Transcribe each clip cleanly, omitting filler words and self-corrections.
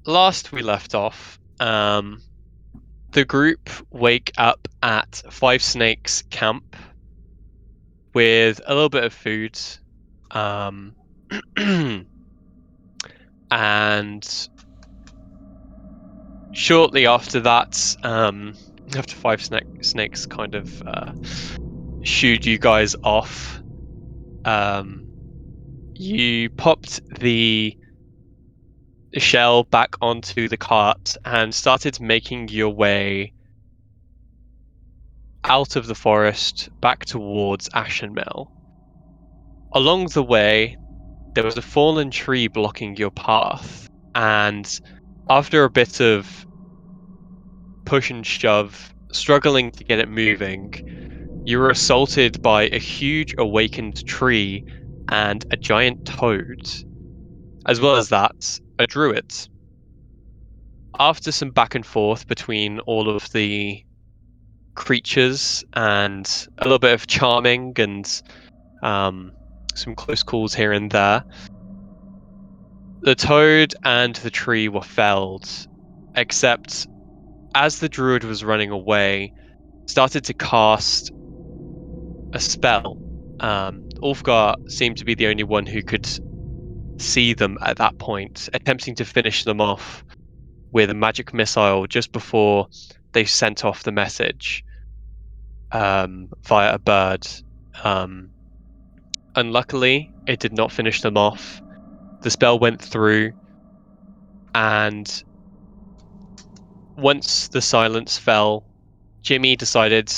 last we left off, the group wake up at Five Snakes camp with a little bit of food, and shortly after that, after Five Snakes kind of shooed you guys off, you popped the shell back onto the cart and started making your way out of the forest back towards Ashen Mill. Along the way, there was a fallen tree blocking your path, and after a bit of push and shove, struggling to get it moving, you were assaulted by a huge awakened tree and a giant toad, as well as that, a druid. After some back and forth between all of the creatures and a little bit of charming and some close calls here and there, the toad and the tree were felled, except as the druid was running away, started to cast a spell. Ulfgar seemed to be the only one who could see them at that point, attempting to finish them off with a magic missile just before they sent off the message via a bird. Unluckily, it did not finish them off. The spell went through, and once the silence fell, Jimmy decided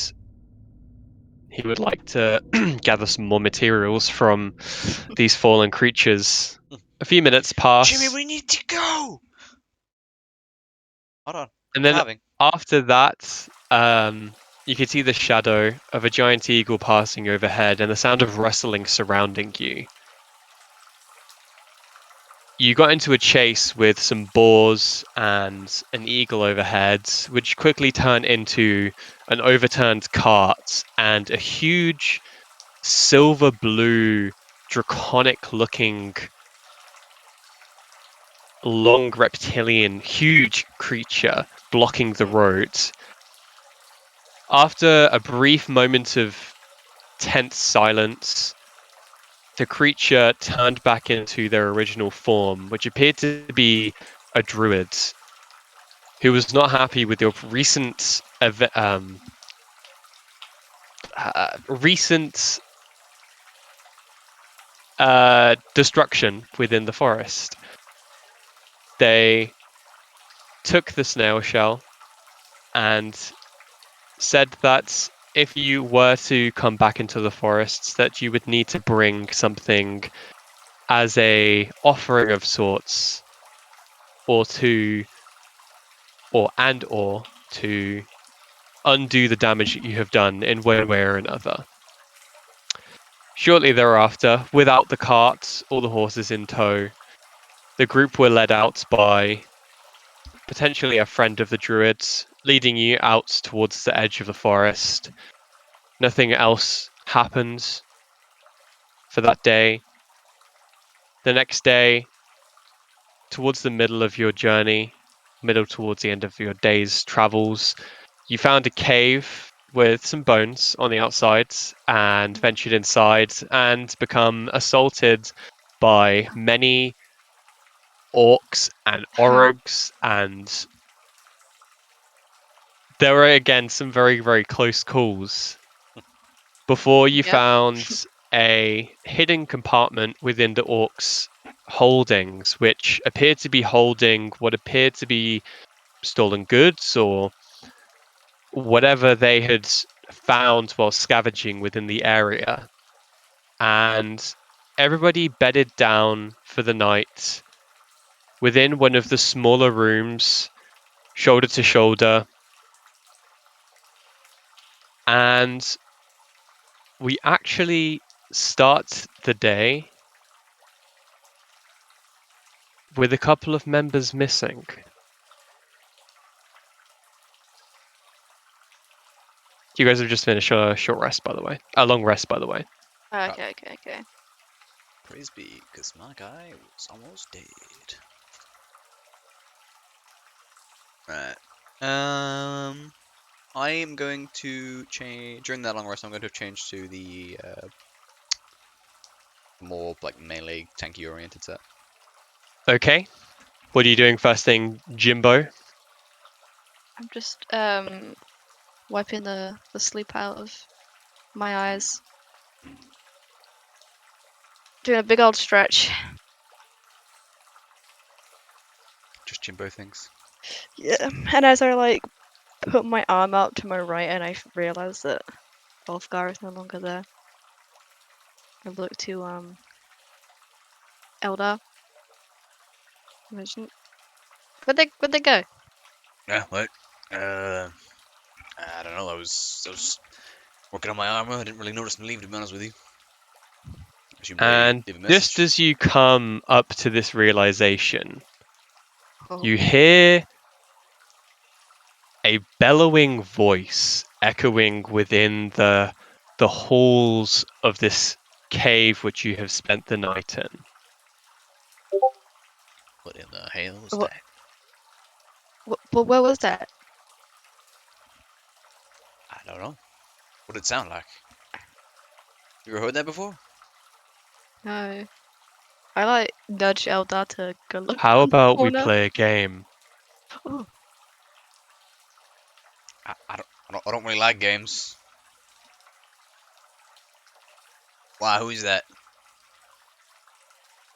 he would like to gather some more materials from these fallen creatures. A few minutes pass. Jimmy, we need to go! Hold on. And then after that, you can see the shadow of a giant eagle passing overhead and the sound of rustling surrounding you. You got into a chase with some boars and an eagle overhead, which quickly turned into an overturned cart and a huge silver blue, draconic looking, long reptilian, huge creature blocking the road. After a brief moment of tense silence, the creature turned back into their original form, which appeared to be a druid who was not happy with your recent destruction within the forest. They took the snail shell and said that if you were to come back into the forests, that you would need to bring something as a offering of sorts, or to undo the damage that you have done in one way or another. Shortly thereafter, without the cart or the horses in tow, the group were led out by potentially a friend of the druids, leading you out towards the edge of the forest. Nothing else happens for that day. The next day, towards the middle of your journey, towards the end of your day's travels, you found a cave with some bones on the outside and ventured inside and become assaulted by many orcs and orogs, and there were again some very, very close calls before you found a hidden compartment within the orcs' holdings, which appeared to be holding what appeared to be stolen goods or whatever they had found while scavenging within the area. And everybody bedded down for the night within one of the smaller rooms, shoulder to shoulder. And we actually start the day with a couple of members missing. You guys have just finished a short rest, by the way. A long rest, by the way. Okay. Praise be, because my guy was almost dead. Right. I am going to change during that long rest. I'm going to change to the more like melee tanky oriented set. Okay. What are you doing first thing, Jimbo? I'm just wiping the sleep out of my eyes. Doing a big old stretch. Just Jimbo things. Yeah. And as I like put my arm out to my right and I realize that Wolfgar is no longer there. I look to Eldar. Imagine. Where'd they go? Yeah. What? I don't know. I was working on my armor. I didn't really notice them leave, to be honest with you. As you may And leave a just message. as you come up to this realization, Oh. you hear a bellowing voice echoing within the halls of this cave which you have spent the night in. What in the hell is What? that? Where was that? I don't know. What did it sound like? You ever heard that before? No. I like nudge Eldar to go look How in the about we corner. play a game? Oh. I don't really like games. Why? Who is that?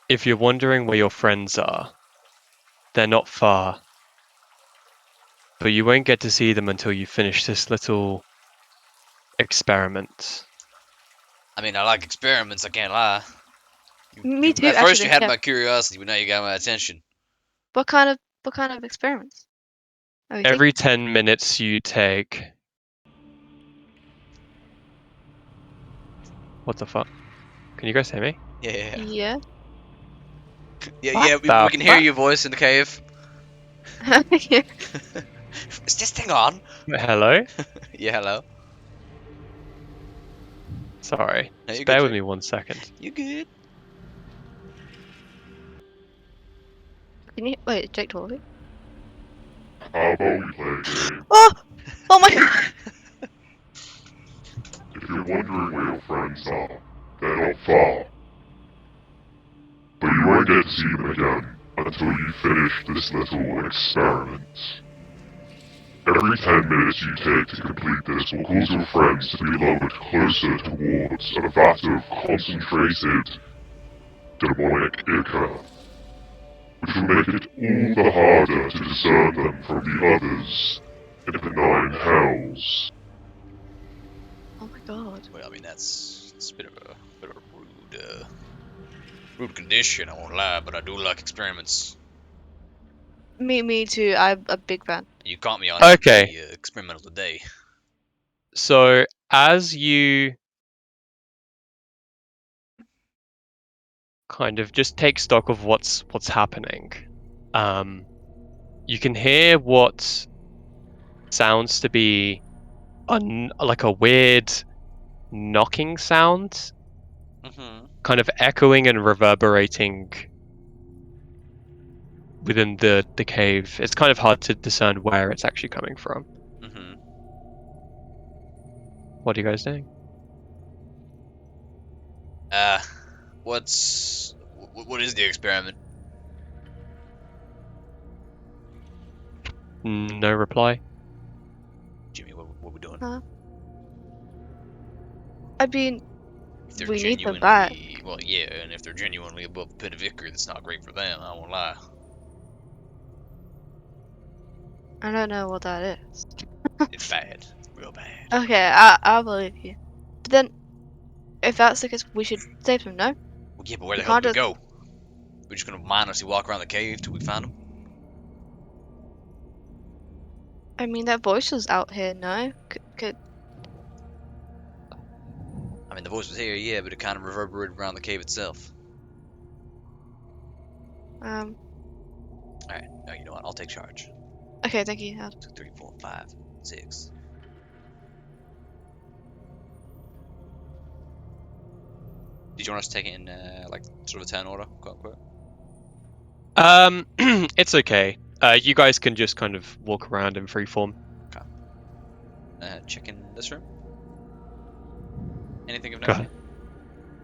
If you're wondering where your friends are, they're not far. But you won't get to see them until you finish this little experiment. I mean, I like experiments. I can't lie. Me too, At first you actually. had Yeah. my curiosity, but now you got my attention. What kind of experiments are we Every thinking? 10 minutes you take... What the fuck? Can you guys hear me? Yeah. Yeah. What Yeah, the we can hear fuck? your voice in the cave. Yeah. Is this thing on? Hello? Yeah, hello. Sorry. No, you're Just good, bear with Jake. me 1 second. You good? Can you wait? Jake talking? How about we play a game? Oh! Oh my god! If you're wondering where your friends are, they're not far. But you won't get to see them again until you finish this little experiment. Every 10 minutes you take to complete this will cause your friends to be lowered closer towards a vat of concentrated demonic ichor, which will make it all the harder to discern them from the others in the nine hells. Oh my god. Well, I mean it's a bit of a rude condition. I won't lie, but I do like experiments. Me too. I'm a big fan. You caught me on it with Okay, the experimental today. so as you kind of just take stock of what's happening, you can hear what sounds to be like a weird knocking sound, Mm-hmm. kind of echoing and reverberating within the cave. It's kind of hard to discern where it's actually coming from. Mm-hmm. What are you guys doing? Uh, what is the experiment? No reply. Jimmy, what we doing? Huh? I mean, If they're we need them back. genuinely, well, yeah, and if they're genuinely above the pit of Icar, that's not great for them. I won't lie. I don't know what that is. It's bad, real bad. Okay, I'll believe you. But then, if that's the case, we should save them. No, Well, yeah, but where we the hell can't do we just. go? We're just gonna mindlessly walk around the cave till we find them. I mean, that voice was out here. No, could I mean, the voice was here, yeah, but it kind of reverberated around the cave itself. um. All right, no, you know what? I'll take charge. Okay, thank you. 2, 3, 4, 5, 6. Did you want us to take it in like sort of a turn order, quote unquote? It's okay. You guys can just kind of walk around in freeform. Check in this room. Anything of Go note? ahead.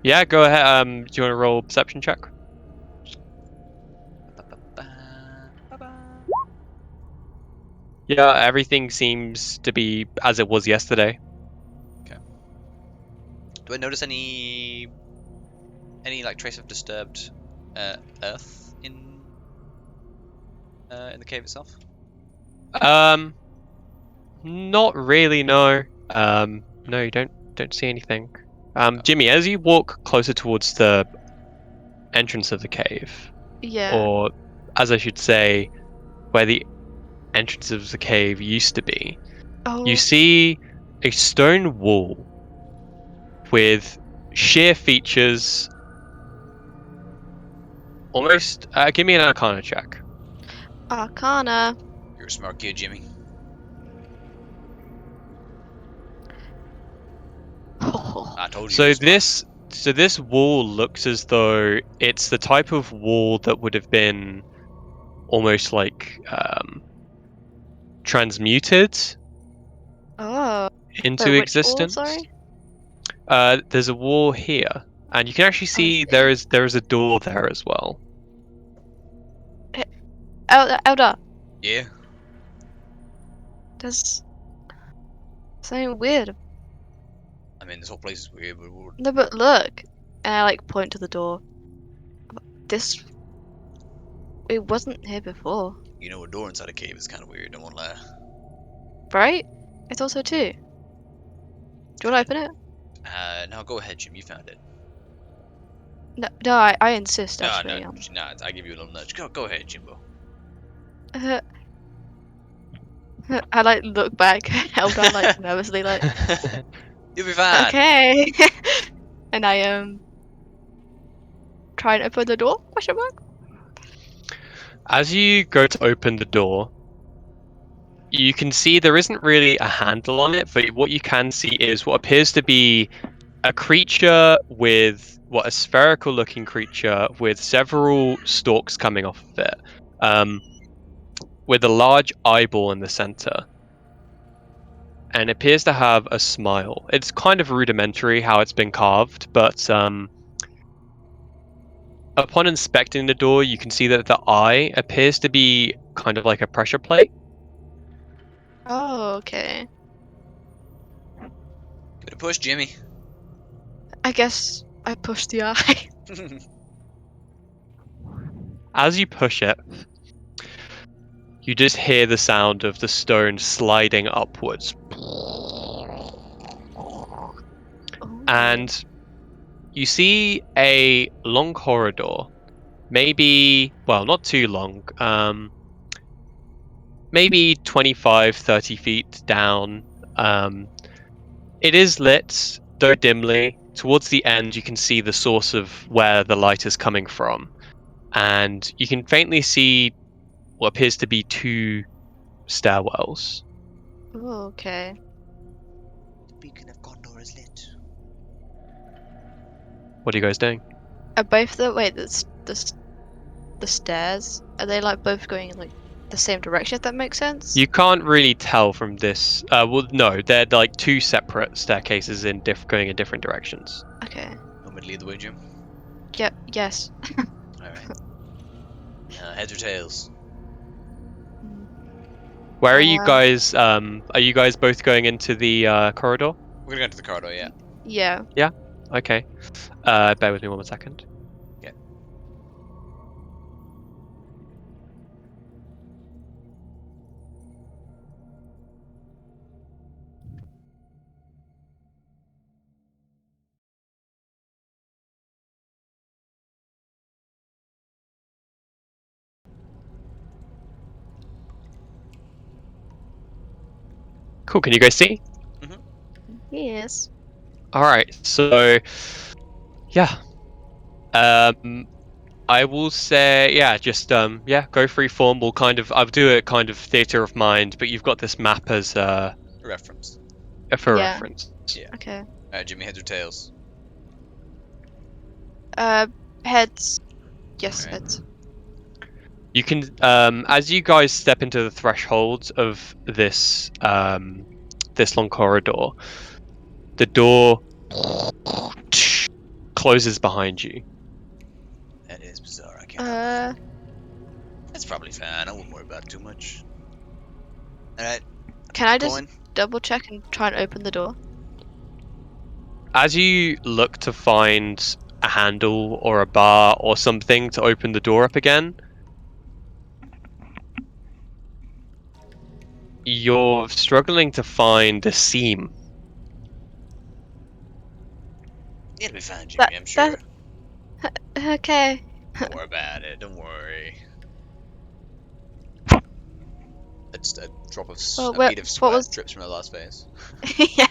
Yeah, go ahead. Do you want to roll perception check? Ba-ba-ba. Yeah, everything seems to be as it was yesterday. Do I notice any like trace of disturbed earth in the cave itself? Not really. No. No, you don't see anything. Okay. Jimmy, as you walk closer towards the entrance of the cave, Yeah. or as I should say, where the entrance of the cave used to be, you Oh. see a stone wall with sheer features. Almost. Give me an Arcana check. Arcana. You're a smart kid, Jimmy. I told you. You So were smart. this wall looks as though it's the type of wall that would have been almost like transmuted Oh. into Wait, which wall? existence. Sorry. There's a wall here, and you can actually Oh, I see see. there is a door there as well. Elder. Yeah. There's something weird. I mean, this whole place is weird, but No, but look. And I like point to the door. This. It wasn't here before, you know, a door inside a cave is kind of weird. Don't want to lie. right? I thought so too. Do you want to open it? No, go ahead, Jim. You found it. No, I insist No, actually. no, I give you a little nudge. Go ahead, Jimbo. I like look back. Elder like nervously like. You'll be fine. Okay. And I try and open the door? Question mark. As you go to open the door, you can see there isn't really a handle on it, but what you can see is what appears to be a creature with a spherical looking creature with several stalks coming off of it, with a large eyeball in the center, and it appears to have a smile. It's kind of rudimentary how it's been carved, but upon inspecting the door, you can see that the eye appears to be kind of like a pressure plate. Oh, okay. Give it a push, Jimmy. I guess I pushed the eye. As you push it, you just hear the sound of the stone sliding upwards. Oh. And you see a long corridor, maybe, well, not too long, maybe 25, 30 feet down. It is lit, though dimly. Towards the end, you can see the source of where the light is coming from. And you can faintly see what appears to be two stairwells. Oh, okay. The beacon of Gondor is lit. What are you guys doing? Are both the stairs? Are they like both going in like the same direction? If that makes sense. You can't really tell from this. Well, no, they're like two separate staircases going in different directions. Okay. Want me to lead the way, Jim? Yep. Yes. Alright. Heads or tails? Where are you guys? Are you guys both going into the corridor? We're gonna go into the corridor, yeah. Yeah. Okay. Bear with me 1 second. Yeah. Cool. Can you guys see? Yes. All right. So, yeah. I will say, yeah, just yeah, go free form. I'll do a kind of theater of mind, but you've got this map as Reference. for Yeah. reference. Yeah. Okay. Alright, Jimmy, heads or tails? Heads. Yes, Alright. heads. You can, as you guys step into the threshold of this this long corridor, the door closes behind you. That is bizarre. I can't. Uh, It's probably fine. I wouldn't worry about it too much. All right, can I just going. double check and try and open the door? As you look to find a handle or a bar or something to open the door up again, you're struggling to find the seam. It'll be fine, Jimmy. That I'm sure. okay. Don't worry about it. Don't worry. It's a drop of Well, a what bead of what sweat was drips from her last face. yeah?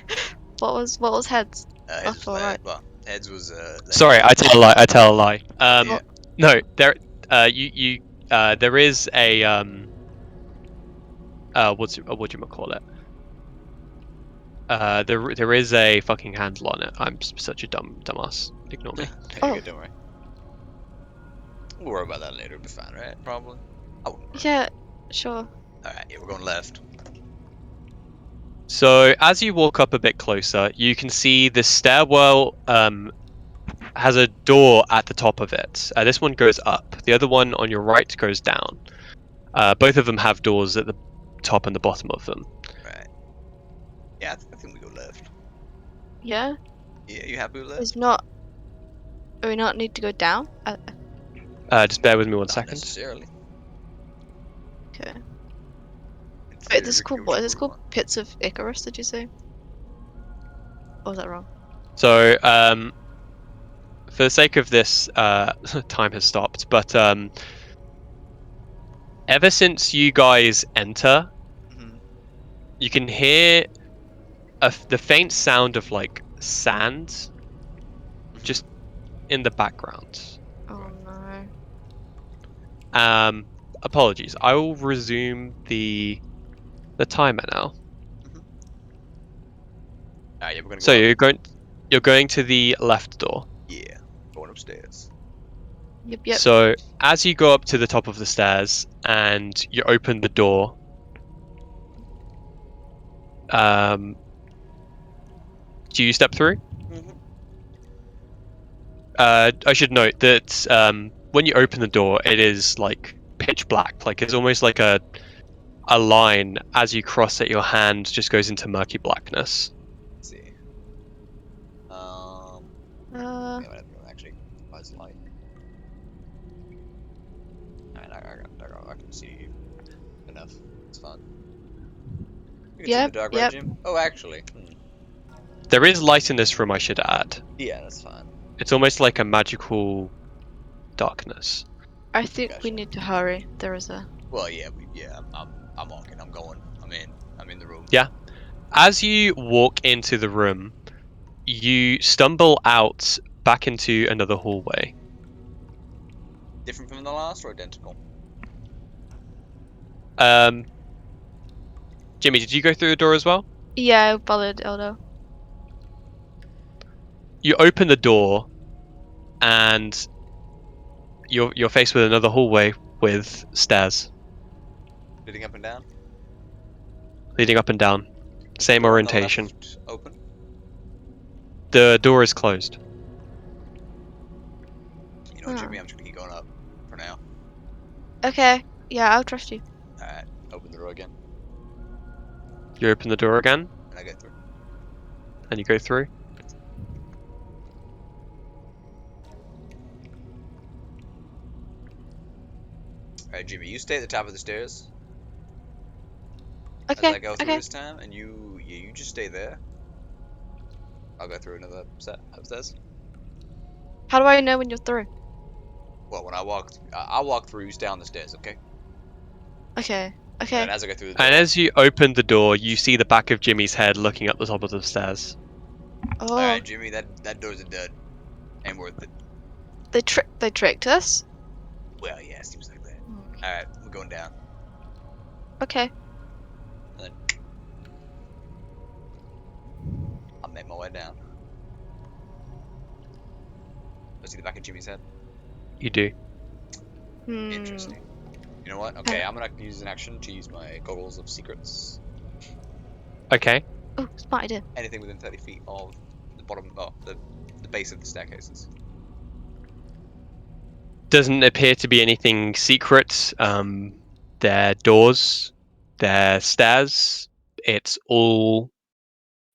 What was heads? Heads Left was or right? well, heads was Sorry, I tell a lie. I tell a lie. Yeah. No, there, there is a what do you call it? There is a fucking handle on it. I'm such a dumbass. Ignore me. Yeah, Oh. good, don't worry. We'll worry about that later. It'll be fine, right? Probably. I wouldn't worry. Yeah, sure. All right, yeah, we're going left. So as you walk up a bit closer, you can see the stairwell has a door at the top of it. This one goes up. The other one on your right goes down. Both of them have doors at the top and the bottom of them. Right. Yeah, I think we go left. Yeah, Yeah, you happy with that? it's not. Do we not need to go down? Just bear with me one Not second. necessarily. Okay. In Wait, theory, this is we can called go what? Is whichever this we called want. Pits of Icarus? Did you say? Or was that wrong? So for the sake of this, time has stopped. But ever since you guys enter, Mm-hmm. you can hear the faint sound of like sand just in the background. Oh no. Apologies. I will resume the timer now. Alright, yeah, we're gonna So go up. you're going to the left door. Yeah, going upstairs. Yep. So as you go up to the top of the stairs and you open the door, do you step through? Mm-hmm. I should note that when you open the door, it is like pitch black. Like it's almost like a line as you cross it. Your hand just goes into murky blackness. Let's see. Uh, Yeah, whatever. Actually, why's light? Alright, I can see enough. It's fine. You can see in the dark, right, yep. Jim? Oh, actually. There is light in this room, I should add. Yeah, that's fine. It's almost like a magical darkness. I think we Gotcha. need to hurry. There is a. Well, yeah, I'm walking. I'm going. I'm in the room. Yeah. As you walk into the room, you stumble out back into another hallway. Different from the last or identical? Jimmy, did you go through the door as well? Yeah, I followed Eldo. You open the door, and you're faced with another hallway with stairs Leading up and down. leading up and down. Same Door on the orientation. left open. The door is closed. You know, Oh. Jimmy, I'm just gonna keep going up for now. Okay. Yeah, I'll trust you. Alright, open the door again, You open the door again, and I get through. and you go through. Alright, Jimmy, you stay at the top of the stairs Okay. as I go through Okay. this time, and you just stay there. I'll go through another set upstairs. How do I know when you're through? Well, when I'll walk through, you stay on the stairs, okay? Okay. And Okay. as I go through the door, And as you open the door, you see the back of Jimmy's head looking up the top of the stairs. Oh, alright, Jimmy, that door's a dud. Ain't worth it. they tricked us. Well, yeah, seems like that. Alright, we're going down. Okay. I'll make my way down. I see the back of Jimmy's head. You do. Hmm. Interesting. You know what? Okay, I'm gonna use an action to use my goggles of secrets. Okay. Oh, smart idea. Anything within 30 feet of the bottom, oh, the base of the staircases. Doesn't appear to be anything secret. They're doors, they're stairs. It's all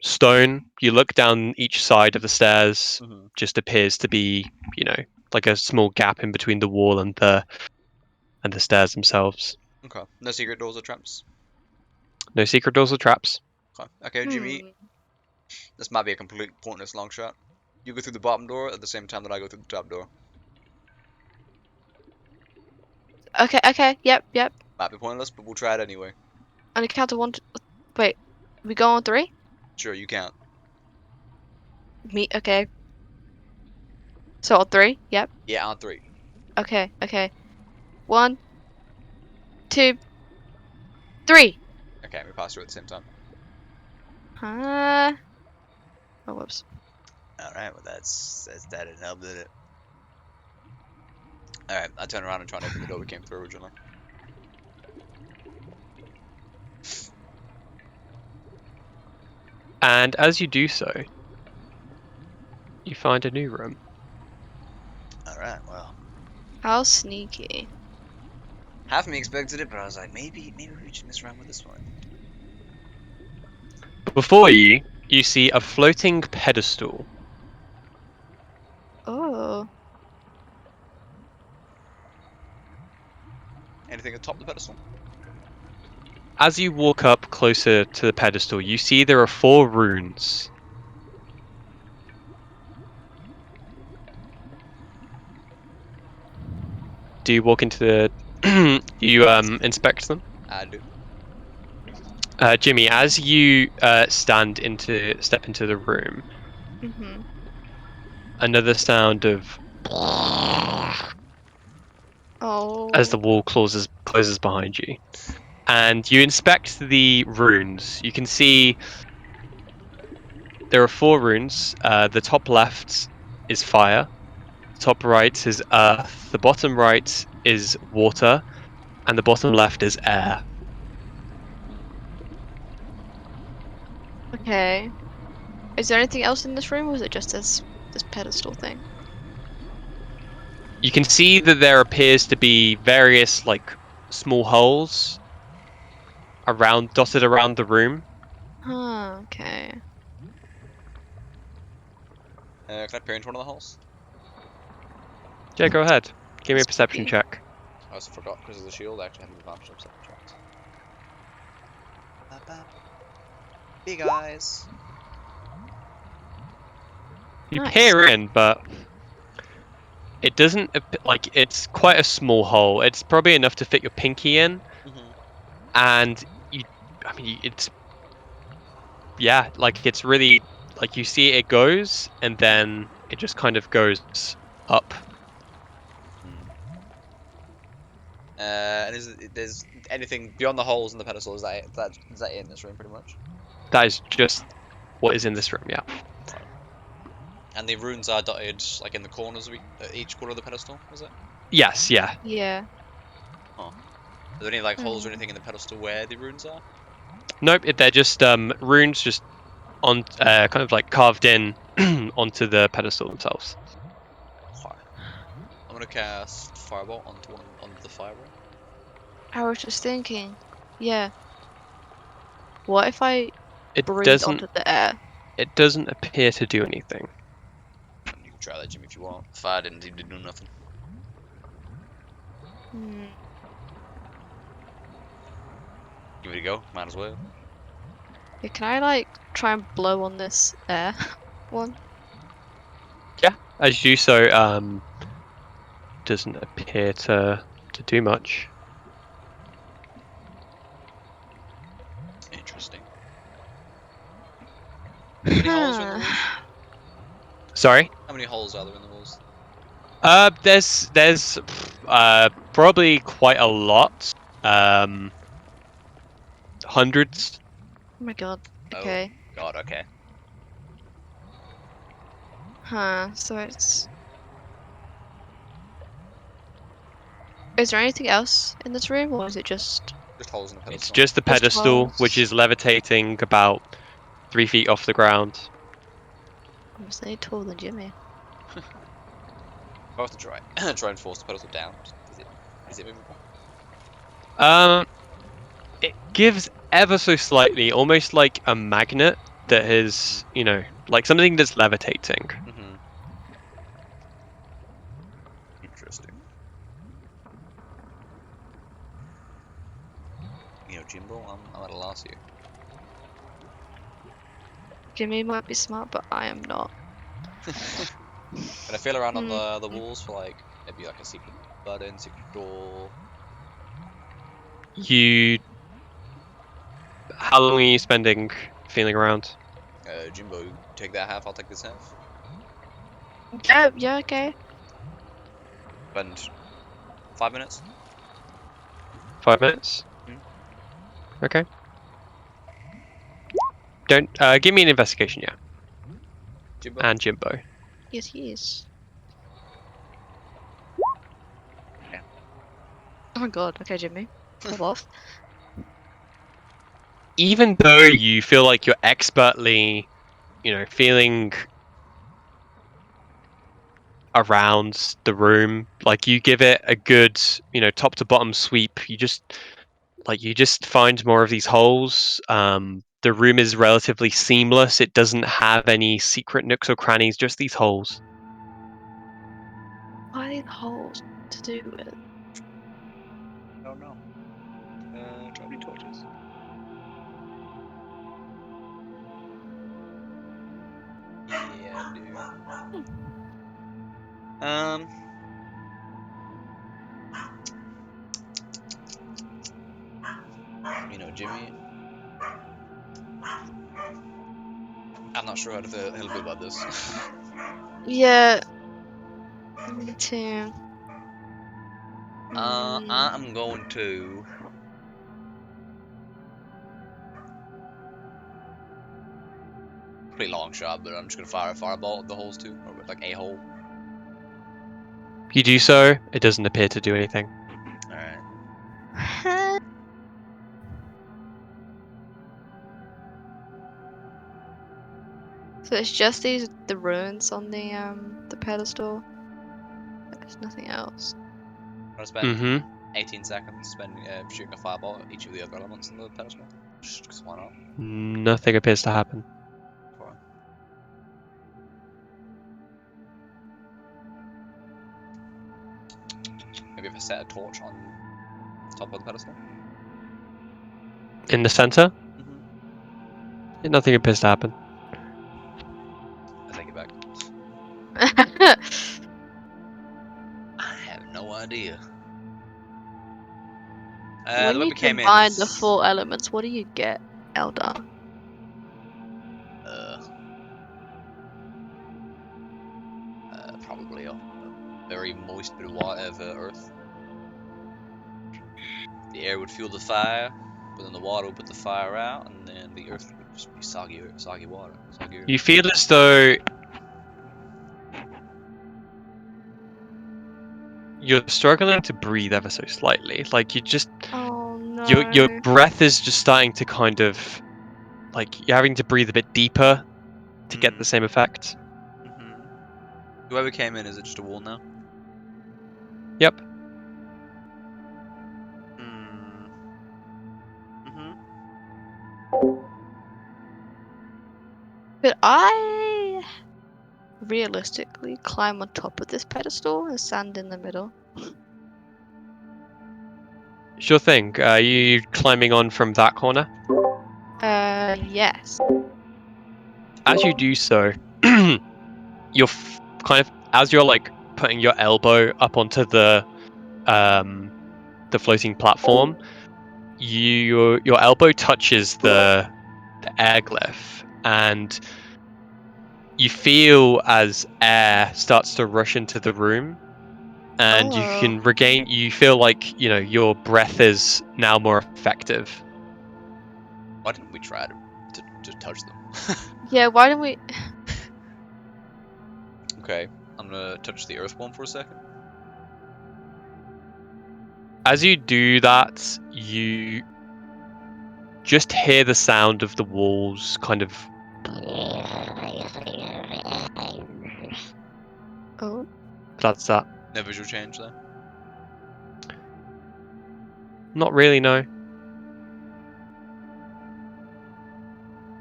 stone. You look down each side of the stairs, Mm-hmm. just appears to be, like a small gap in between the wall and the stairs themselves. Okay. No secret doors or traps. No secret doors or traps. Okay. Okay, Jimmy. This might be a complete pointless long shot. You go through the bottom door at the same time that I go through the top door. Okay, okay, yep. Might be pointless, but we'll try it anyway. On a count of one. Wait, we go on 3? Sure, you count. Me, okay. So on 3, yep. Yeah, on 3. Okay. 1, 2, 3. Okay, we pass through at the same time. Oh, whoops. Alright, well that didn't help, did it? Alright, I turn around and try and open the door we came through originally. And as you do so, you find a new room. Alright, well. How sneaky. Half of me expected it, but I was like, maybe we should mess around with this one. Before you, you see a floating pedestal. Oh. Anything atop the pedestal? As you walk up closer to the pedestal, you see there are 4 runes. Do you walk into the... you inspect them? I do. Jimmy, as you step into the room, another sound of... Oh. as the wall closes behind you. And you inspect the runes. You can see there are 4 runes. The top left is fire. The top right is earth. The bottom right is water. And the bottom left is air. Okay. Is there anything else in this room, or is it just this pedestal thing? You can see that there appears to be various small holes dotted around the room. Huh, okay. Can I peer into one of the holes? Yeah, go ahead. Give me a That's perception spooky. check. I also forgot because of the shield. I actually have an advantage on perception checks. Big eyes. You Nice. peer in, but it doesn't it's quite a small hole. It's probably enough to fit your pinky in, and it's it's really you see it goes, and then it just kind of goes up. And there's anything beyond the holes in the pedestal? Is that it in this room, pretty much? That is just what is in this room. Yeah. And the runes are dotted in the corners of each corner of the pedestal. Was it? Yes. Yeah. Yeah. Are there any holes or anything in the pedestal where the runes are? Nope. They're just runes, just on kind of carved in onto the pedestal themselves. I'm gonna cast Fireball onto the fireball. I was just thinking. Yeah. What if I It breathe doesn't. onto the air? It doesn't appear to do anything. You can try that, Jimmy, if you want. The fire didn't do nothing. Give it a go. Might as well. Yeah, can I try and blow on this air one? Yeah. As you do so, doesn't appear to do much. Interesting. How many holes are in the walls? Sorry. How many holes are there in the walls? There's probably quite a lot. Hundreds. Oh my god. Okay. Oh, God, okay. Huh. So it's. Is there anything else in this room, or is it just? Just holes in the pedestal. It's just the Just pedestal, which holes. is levitating about 3 feet off the ground. I'm saying taller than Jimmy. If I was to try try and force the pedestal down, is it movable? It gives ever so slightly, almost like a magnet that is, like something that's levitating. Mm-hmm. Interesting. Jimbo, I'm at a loss here. Jimmy might be smart, but I am not. Can I feel around on Hmm. the walls for maybe a secret button, secret door? How long are you spending feeling around? Jimbo, take that half, I'll take this half. Yeah, okay. Spend 5 minutes. 5 minutes? Hmm. Okay. Don't give me an investigation, yeah. Jimbo. And Jimbo. Yes, he is. Yeah. Oh my god. Okay, Jimmy. Pull off. Even though you feel like you're expertly, feeling around the room, like you give it a good, top to bottom sweep, you just find more of these holes. The room is relatively seamless. It doesn't have any secret nooks or crannies, just these holes. What are these holes to do with? I don't know. Try any torches. Yeah, dude. Jimmy. I'm not sure how to feel about this. Yeah. Me too. Mm, I'm going to. Pretty long shot, but I'm just gonna fire a fireball at the holes too, or like a hole. If you do so, it doesn't appear to do anything. All right. So it's just the runes on the pedestal. There's nothing else. I'm gonna spend Mm-hmm. 18 seconds shooting a fireball at each of the other elements on the pedestal. Just 'cause why not? Nothing appears to happen. Fine. Maybe if I set a torch on top of the pedestal. In the center, Mm-hmm. nothing appears to happen. I take it back. I have no idea. The When way you we came in combine the is 4 elements, what do you get, Elder? probably a very moist bit of water of earth. The air would fuel the fire, but then the water would put the fire out, and then the earth would just be soggy water, soggy earth. You feel as though you're struggling to breathe ever so slightly. Like Oh your no. breath is just starting to kind of like you're having to breathe a bit deeper to get the same effect. Mm-hmm. The way we came in, is it just a wall now? Yep. Mm-hmm. Could I realistically climb on top of this pedestal and stand in the middle? Sure thing. Are you climbing on from that corner? Yes. As you do so, you're kind of as you're like putting your elbow up onto the floating platform, your elbow touches the air glyph, and you feel as air starts to rush into the room, and Oh. you feel like your breath is now more effective. Why didn't we try to touch them? Yeah, why don't we... Okay, I'm gonna touch the earth one for a second. As you do that, you just hear the sound of the walls kind of. Oh. That's that. No visual change there. Not really, no.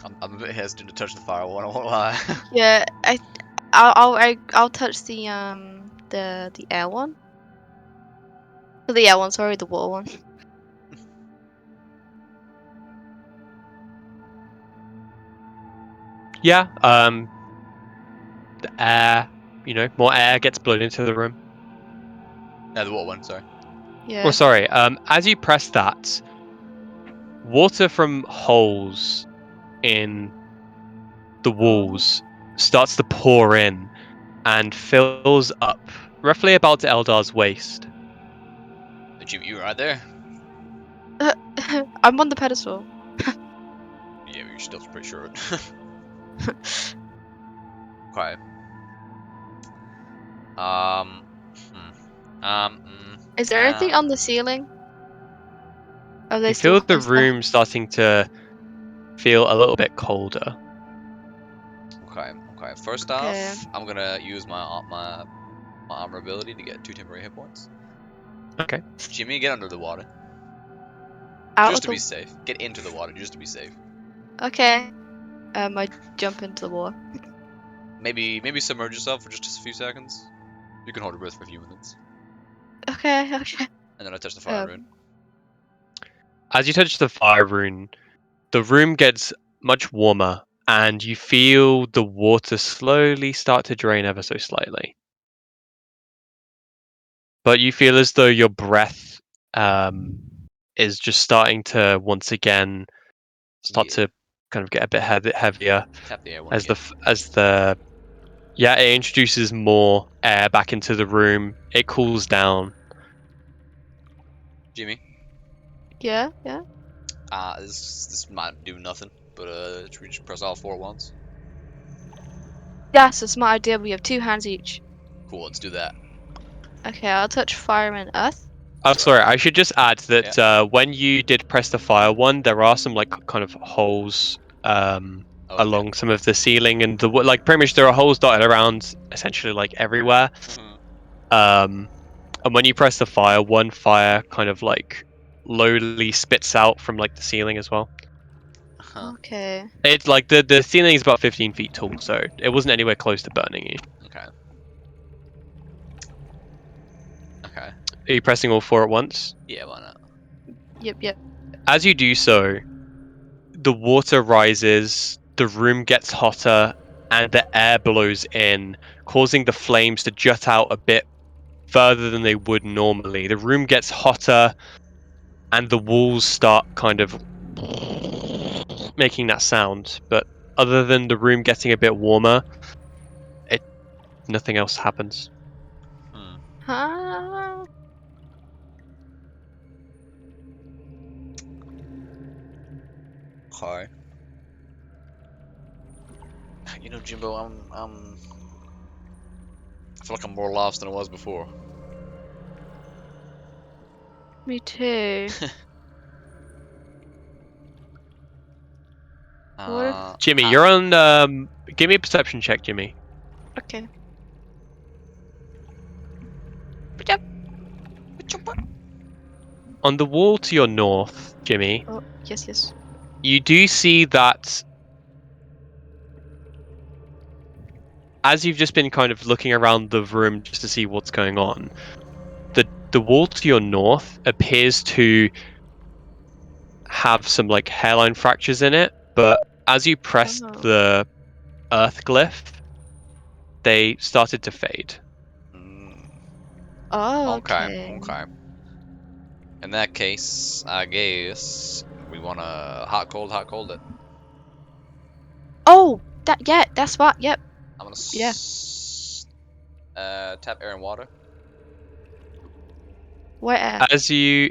I'm a bit hesitant to touch the firewall. I won't lie. Yeah, I'll touch the air one. Not the air one, sorry, the water one. Yeah. The air. More air gets blown into the room. No, the water one. Sorry. Yeah. Oh, sorry. As you press that, water from holes in the walls starts to pour in and fills up roughly about Eldar's waist. Jimmy, you right there? I'm on the pedestal. Yeah, you're still pretty short. Okay. Um. Is there anything on the ceiling? Are they You still? feel the is the- room starting to feel a little bit colder. Okay. Okay. First Okay. off, I'm gonna use my armor ability to get 2 temporary hit points. Okay. Jimmy, get under the water. Out Just of to be the. safe. Get into the water, just to be safe. Okay. I jump into the water. Maybe submerge yourself for just a few seconds. You can hold your breath for a few minutes. Okay. Okay. And then I touch the fire rune. As you touch the fire rune, the room gets much warmer, and you feel the water slowly start to drain ever so slightly. But you feel as though your breath is just starting to once again start Yeah. to kind of get a bit heavier Tap the air one as again. it introduces more air back into the room. It cools down. Jimmy. Yeah. Yeah. This might do nothing, but should we just press all 4 at once? That's a smart idea. We have 2 hands each. Cool, let's do that. Okay. I'll touch fire and earth. Oh, sorry. I should just add that Yeah. when you did press the fire one, there are some like kind of holes Okay. along some of the ceiling and like pretty much there are holes dotted around essentially like everywhere. Mhm. Um, and when you press the fire, one fire kind of like lowly spits out from like the ceiling as well. Huh. Okay. It's like the ceiling is about 15 feet tall, so it wasn't anywhere close to burning you. Okay. Okay. Are you pressing all 4 at once? Yeah, why not? Yep. Yep. As you do so, the water rises, the room gets hotter, and the air blows in, causing the flames to jut out a bit further than they would normally. The room gets hotter, and the walls start kind of making that sound. But other than the room getting a bit warmer, nothing else happens. Hmm. Huh? Okay. You know, Jimbo, I feel like I'm more lost than I was before. Me too. What if? Jimmy, you're on. Give me a perception check, Jimmy. Okay. On the wall to your north, Jimmy, Oh, yes, yes. you do see that as you've just been kind of looking around the room just to see what's going on, the wall to your north appears to have some like hairline fractures in it, but as you pressed Oh. the earth glyph, they started to fade. Mm, Oh, okay, okay. okay. In that case, I guess we want to hot cold it. Oh, that's what. Yep. I'm gonna Yeah. tap air and water. Where? As you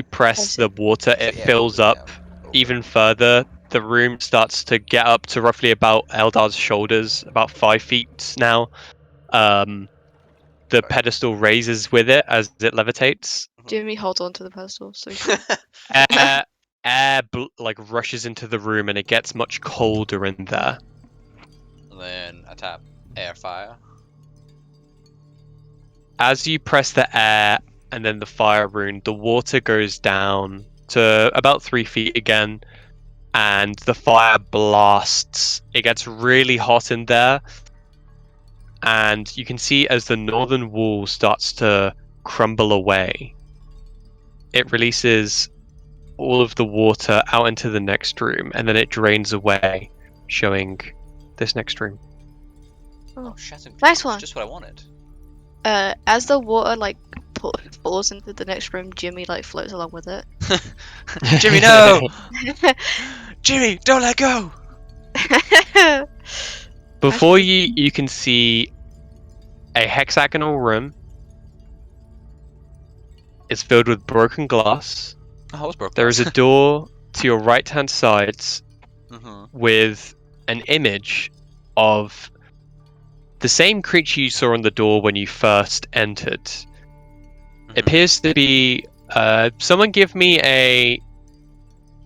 press see. the water, So it yeah, hold fills it. Yeah, up hold even it. further. The room starts to get up to roughly about Eldar's shoulders, about 5 feet now. The Okay. pedestal raises with it as it levitates, Jimmy holds on to the pedestal so he can... Like rushes into the room and it gets much colder in there. And then I tap air fire. As you press the air and then the fire rune, the water goes down to about 3 feet again, and the fire blasts. It gets really hot in there, and you can see as the northern wall starts to crumble away, it releases all of the water out into the next room, and then it drains away, showing this next room. Oh, shattered Nice glass, one. just what I wanted. As the water like falls into the next room, Jimmy like floats along with it. Jimmy, no! Jimmy, don't let go! Before you can see a hexagonal room. It's filled with broken glass. Oh, I was broke. There is a door to your right-hand side Mm-hmm. with an image of the same creature you saw on the door when you first entered. It appears to be... someone give me a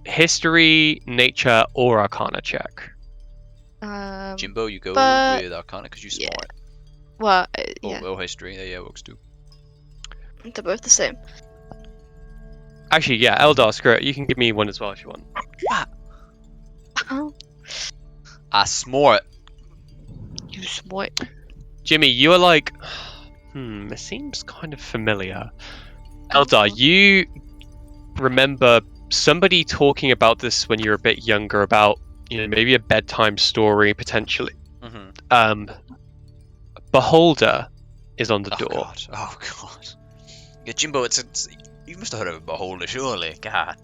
history, nature, or arcana check. Jimbo, you go but- with Arcana because you're yeah. smart. Well, yeah, Or history, yeah, works too. they're both the same. Actually, yeah, Eldar, screw it. You can give me one as well if you want. Oh, I smart. you smart. Jimmy, you are like... it seems kind of familiar. Eldar, you remember somebody talking about this when you were a bit younger, about, maybe a bedtime story, potentially. Mm-hmm. Beholder is on the Oh door. god. Oh god. Yeah, Jimbo, it's you must have heard of a beholder, surely. God.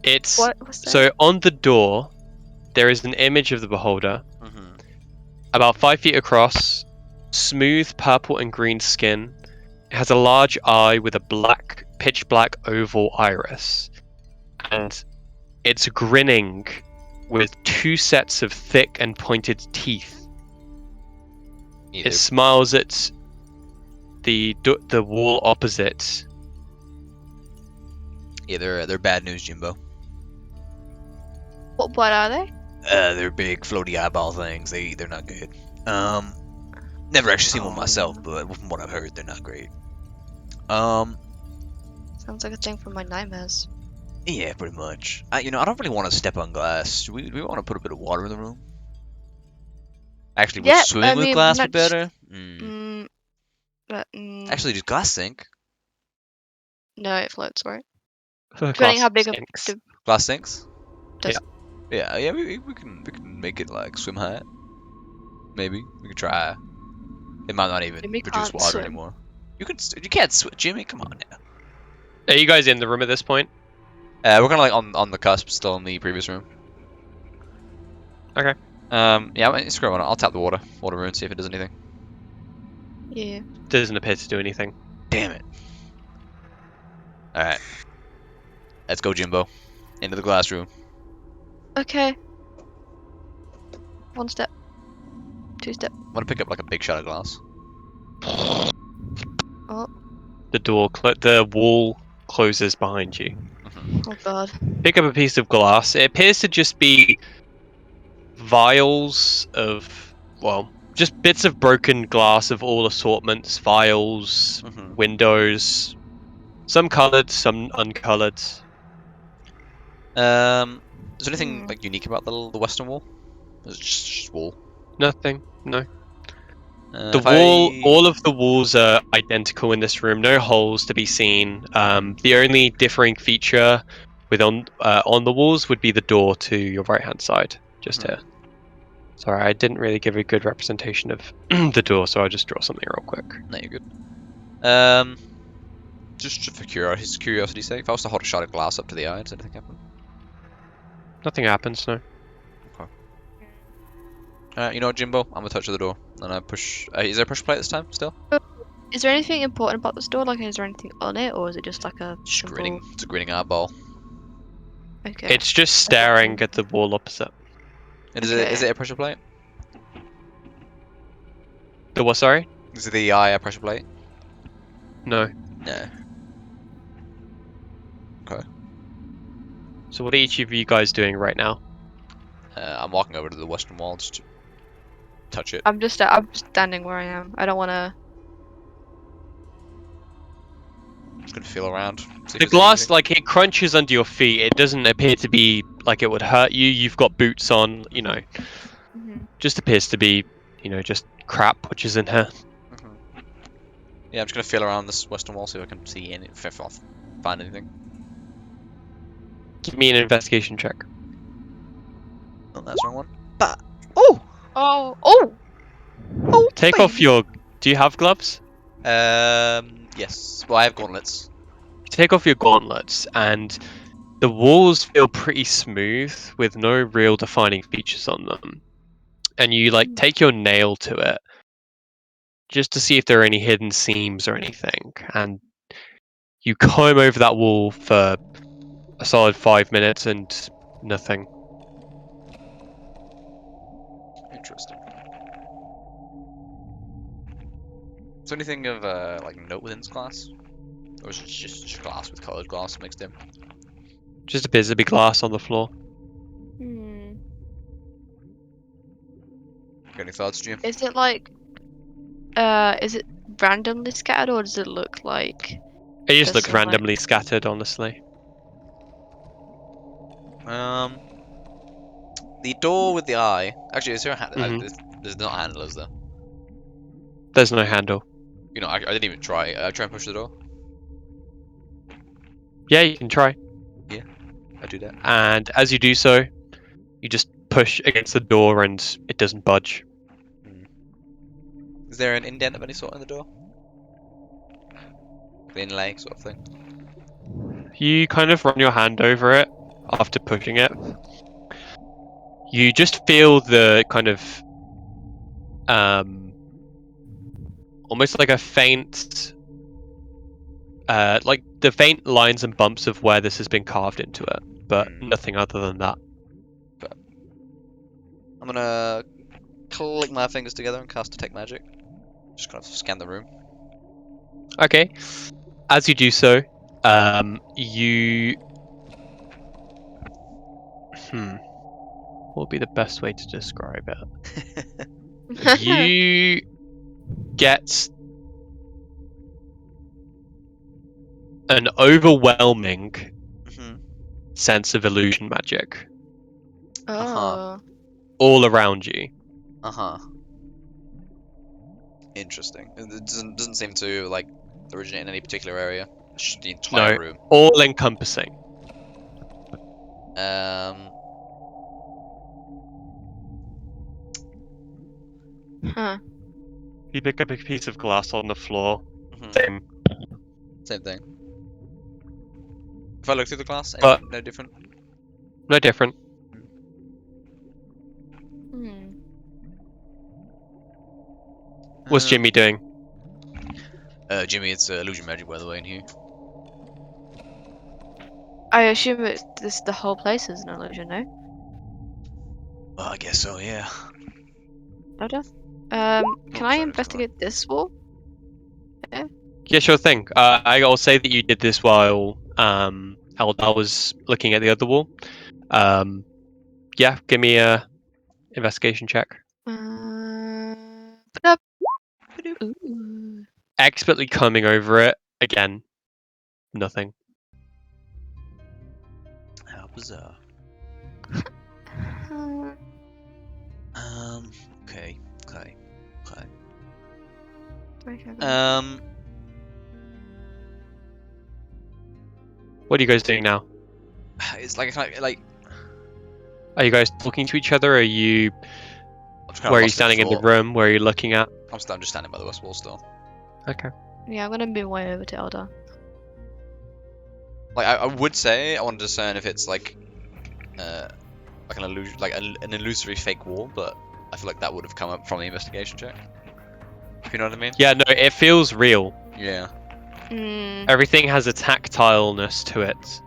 It's What's that? so on the door there is an image of the beholder, Mm-hmm. about 5 feet across, smooth purple and green skin. It has a large eye with a pitch black oval iris, and it's grinning with 2 sets of thick and pointed teeth. Either, It smiles at the wall opposite. they're bad news, Jimbo. What are they? They're big floaty eyeball things. They're not good. Never actually seen one myself, but from what I've heard, they're not great. Sounds like a thing from my nightmares. Yeah, pretty much. I don't really want to step on glass. Do we want to put a bit of water in the room? Actually, would Yeah, swimming I with mean, glass be not just- better? But Actually, does glass sink? no, it floats, right? Glass Depending how big sinks. the Glass sinks? Does- Yeah. We can make it like swim high. Maybe we could try. It might not even Jimmy produce can't water swim. anymore. You can't swim, Jimmy. Come on now. Are you guys in the room at this point? We're kind of like on the cusp, still in the previous room. Okay. Yeah, screw it. I'll tap the water rune, see if it does anything. yeah. Doesn't appear to do anything. Damn it. All right. Let's go, Jimbo. Into the glass room. Okay. 1 step. 2 step. I'm gonna pick up like a big shot of glass. Oh, The wall closes behind you. oh god. Pick up a piece of glass. It appears to just be vials of, well, just bits of broken glass of all assortments, vials, Mhm. windows, some coloured, some uncolored. Is there anything Hmm. like unique about the western wall? Is it just wall? Nothing. No. The If wall, I- all of the walls are identical in this room. No holes to be seen. The only differing feature on the walls would be the door to your right hand side, just here. Sorry, I didn't really give a good representation of the door, so I'll just draw something real quick. No, you're good. Just for curiosity's sake, if I was to hold a shot of glass up to the eye, does anything happen? Nothing happens, no. You know what, Jimbo? I'm gonna touch the door, and I push. Is there a push plate this time? Still? Is there anything important about this door? Like, is there anything on it, or is it just like a Just simple... grinning. It's a grinning eyeball. Okay. It's just staring at the wall opposite. And is Okay. it a pressure plate? The what, sorry? Is the eye a pressure plate? No. No. Okay. So what are each of you guys doing right now? I'm walking over to the western wall just to touch it. I'm just standing where I am. I don't want to. Just gonna feel around. See if The there's glass, anything. like, it crunches under your feet. It doesn't appear to be like it would hurt you. You've got boots on, you know. Just appears to be, you know, just crap which is in here. Mhm. Yeah, I'm just gonna feel around this western wall, see if I can see any, if I find anything. Give me an investigation check. Oh, that's the wrong one. But oh, Oh, Take off baby. your. Do you have gloves? yes. Well, I have gauntlets. Take off your gauntlets, and the walls feel pretty smooth with no real defining features on them. And you like take your nail to it just to see if there are any hidden seams or anything. And you comb over that wall for a solid 5 minutes and nothing. Interesting. Is there anything of like note within this class, or is it just glass with coloured glass mixed in? Just appears to be glass on the floor. Got any thoughts, Jim? Is it like, is it randomly scattered, or does it look like It just there's looks some, like- randomly scattered, honestly. The door with the eye. Actually, is there a handle? Mhm. There's not a handle, is there? There's no handle. You know, I didn't even try. I try and push the door. Yeah, you can try. I do that. And as you do so, you just push against the door and it doesn't budge. Is there an indent of any sort in the door? An inlay sort of thing. You kind of run your hand over it after pushing it. You just feel the kind of almost like a faint like the faint lines and bumps of where this has been carved into it, but nothing other than that. I'm gonna click my fingers together and cast Detect Magic. Just kind of scan the room. Okay. As you do so, you what would be the best way to describe it? You get an overwhelming sense of illusion magic Oh. all around you. Interesting. It doesn't seem to like originate in any particular area. It's just the entire room. All encompassing. Huh. You pick up a piece of glass on the floor. Same thing. If I look through the glass, no different. No different. What's Jimmy doing? Jimmy, it's illusion magic, by the way, in here. I assume the whole place is an illusion, no? Well, I guess so, yeah. Can I investigate this wall? Yeah, sure thing. I'll say that you did this while Eldar was looking at the other wall. Yeah, give me a investigation check. Ooh. Expertly combing over it again. Nothing. How bizarre. Okay. What are you guys doing now? It's like like. Are you guys talking to each other? Are you? Where are you standing in the room? Where are you looking at? I'm just standing by the west wall still. Okay. Yeah, I'm gonna move way over to Eldar. Like I would say I want to discern if it's like an illusion, like an illusory fake wall, but I feel like that would have come up from the investigation check. If you know what I mean? Yeah, no, it feels real. Yeah. Everything has a tactileness to it.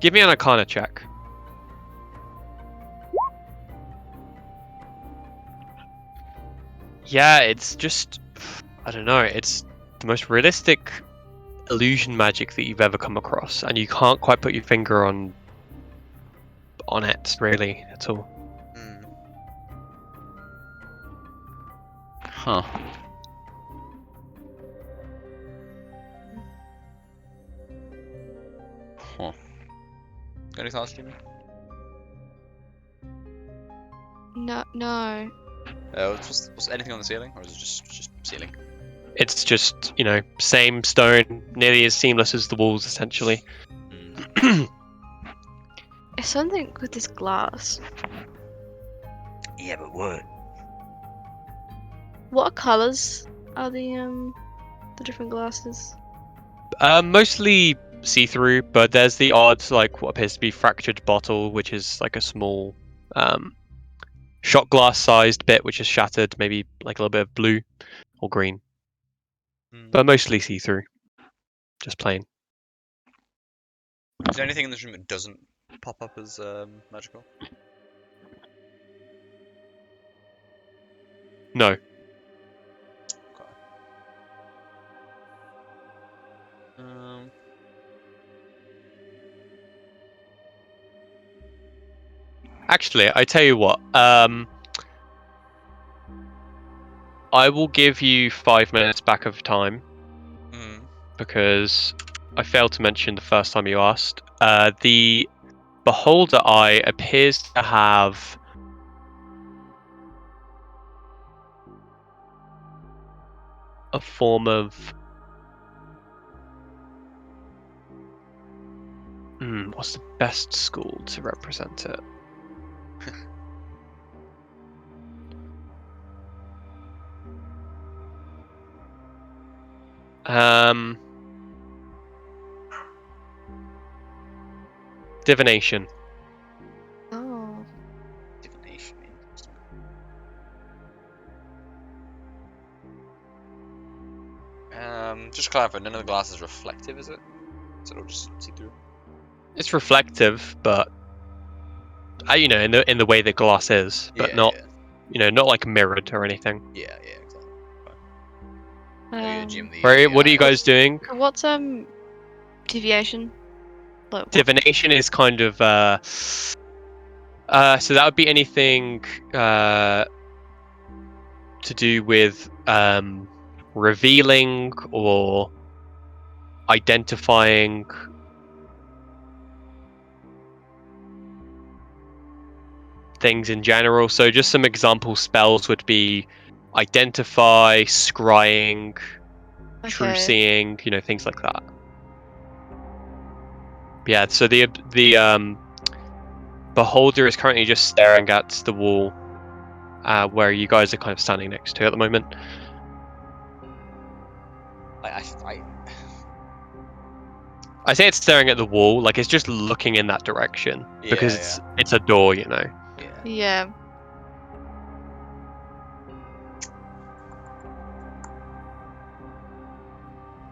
Give me an Arcana check. Yeah, it's just, I don't know, it's the most realistic illusion magic that you've ever come across, and you can't quite put your finger on it really at all. Hmm. Huh. Huh. Got any thoughts, Jimmy? No. Was anything on the ceiling, or is it just ceiling? It's just, same stone, nearly as seamless as the walls, essentially. Hmm. It's something with this glass. Yeah, but what? What colours are the different glasses? Mostly see-through, but there's the odd, like, what appears to be fractured bottle, which is like a small shot glass-sized bit, which is shattered, maybe like a little bit of blue or green, but mostly see-through, just plain. Is there anything in this room that doesn't pop up as magical? No. Okay. Actually, I tell you what, I will give you 5 minutes back of time, because I failed to mention the first time you asked. The Beholder Eye appears to have a form of... what's the best school to represent it? Divination. Oh. Divination. Interesting. Just clarify, none of the glass is reflective, is it? Is it all just see-through? It's reflective, but in the way that glass is, but Yeah, not yeah. not like mirrored or anything. Yeah, exactly. Fine. Jim, Right? What are you eye. guys doing? What's deviation? Like what? Divination is kind of so that would be anything to do with revealing or identifying things in general. So just some example spells would be identify, scrying, true Okay. seeing, things like that. Yeah, so the beholder is currently just staring at the wall where you guys are kind of standing next to at the moment. I say it's staring at the wall, like it's just looking in that direction because it's a door, Yeah. Yeah.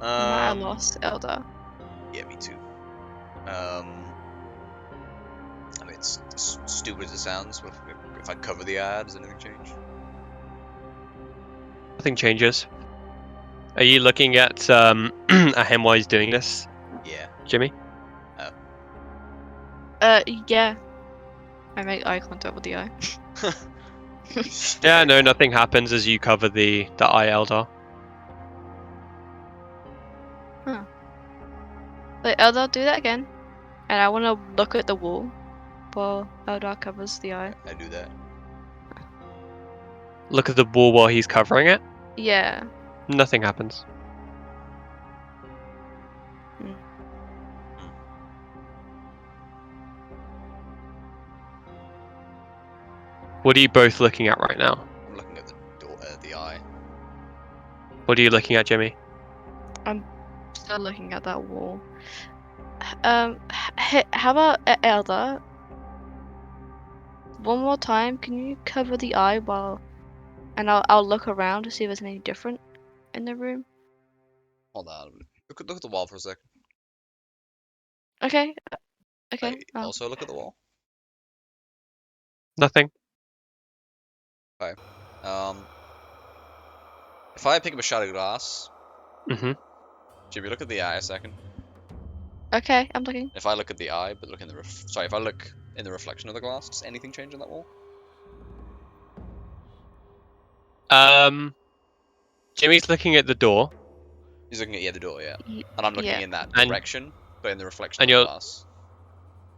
I'm at a loss, Elder. Yeah, me too. I mean, it's as stupid as it sounds, but if I cover the eye, does anything change? Nothing changes. Are you looking at at him while he's doing this, Yeah. Jimmy? Yeah. I make eye contact with the eye. Yeah, no, nothing happens as you cover the eye, Eldar. Huh. Wait, Elder, do that again. And I want to look at the wall while Elder covers the eye. I do that. Look at the wall while he's covering it. Yeah. Nothing happens. What are you both looking at right now? I'm looking at the door, the eye. What are you looking at, Jimmy? I'm still looking at that wall. How about Elder? One more time, can you cover the eye and I'll look around to see if there's anything different in the room. Hold on. Look at the wall for a second. Okay. Okay. Also look at the wall. Nothing. Okay. If I pick up a shard of glass Mm-hmm. Jimmy, look at the eye a second. Okay, I'm looking. If I look at the eye, but look in the if I look in the reflection of the glass, does anything change on that wall? Jimmy's looking at the door, He's looking at the door, yeah. Y- And I'm looking yeah. in that And- direction, but in the reflection of and the you're. glass.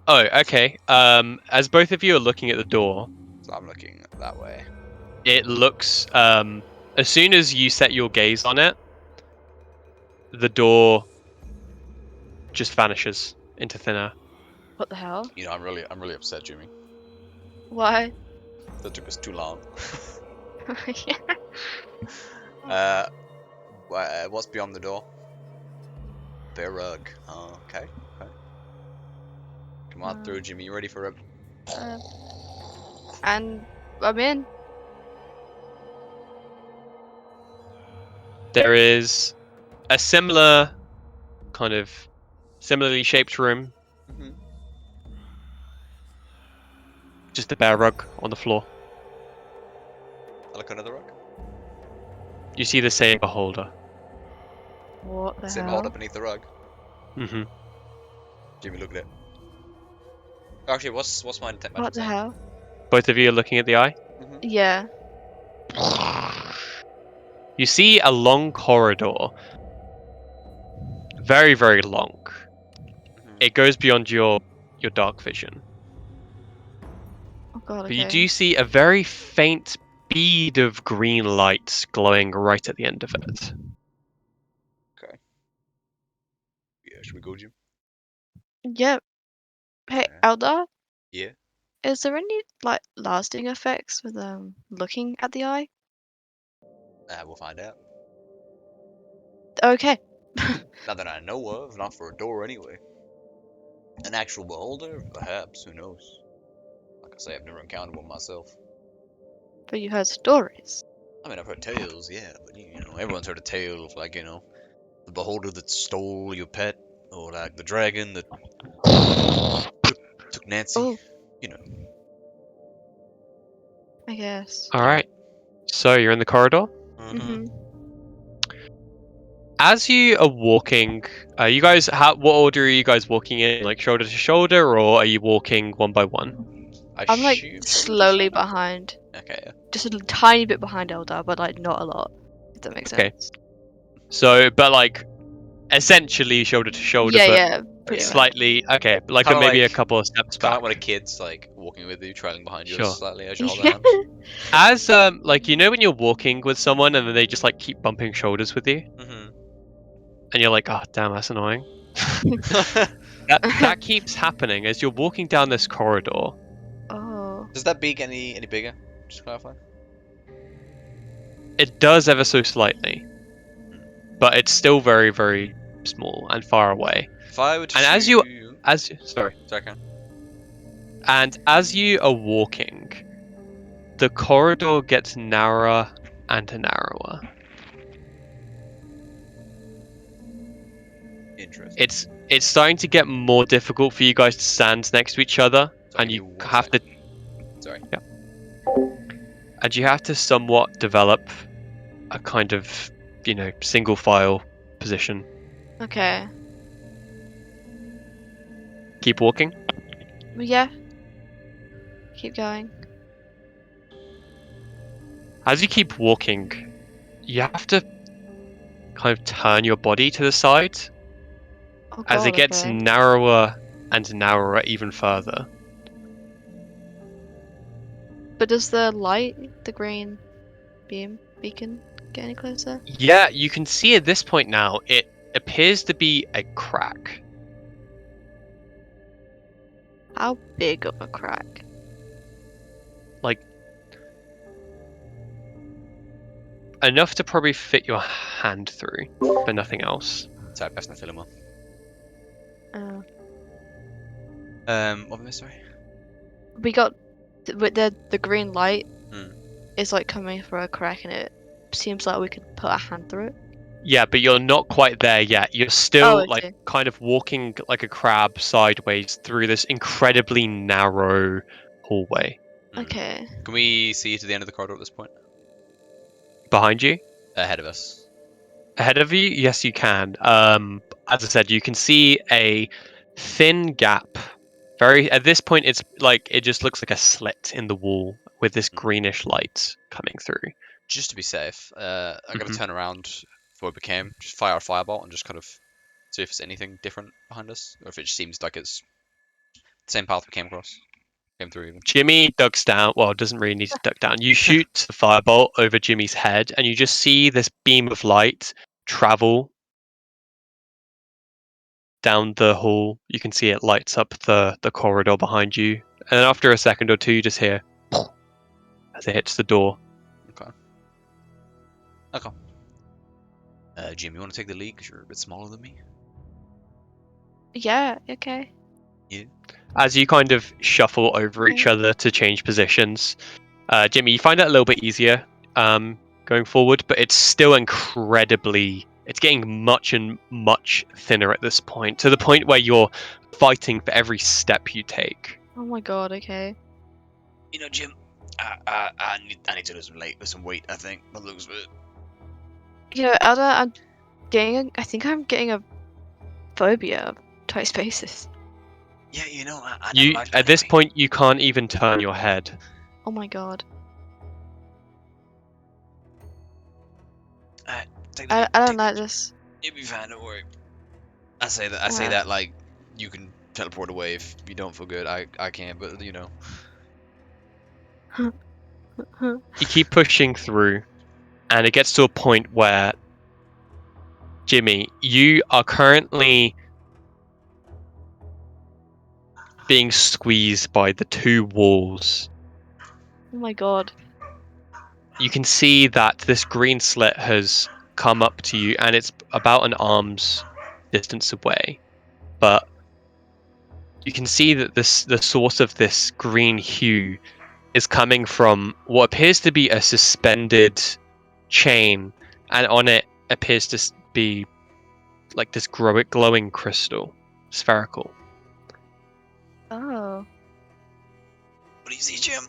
Oh, okay. As both of you are looking at the door, So I'm looking that way. it looks. As soon as you set your gaze on it, the door just vanishes into thin air. What the hell? You know, I'm really upset, Jimmy. Why? That took us too long. yeah. What's beyond the door? Bare rug. Oh, okay. Come on through, Jimmy. You ready for a... And I'm in. There is a similar kind of similarly shaped room, Mhm. just a bare rug on the floor. I look under the rug. You see the saber holder. What the Sit hell? hold up beneath the rug. Mm-hmm. Jimmy, look at it. Actually, what's my intent? What the hell? Both of you are looking at the eye. Mm-hmm. Yeah. You see a long corridor. Very, very long. It goes beyond your dark vision. Oh god, But okay. you do see a very faint bead of green light glowing right at the end of it. Yeah, should we go, Jim? Yep. Hey, Okay. Eldar, Yeah. is there any like lasting effects with looking at the eye? We'll find out. Okay. Not that I know of, not for a door anyway. An actual beholder? Perhaps, who knows? Like I say, I've never encountered one myself. But you heard stories. I mean, I've heard tales, yeah, but you know, everyone's heard a tale of, like, you know, the beholder that stole your pet, or like the dragon that took Nancy. Oh. You know. I guess. Alright. So you're in the corridor. Mm-hmm. As you are walking, you guys, what order are you guys walking in? Like shoulder to shoulder, or are you walking one by one? I'm like assume slowly shoulder to shoulder? behind. Okay, yeah. Just a tiny bit behind Eldar, but like not a lot. If that makes Okay. sense. So, but like, essentially shoulder to shoulder, Yeah, but yeah, pretty much. slightly, okay, like Kinda maybe a like- couple of steps Kind of back. like when a kid's like walking with you, trailing behind you Sure. slightly as you hold their Yeah. hand. As like you know when you're walking with someone and then they just like keep bumping shoulders with you, Mm-hmm. and you're like, oh damn, that's annoying. That keeps happening as you're walking down this corridor. Oh. Does that beak any bigger? Just to clarify. It does ever so slightly, but it's still very, very small and far away. If I were to And as shoot... you Sorry, Ken. and as you are walking, the corridor gets narrower and narrower. Interesting. It's starting to get more difficult for you guys to stand next to each other, Sorry, and give you me one have to Sorry. and you have to somewhat develop a kind of, single file position. Okay. Keep walking. Yeah. Keep going. As you keep walking, you have to kind of turn your body to the side Oh as god, it gets okay. narrower and narrower even further. But does the light, the green beacon, get any closer? Yeah, you can see at this point now, it appears to be a crack. How big of a crack? Like, enough to probably fit your hand through, but nothing else. Sorry, pass the film on. What am I sorry? We got with the green light Hmm. is like coming through a crack, and it seems like we could put a hand through it. Yeah, but you're not quite there yet. You're still Oh, I like see. kind of walking like a crab sideways through this incredibly narrow hallway. Okay. Can we see to the end of the corridor at this point? Behind you? Ahead of us. Ahead of you, yes, you can. As I said, you can see a thin gap. At this point, it's like it just looks like a slit in the wall with this greenish light coming through. Just to be safe, I gotta Mhm. turn around before we became. Just fire a firebolt and just kind of see if there's anything different behind us, or if it just seems like it's the same path we came across, came through even. Jimmy ducks down. Well, doesn't really need to duck down. You shoot the firebolt over Jimmy's head, and you just see this beam of light travel down the hall. You can see it lights up the corridor behind you, and then after a second or two, you just hear as it hits the door. Okay. Okay. Jim, you want to take the lead because you're a bit smaller than me? Yeah, okay. As you kind of shuffle over each other to change positions, Jimmy, you find it a little bit easier going forward, but it's still incredibly. It's getting much and much thinner at this point, to the point where you're fighting for every step you take. Oh my god, okay. You know, Jim, I need to lose some weight. I think by the looks of it. You know, Elda, I think I'm getting a phobia of tight spaces. Yeah, you know, I never You liked them at this anyway. point you can't even turn your head. Oh my god. Take the I lead, don't take the like lead. this. You'll be fine. Don't worry. I say that like you can teleport away if you don't feel good. I can't, but you know. You keep pushing through, and it gets to a point where, Jimmy, you are currently being squeezed by the two walls. Oh my god. You can see that this green slit has come up to you, and it's about an arm's distance away. But you can see that the source of this green hue is coming from what appears to be a suspended chain, and on it appears to be like this glowing crystal, spherical. Oh. What do you see, Jim?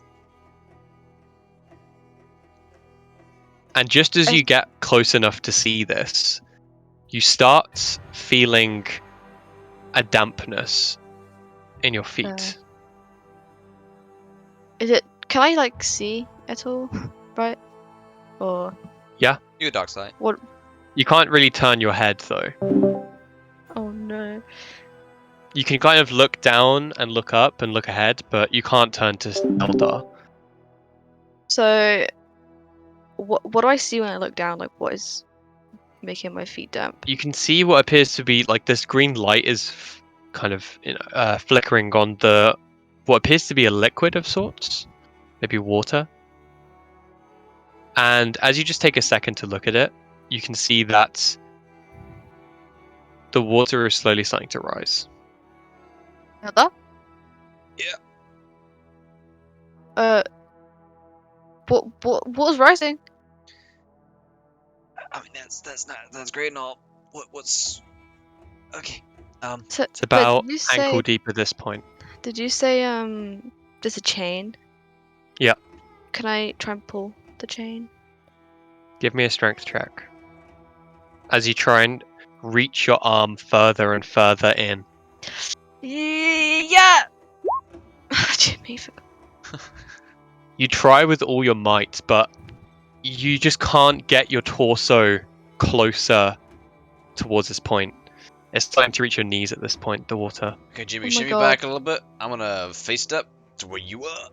And just as I- you get close enough to see this, you start feeling a dampness in your feet. Is it? Can I like see at all? Right? Or You a dark side. what? You can't really turn your head though. Oh no. You can kind of look down and look up and look ahead, but you can't turn to Eldar. So, what do I see when I look down? Like, what is making my feet damp? You can see what appears to be like this green light is kind of flickering on what appears to be a liquid of sorts, maybe water. And as you just take a second to look at it, you can see that the water is slowly starting to rise. Elda? Yeah. What was rising? I mean, that's great and all. What's okay? So, It's but about ankle deep at this point. did you say there's a chain? Yeah. Can I try and pull the chain? Give me a strength check. As you try and reach your arm further and further in. Yeah. Jimmy. You try with all your might, but you just can't get your torso closer towards this point. It's time to reach your knees at this point, the water. Okay, Jimmy, Oh my shimmy God. back a little bit. I'm gonna face step to where you are.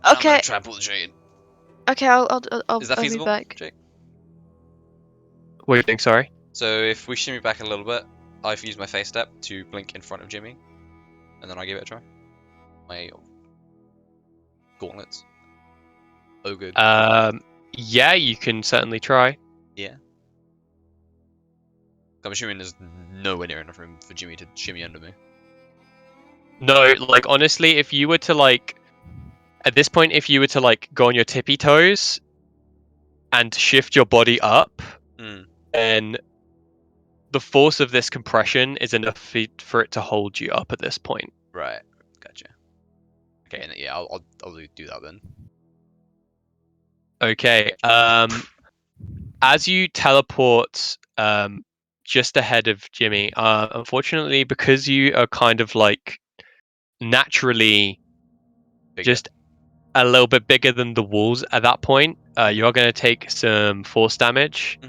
I'm Okay. gonna try and pull the chain. Okay. I'll Is that move feasible, back. Jake? What are you doing, sorry? So if we shimmy back a little bit, I've used my face step to blink in front of Jimmy, and then I give it a try. My gauntlets. Oh, good. Yeah, you can certainly try. Yeah. I'm assuming there's nowhere near enough room for Jimmy to shimmy under me. No, like honestly, if you were to like, at this point, if you were to like go on your tippy toes and shift your body up, then the force of this compression is enough for it to hold you up at this point. Right. Gotcha. Okay, and yeah, I'll do that then. Okay. As you teleport just ahead of Jimmy. Unfortunately, because you are kind of like naturally Bigger. just a little bit bigger than the walls at that point, you are going to take some force damage.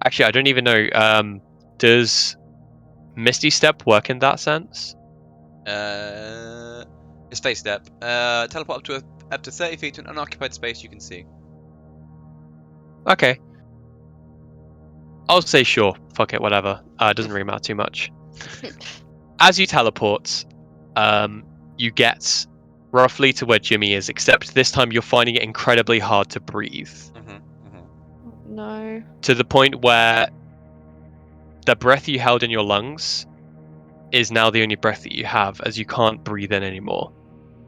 Actually, I don't even know. Does Misty Step work in that sense? It's face step. Teleport up to 30 feet to an unoccupied space you can see. Okay. I'll say sure. Fuck it, whatever. It doesn't really matter too much. As you teleport, you get roughly to where Jimmy is, except this time you're finding it incredibly hard to breathe. No. To the point where the breath you held in your lungs is now the only breath that you have, as you can't breathe in anymore.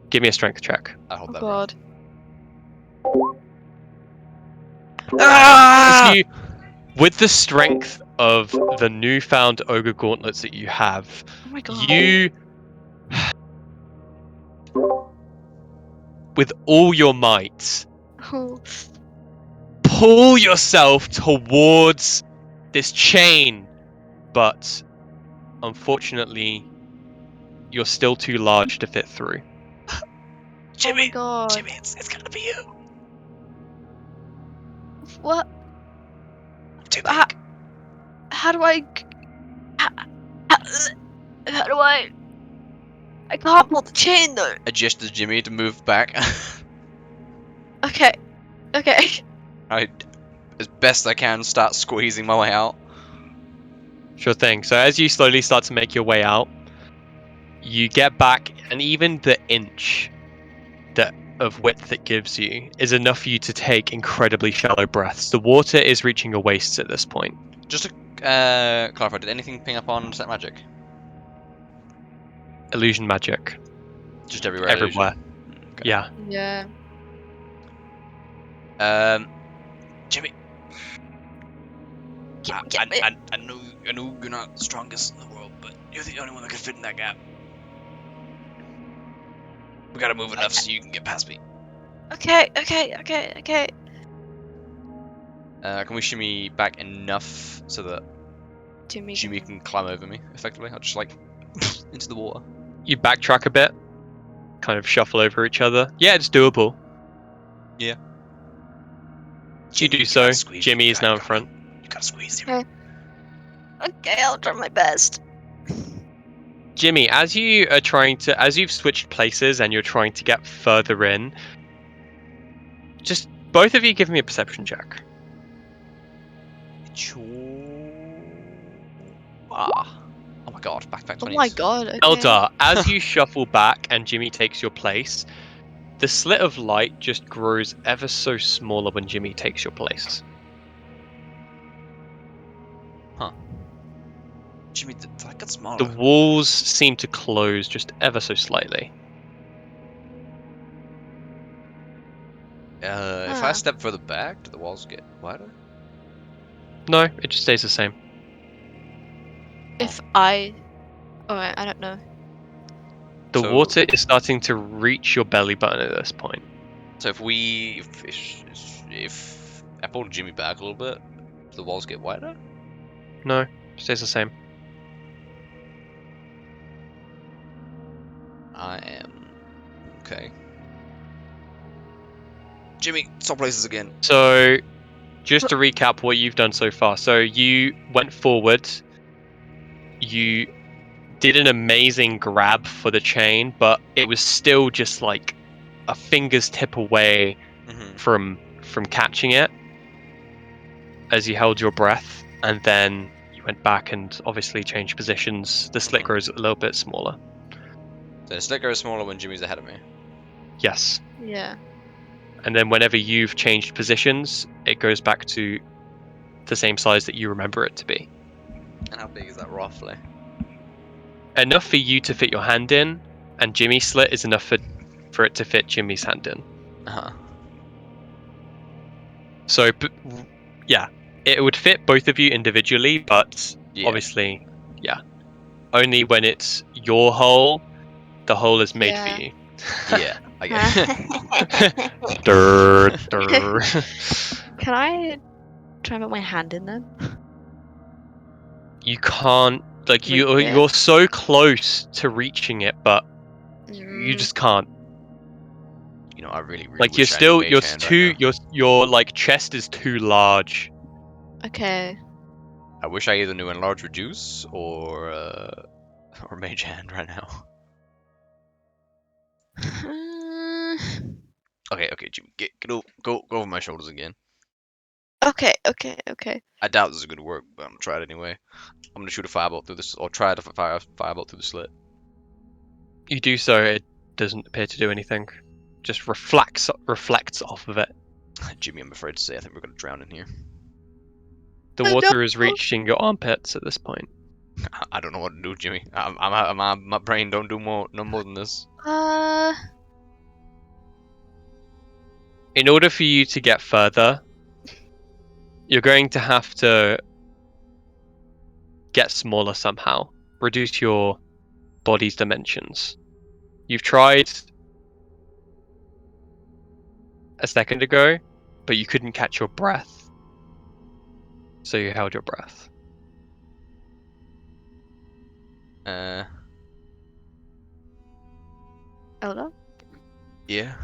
Give me a strength check. I hold Oh that god. As you, with the strength of the newfound ogre gauntlets that you have, Oh my god. you, with all your might, Oh. pull yourself towards this chain, but unfortunately, you're still too large to fit through. Oh my god. Jimmy, it's gonna be you. What? I'm too Ha- big. How do I? How do I? I can't pull the chain though. Adjust to Jimmy to move back. Okay. Okay. I, as best I can, start squeezing my way out. Sure thing. So as you slowly start to make your way out, you get back, and even the inch that of width it gives you is enough for you to take incredibly shallow breaths. The water is reaching your waists at this point. Just to clarify, did anything ping up on set magic? Illusion magic. Just everywhere. Everywhere. Illusion? Okay. Yeah. Yeah. Jimmy. I know you're not the strongest in the world, but you're the only one that can fit in that gap. We gotta move enough so you can get past me. Okay. Can we shimmy back enough so that Jimmy. Jimmy can climb over me effectively? I'll just like into the water. You backtrack a bit, kind of shuffle over each other. Yeah, it's doable. Yeah. You do so. Jimmy is now in front. You gotta squeeze him. Okay, I'll try my best. Jimmy, as you've switched places and you're trying to get further in, just both of you give me a perception check. Oh my god, back Oh 20s. my god. Okay. Eldar, as you shuffle back and Jimmy takes your place, the slit of light just grows ever so smaller when Jimmy takes your place. Jimmy, that got smaller. The walls seem to close just ever so slightly. If I step further back, do the walls get wider? No, it just stays the same. If I. Alright, I don't know. The So- water is starting to reach your belly button at this point. So if I pull Jimmy back a little bit, do the walls get wider? No, stays the same. I am okay. Jimmy, swap places again. So, just to recap what you've done so far. So, you went forward, you did an amazing grab for the chain, but it was still just like a finger's tip away from catching it as you held your breath, and then you went back and obviously changed positions. The slit grows a little bit smaller. So the slit grows smaller when Jimmy's ahead of me. Yes. Yeah. And then whenever you've changed positions, it goes back to the same size that you remember it to be. And how big is that roughly? Enough for you to fit your hand in, and Jimmy's slit is enough for it to fit Jimmy's hand in. So, yeah, it would fit both of you individually, but obviously, yeah, only when it's your hole, the hole is made for you. Yeah, I get it. Durr, durr. Can I try and put my hand in then? You can't. Like Reach it. you're so close to reaching it, but you just can't. You know, I really Like you're wish I had still Mage you're Hand too right now. your like chest is too large. Okay. I wish I either knew Enlarge Reduce or Mage Hand right now. Okay, Jimmy, go over my shoulders again. Okay. I doubt this is gonna work, but I'm gonna try it anyway. I'm gonna shoot a firebolt through this, or try to fire a firebolt through the slit. You do so, it doesn't appear to do anything. Just reflects off of it. Jimmy, I'm afraid to say, I think we're gonna drown in here. The Oh, water no. is reaching your armpits at this point. I don't know what to do, Jimmy. My brain don't do no more than this. In order for you to get further, you're going to have to get smaller somehow. Reduce your body's dimensions. You've tried a second ago, but you couldn't catch your breath. So you held your breath. Ella? Yeah.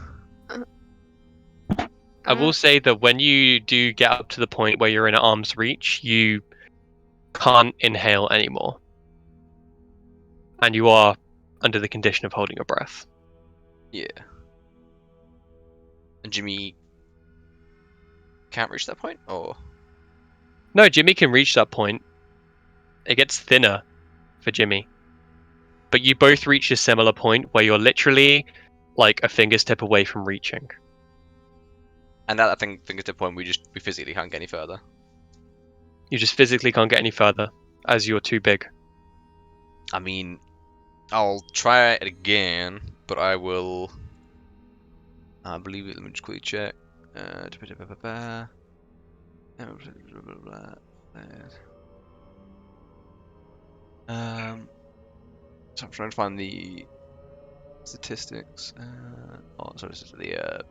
I will say that when you do get up to the point where you're in arm's reach, you can't inhale anymore. And you are under the condition of holding your breath. Yeah. And Jimmy can't reach that point, or No, Jimmy can reach that point. It gets thinner for Jimmy. But you both reach a similar point where you're literally like a finger's tip away from reaching. and that I think at the point we physically can't get any further. You just physically can't get any further as you're too big. I mean, I'll try it again, but I will. I believe it. Let me just quickly check. So I'm trying to find the statistics. Oh, sorry, this is the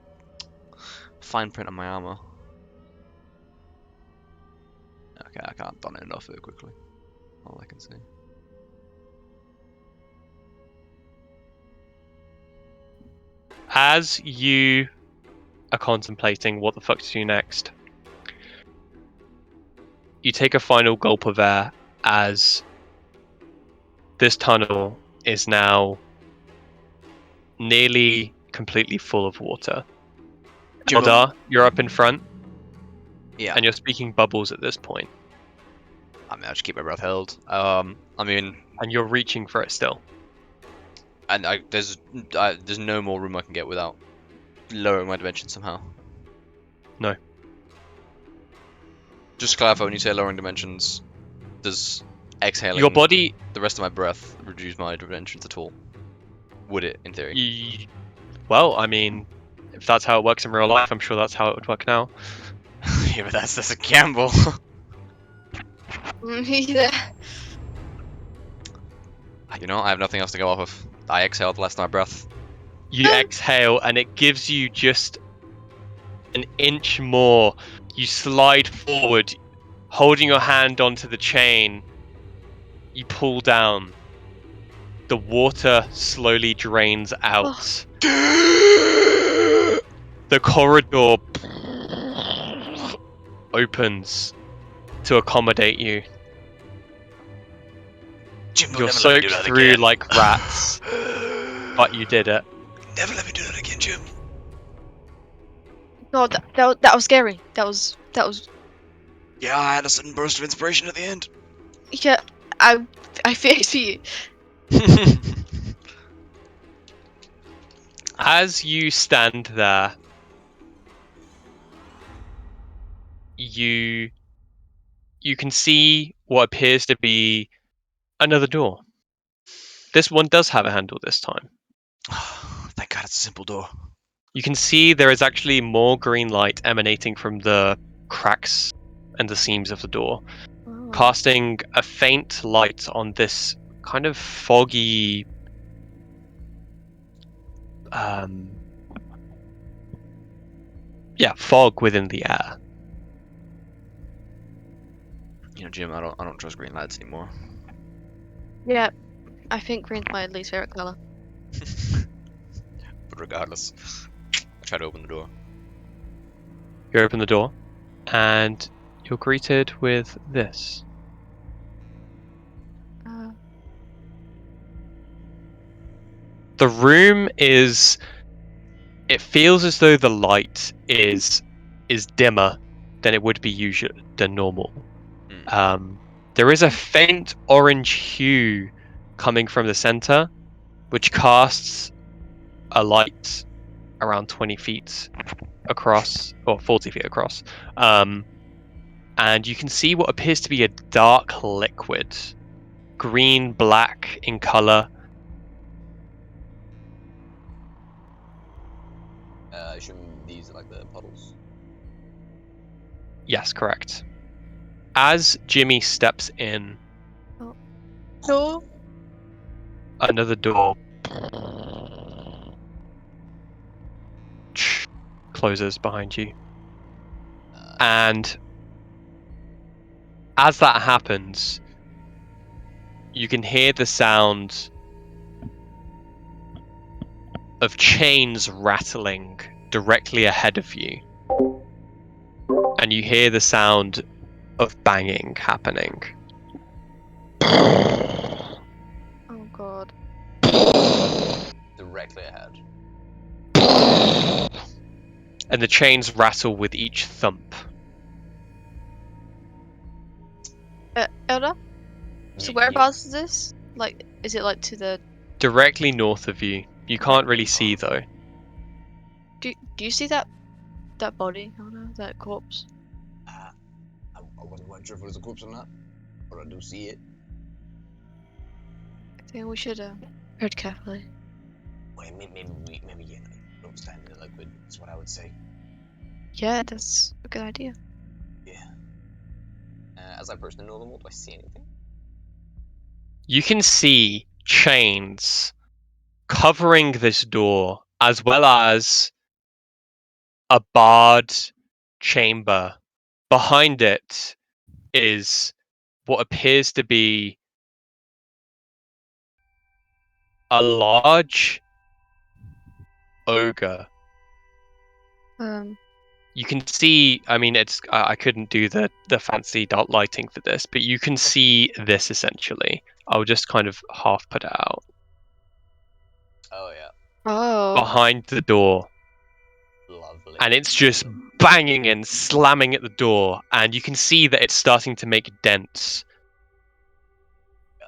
fine print on my armor. Okay, I can't don it enough very quickly. All I can see. As you are contemplating what the fuck to do next, you take a final gulp of air as this tunnel is now nearly completely full of water. Eldar, you're up in front. Yeah. And you're speaking bubbles at this point. I mean, I'll just keep my breath held. I mean, and you're reaching for it still. and there's no more room I can get without lowering my dimension somehow. No. Just to clarify, when you say lowering dimensions, does exhaling Your body, the rest of my breath reduce my dimensions at all? Would it, in theory? well, I mean, if that's how it works in real life, I'm sure that's how it would work now. Yeah, but that's a gamble. Yeah. You know, I have nothing else to go off of. I exhaled the last of my breath. You exhale, and it gives you just an inch more. You slide forward, holding your hand onto the chain. You pull down. The water slowly drains out. The corridor opens to accommodate you. Jimbo, You're never let me do soaked that through again. like rats, but you did it. Never let me do that again, Jim. God, that was scary. That was. Yeah, I had a sudden burst of inspiration at the end. Yeah, I feared for you. As you stand there, you can see what appears to be another door. This one does have a handle this time. Thank God it's a simple door. You can see there is actually more green light emanating from the cracks and the seams of the door, casting a faint light on this kind of foggy fog within the air. Jim, I don't trust green lights anymore. Yeah, I think green's my least favorite color. But regardless, I try to open the door. You open the door, and you're greeted with this. The room is. It feels as though the light is dimmer than it would be than normal. There is a faint orange hue coming from the center, which casts a light around 20 feet across, or 40 feet across. And you can see what appears to be a dark liquid, green, black in color. I assume these are like the puddles. Yes, correct. As Jimmy steps in, No. another door closes behind you. And as that happens, you can hear the sound of chains rattling directly ahead of you. And you hear the sound of banging happening. Oh god. Directly ahead. And the chains rattle with each thump. Elda? So whereabouts is this? Like, is it like to the... Directly north of you. You can't really see though. Do you see that body? Oh no, that corpse. I wasn't quite sure if it was a corpse or not, but I do see it. I think we should tread carefully. Wait, maybe yeah, don't stand in the liquid. That's what I would say. Yeah, that's a good idea. Yeah. As I personally know them, do I see anything? You can see chains covering this door, as well as a barred chamber. Behind it is what appears to be a large ogre. You can see, I mean, I couldn't do the fancy dot lighting for this, but you can see this essentially. I'll just kind of half put it out. Oh yeah. Oh. Behind the door. Lovely. And it's just banging and slamming at the door, and you can see that it's starting to make dents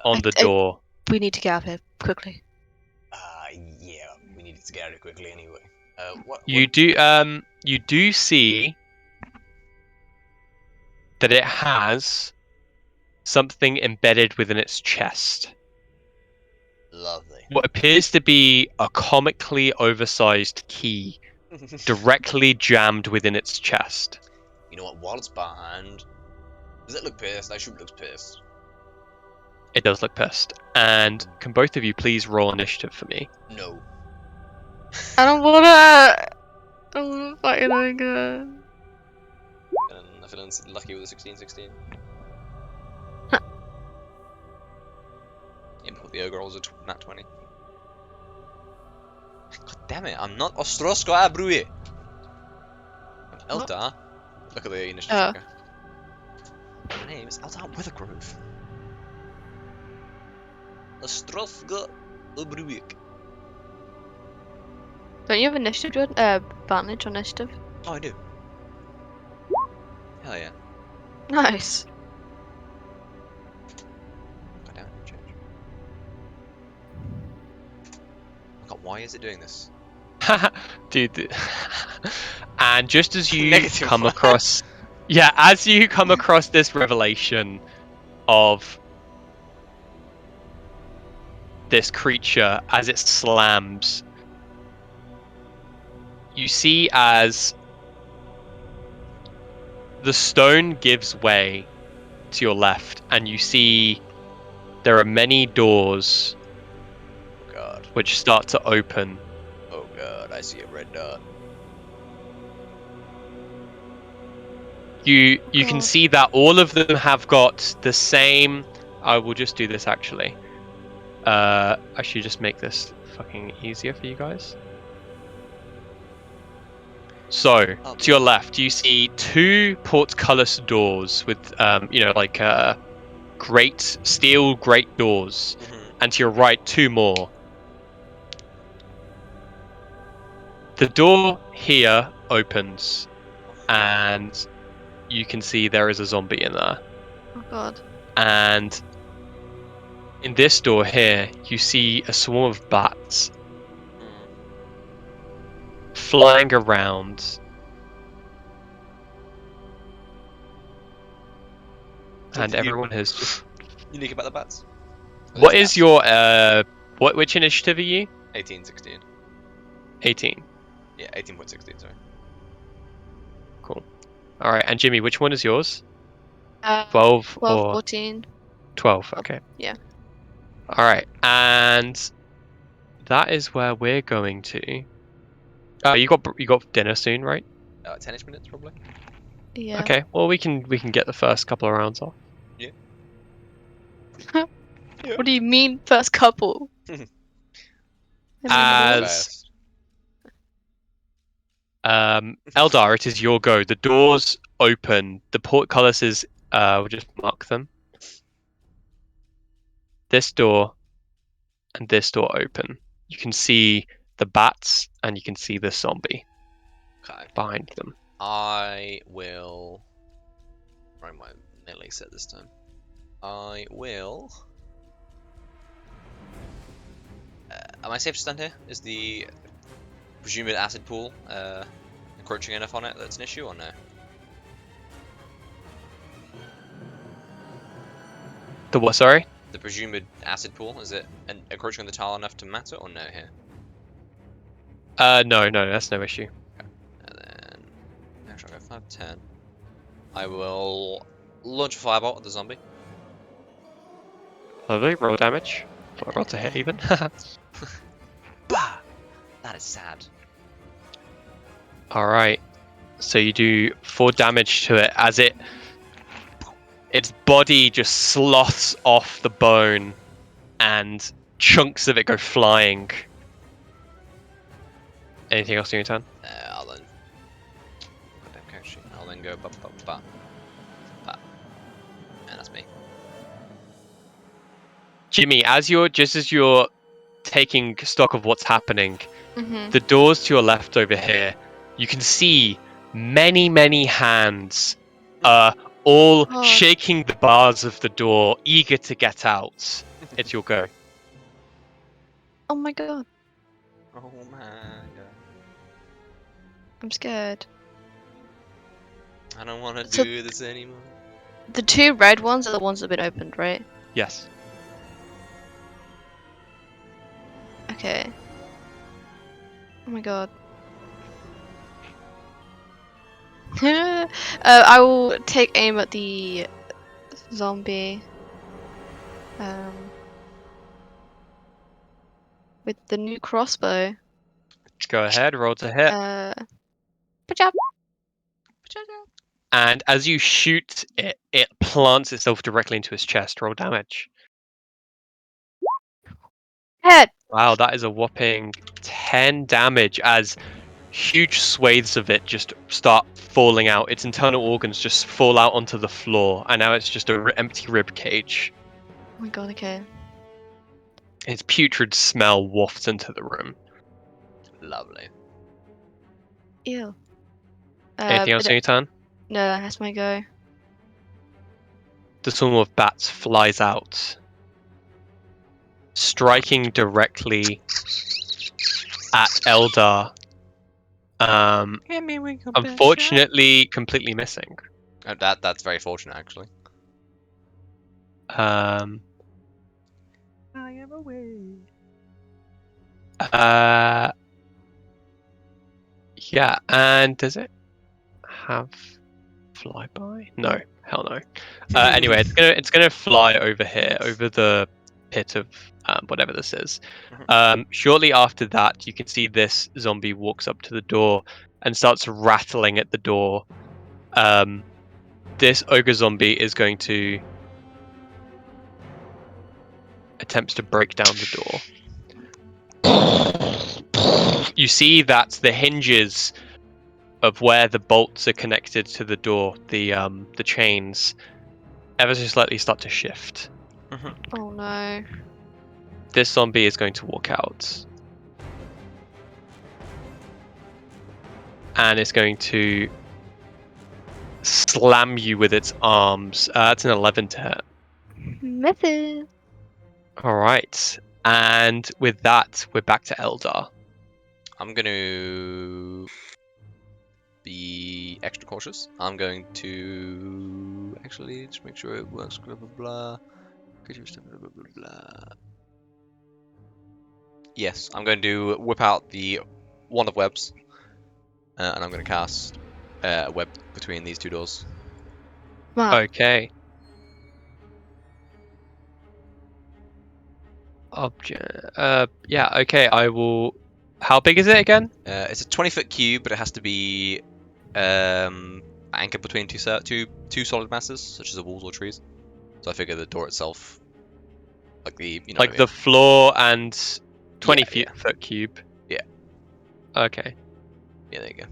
on the door. We need to get out of here quickly. Yeah, we needed to get out of here quickly anyway. You do see that it has something embedded within its chest. Lovely. What appears to be a comically oversized key directly jammed within its chest. You know what? While it's behind, does it look pissed? I assume it looks pissed. It does look pissed. And can both of you please roll initiative for me? No. I don't wanna fight it again. And I feel lucky with a 16-16. Input the ogre rolls a nat 20. God damn it, I'm not Ostrosko Abruje! I'm Eldar. Look at the initiative tracker. My name is Eldar Withergrove. Ostrosko Abruje. Don't you have initiative? Advantage on initiative? Oh, I do. Hell yeah. Nice. God damn it, change. Oh god, why is it doing this? Dude. And just as you Negative come one. across... Yeah, as you come across this revelation of this creature as it slams, you see as the stone gives way to your left, and you see there are many doors Oh god. which start to open. Oh god, I see a red dot. You can God. see that all of them have got the same. I will just do this actually. I should just make this fucking easier for you guys. So to your left, you see two portcullis doors with like great steel great doors, and to your right, two more. The door here opens, and you can see there is a zombie in there. Oh God. And in this door here, you see a swarm of bats flying around. And everyone has just... Unique about the bats? What is your which initiative are you? 18, 16. 18. Yeah, 18.16, sorry. Cool. All right, and Jimmy, which one is yours? 12 12, or 14. 12? Okay. Yeah. All right, and that is where we're going to. You got dinner soon, right? 10ish minutes probably. Yeah. Okay. Well, we can get the first couple of rounds off. Yeah. What do you mean, first couple? I mean, As First. Eldar, it is your go. The doors open. The portcullises, we'll just mark them. This door and this door open. You can see the bats and you can see the zombie Okay. behind them. I will. Right, my melee set this time. I will. Am I safe to stand here? Is the presumed acid pool encroaching enough on it that's an issue or no? The what? Sorry. The presumed acid pool, is it encroaching on the tile enough to matter or no here? No, that's no issue. And then actually I'll go 5, 10. I will launch a fireball at the zombie. Lovely. Roll damage. Roll to hit even. Bah! That is sad. All right. So you do 4 damage to it as its body just sloths off the bone, and chunks of it go flying. Anything else in your turn? I'll then. Goddamn character sheet. I'll then go ba ba ba ba. And that's me. Jimmy, as you're taking stock of what's happening, Mm-hmm. the doors to your left over here, you can see many hands, all God. shaking the bars of the door, eager to get out. It's your go. Oh my God. Oh my god. I'm scared. I don't want to So- do this anymore. The 2 red ones are the ones that have been opened, right? Yes. Okay. Oh my God. I will take aim at the zombie. With the new crossbow. Go ahead, roll to hit. Pajab. And as you shoot it, it plants itself directly into his chest. Roll damage. Head. Wow, that is a whopping 10 damage as huge swathes of it just start falling out. Its internal organs just fall out onto the floor, and now it's just an empty rib cage. Oh my God. Okay. Its putrid smell wafts into the room. Lovely. Ew. Anything else but on your turn? No, that's my go. The swarm of bats flies out, striking directly at Eldar. Unfortunately, completely missing. That's very fortunate actually. Um, I am away. yeah, and does it have flyby? No, hell no. Anyway, it's gonna fly over here, over the pit of whatever this is. Shortly after that, you can see this zombie walks up to the door and starts rattling at the door. this ogre zombie is going to attempt to break down the door. You see that the hinges of where the bolts are connected to the door, the chains, ever so slightly start to shift. Oh no. This zombie is going to walk out. And it's going to slam you with its arms. That's an 11 to hit. Method. Alright. And with that, we're back to Eldar. I'm going to be extra cautious. I'm going to actually just make sure it works. Blah blah blah. Could you blah blah blah blah. Yes, I'm going to whip out the wand of webs, and I'm going to cast a web between these two doors. Wow. Okay. Object. Yeah, okay, I will. How big is it again? It's a 20-foot cube, but it has to be anchored between two solid masses, such as the walls or trees. So I figure the door itself, like the you know Like what I the mean? floor and 20 Yeah, yeah. foot cube? Yeah. Okay. Yeah, there you go.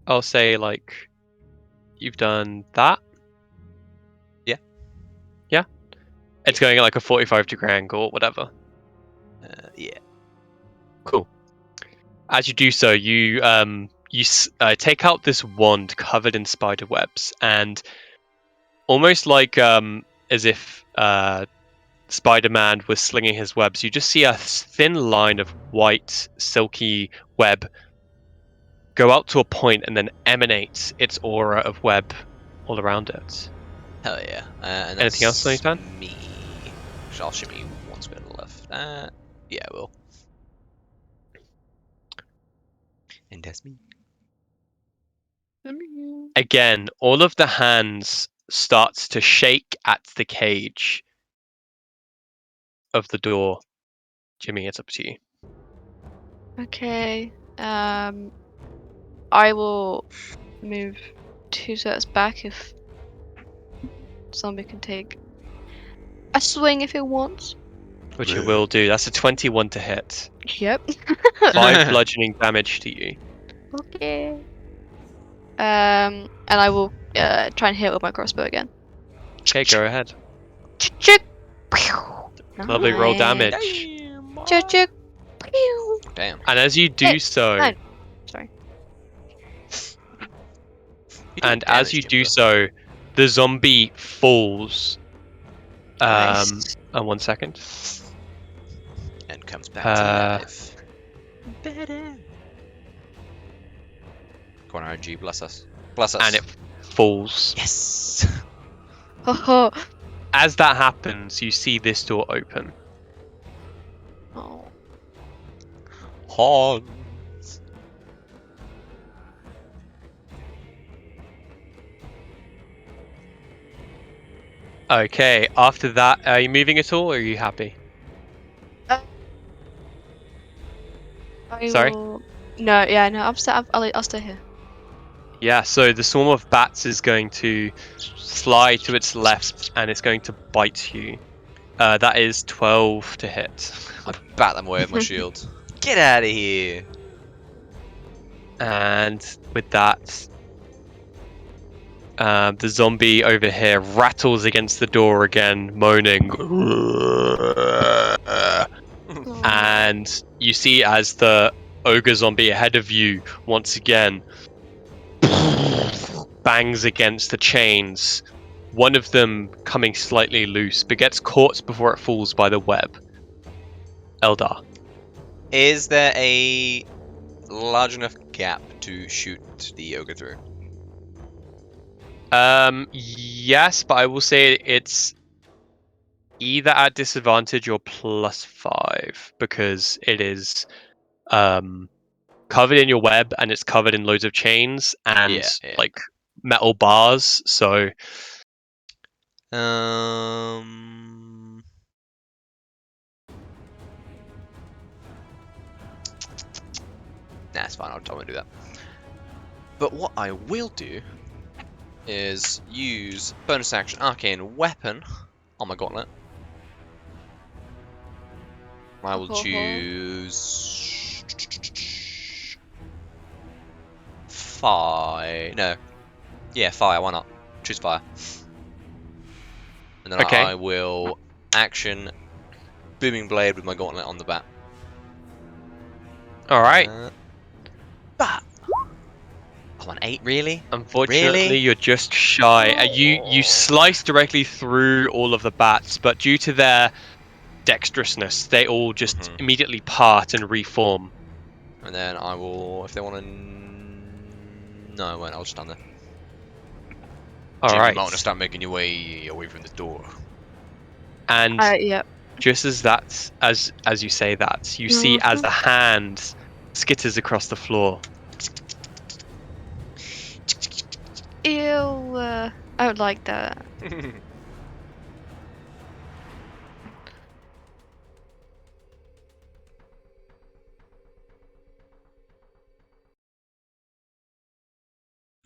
I'll say, like, you've done that? Yeah. Yeah? It's going at like a 45-degree angle or whatever. Yeah. Cool. As you do so, you take out this wand covered in spider webs, and almost like as if Spider-Man was slinging his webs, you just see a thin line of white, silky web go out to a point and then emanate its aura of web all around it. Hell yeah. And Anything else on your that's turn? me. I'll shimmy one square to the left. Yeah, I will. And that's me. Again, all of the hands starts to shake at the cage of the door. Jimmy, it's up to you. Okay. I will move 2 steps back if zombie can take a swing if it wants. Which it will do. That's a 21 to hit. Yep. 5 bludgeoning damage to you. Okay. And I will try and hit with my crossbow again. Okay, go ahead. Chick. Lovely roll Nice. damage. Chick, chick. Pew. Damn. And as you do Hey, so, no. Sorry. You do and as damage, you do Jimbo. so, the zombie falls. Nice. 1 second. And comes back to life. Come on, RNG, bless us. Bless us. And it falls. Yes! Ho ho. As that happens, you see this door open. Oh. Hans. Okay, after that, are you moving at all, or are you happy? I Sorry? will... No, yeah, no, I'll stay here. Yeah, so the swarm of bats is going to fly to its left, and it's going to bite you. That is 12 to hit. I bat them away with my shield. Get out of here! And with that, the zombie over here rattles against the door again, moaning. And you see as the ogre zombie ahead of you once again bangs against the chains, one of them coming slightly loose but gets caught before it falls by the web. Eldar. Is there a large enough gap to shoot the ogre through? Yes, but I will say it's either at disadvantage or +5 because it is covered in your web and it's covered in loads of chains and Yeah. like metal bars. So Nah, it's fine. I won't do that. But what I will do is use bonus action arcane weapon on my gauntlet. I will choose fire. No, yeah, fire. Why not? Choose fire. And then Okay. I will action booming blade with my gauntlet on the bat. All right. Bat. I'm on 8, really? Unfortunately, Really? you're just shy. You slice directly through all of the bats, but due to their dexterousness, they all just immediately part and reform. And then I will, if they want to. No, I won't. I'll just stand there. All Jim, right. you might want to start making your way away from the door. And Yeah. just as that, as you say that, you see as the hand skitters across the floor. Ew. I would like that.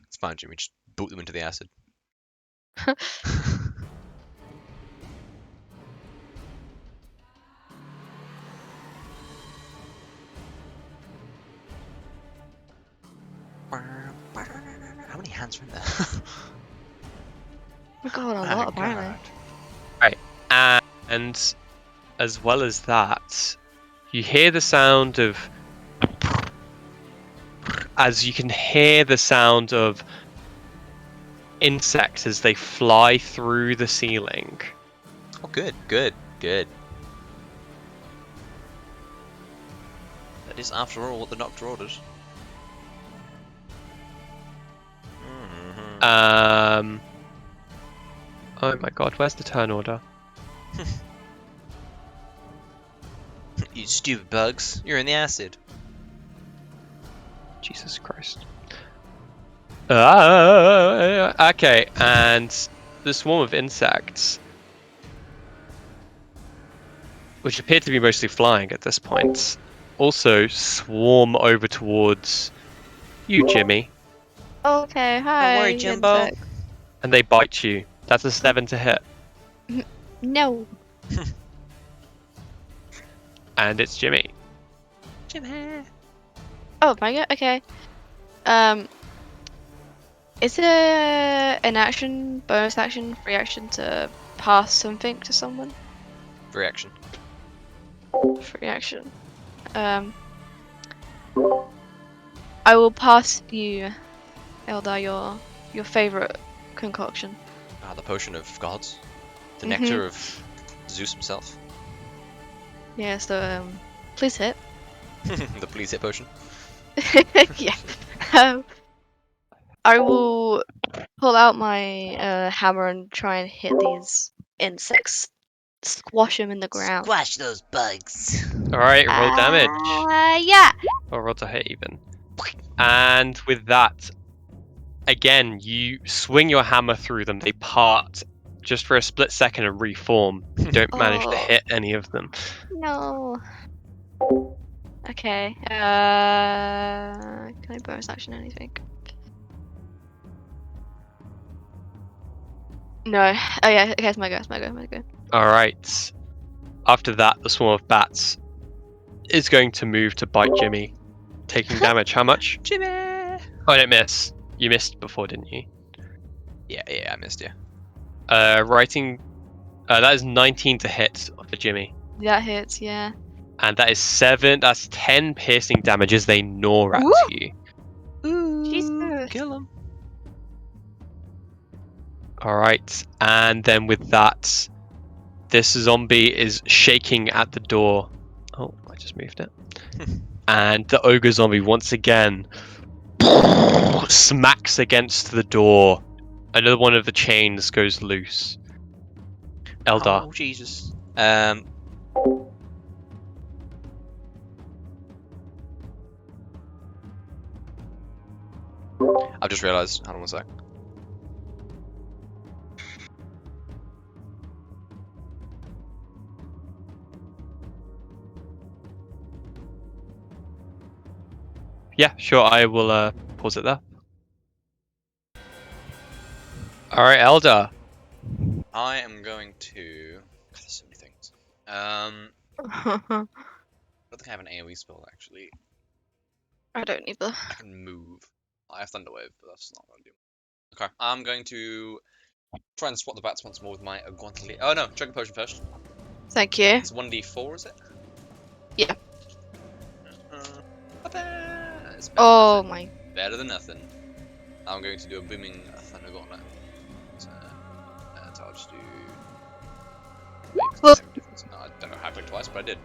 It's fine, Jimmy. Just boot them into the acid. How many hands are in there? We got a Oh, lot apparently. God. And as well as that, you hear the sound of, as you can hear the sound of insects as they fly through the ceiling. Oh, good, good, good. That is, after all, what the Doctor orders. Oh my god, where's the turn order? You stupid bugs. You're in the acid. Jesus Christ. Okay, and the swarm of insects, which appear to be mostly flying at this point, also swarm over towards you, Jimmy, Okay, hi. Don't worry, Jimbo. insect. and they bite you. That's a 7 to hit, No. and it's Jimmy. Jimmy. Oh my god. Okay. Is it an action, bonus action, free action to pass something to someone? Reaction. Free action. I will pass you, Eldar, your favorite concoction. Ah, the potion of gods. The Mhm. nectar of Zeus himself. Yeah. So please hit. The please hit potion. Yeah. I will pull out my hammer and try and hit these insects. Squash them in the ground. Squash those bugs. Alright, roll damage. Yeah. Or roll to hit even. And with that, again, you swing your hammer through them. They part just for a split second and reform. You don't manage to Oh. hit any of them. No. Okay. Can I bonus action anything? No. Oh yeah. Okay, it's my go. It's my go. Alright. After that, the swarm of bats is going to move to bite Jimmy, taking damage. How much? Jimmy. Oh, I don't miss. You missed before, didn't you? Yeah, I missed you. That is 19 to hit for Jimmy. That hits. Yeah. And that is 7. That's 10 piercing damage as they gnaw at Woo! you. Jesus. Kill him. Alright. And then with that, this zombie is shaking at the door. Oh, I just moved it. And the ogre zombie once again smacks against the door. Another one of the chains goes loose. Eldar. Oh Jesus. I've just realised. Hold on 1 sec. Yeah, sure. I will pause it there. Alright, Elder. I am going to. God, there's so many things. I I don't think I have an AoE spell actually. don't either. I can move. I have Thunder Wave, but that's not what I do. Okay, I'm going to try and swap the bats once more with my Guantali. Oh no, Dragon Potion first. Thank you. It's 1d4, is it? Yeah. It's better Oh than my. nothing. Better than nothing. I'm going to do a Booming Thunder Gauntlet. So, I'll just do. Makes Well- no difference. No, I don't know how I clicked twice, but I did.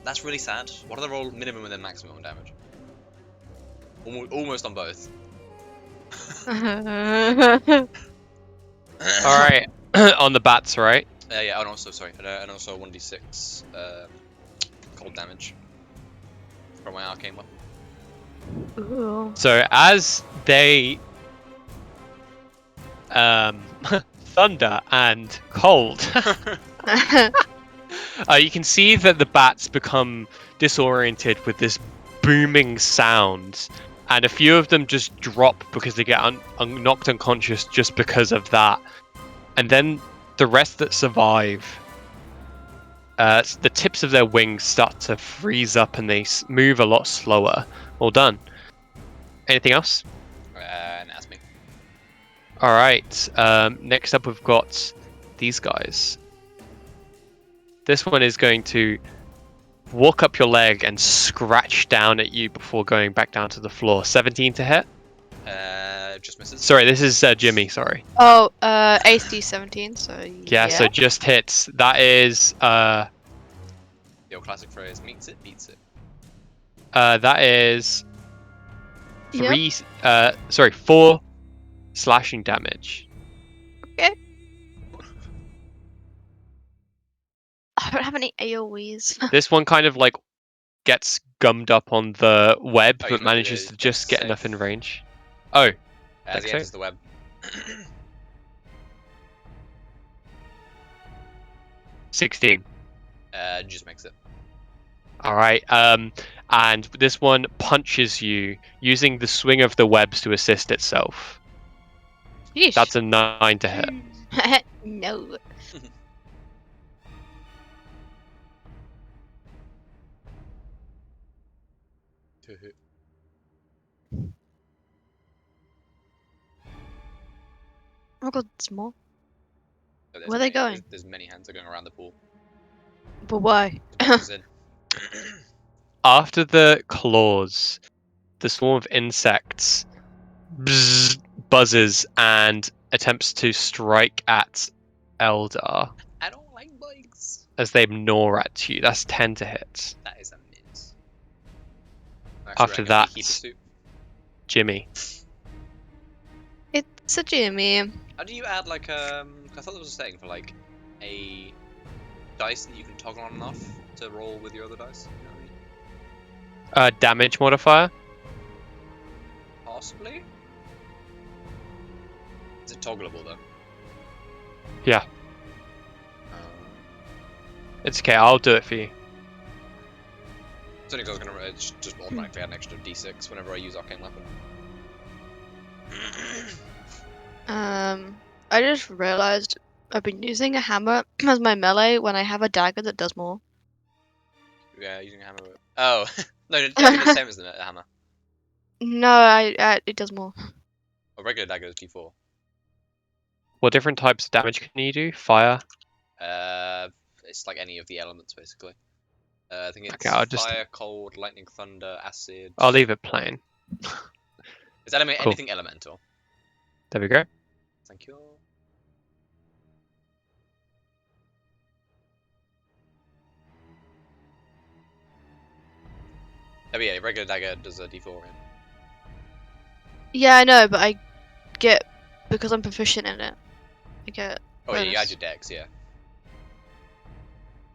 That's really sad. What are the roll minimum and then maximum damage? Almost on both. Alright, on the bats, right? Yeah, and also, sorry, and also 1d6 cold damage from my arcane weapon. Ooh. So as they thunder and cold, you can see that the bats become disoriented with this booming sound, and a few of them just drop because they get knocked unconscious just because of that. And then the rest that survive, the tips of their wings start to freeze up and they move a lot slower. All done. Anything else? And that's me. Alright, next up we've got these guys. This one is going to walk up your leg and scratch down at you before going back down to the floor. 17 to hit? Just misses. Sorry, this is Jimmy, sorry. Oh, AC 17, so Yeah, so just hits. That is, The old classic phrase, meets it, beats it. that is Yep. 4 slashing damage. I don't have any AoEs. This one kind of like gets gummed up on the web, Oh, you but can do manages the to just dex get enough in save. range. Oh, As Dex he save? enters the web. 16. Just makes it. Alright, and this one punches you using the swing of the webs to assist itself. Yeesh. That's a 9 to hit. No. Oh god, it's more. So Where are they going? There's many hands are going around the pool. But why? The box is in. After the claws, the swarm of insects buzzes and attempts to strike at Eldar I don't like bugs. as they gnaw at you. That's 10 to hit. That is a miss. After that, keep it too. Jimmy. It's a Jimmy. How do you add like I thought there was a setting for like a dice that you can toggle on and off to roll with your other dice. You know what I mean? Damage modifier. Possibly. Is it toggleable though? Yeah. Um, It's okay, I'll do it for you. it's only because I was gonna just automatically add an extra d6 whenever I use arcane weapon. I just realized I've been using a hammer as my melee when I have a dagger that does more. Yeah, using a hammer. Oh no, the dagger is the same as the hammer. No, it does more. A regular dagger is d4. What different types of damage can you do? Fire? It's like any of the elements basically. I think it's Okay, I'll just- fire, cold, lightning, thunder, acid. I'll leave it plain. Is element Cool. anything elemental? There we go. Thank you. Oh yeah, regular dagger does a d4. Yeah. Yeah, I know, but I get because I'm proficient in it. I get. Oh yeah, you add bonus. your dex, yeah.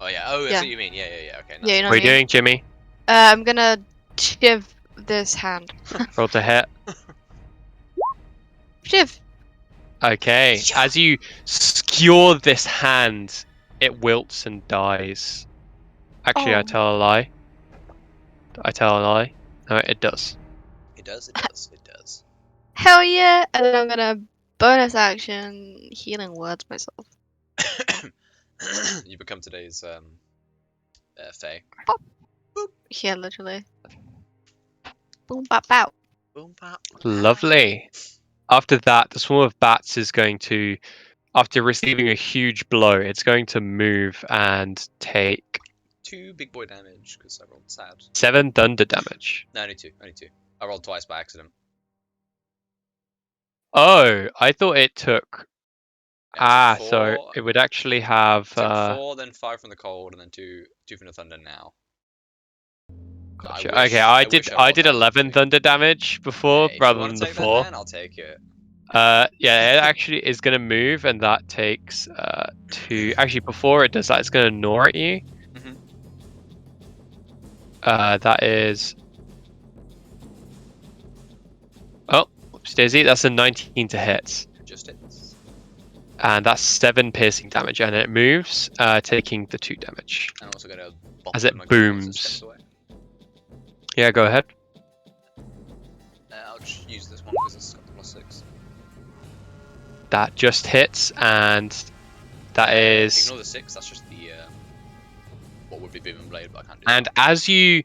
Oh yeah. Oh, I Yeah. see what you mean. Yeah. Okay. Yeah, you know What are you what I mean? doing, Jimmy? I'm gonna shiv this hand. Roll to hit. Shiv. Okay, Yeah. as you skewer this hand, it wilts and dies. Actually, I Oh. tell a lie. I tell a lie. No, it does. It does. It does. It does. Hell yeah! And then I'm gonna Bonus action, healing words myself. You become today's Fae. Yeah, literally. Boom, bop, bow. Boom, pop. Lovely. After that, the swarm of bats is going to, after receiving a huge blow, it's going to move and take 2 big boy damage because I rolled sad. 7 thunder damage. No, only 2. Only 2. I rolled twice by accident. Oh, I thought it took. Yeah, I took So 4. it would actually have. Took 4, then 5 from the cold, and then 2 from the thunder now. Gotcha. I wish, Okay, I wish I rolled did that 11 1, thunder damage before if you rather want than to the take that, 4. man, I'll take it. Yeah, it actually is going to move, and that takes 2. Actually, before it does that, it's going to gnaw at you. Mhm. That is. Oh, whoops daisy. That's a 19 to hit. Just hits. And that's 7 piercing damage, and it moves, taking the 2 damage. I'm also gonna bop As it him like 2 monsters booms. steps away. Yeah, go ahead. I'll just use this one because it's got the +6. That just hits, and that is. Ignore the 6. That's just the what would be booming blade, but I can't do And that. as you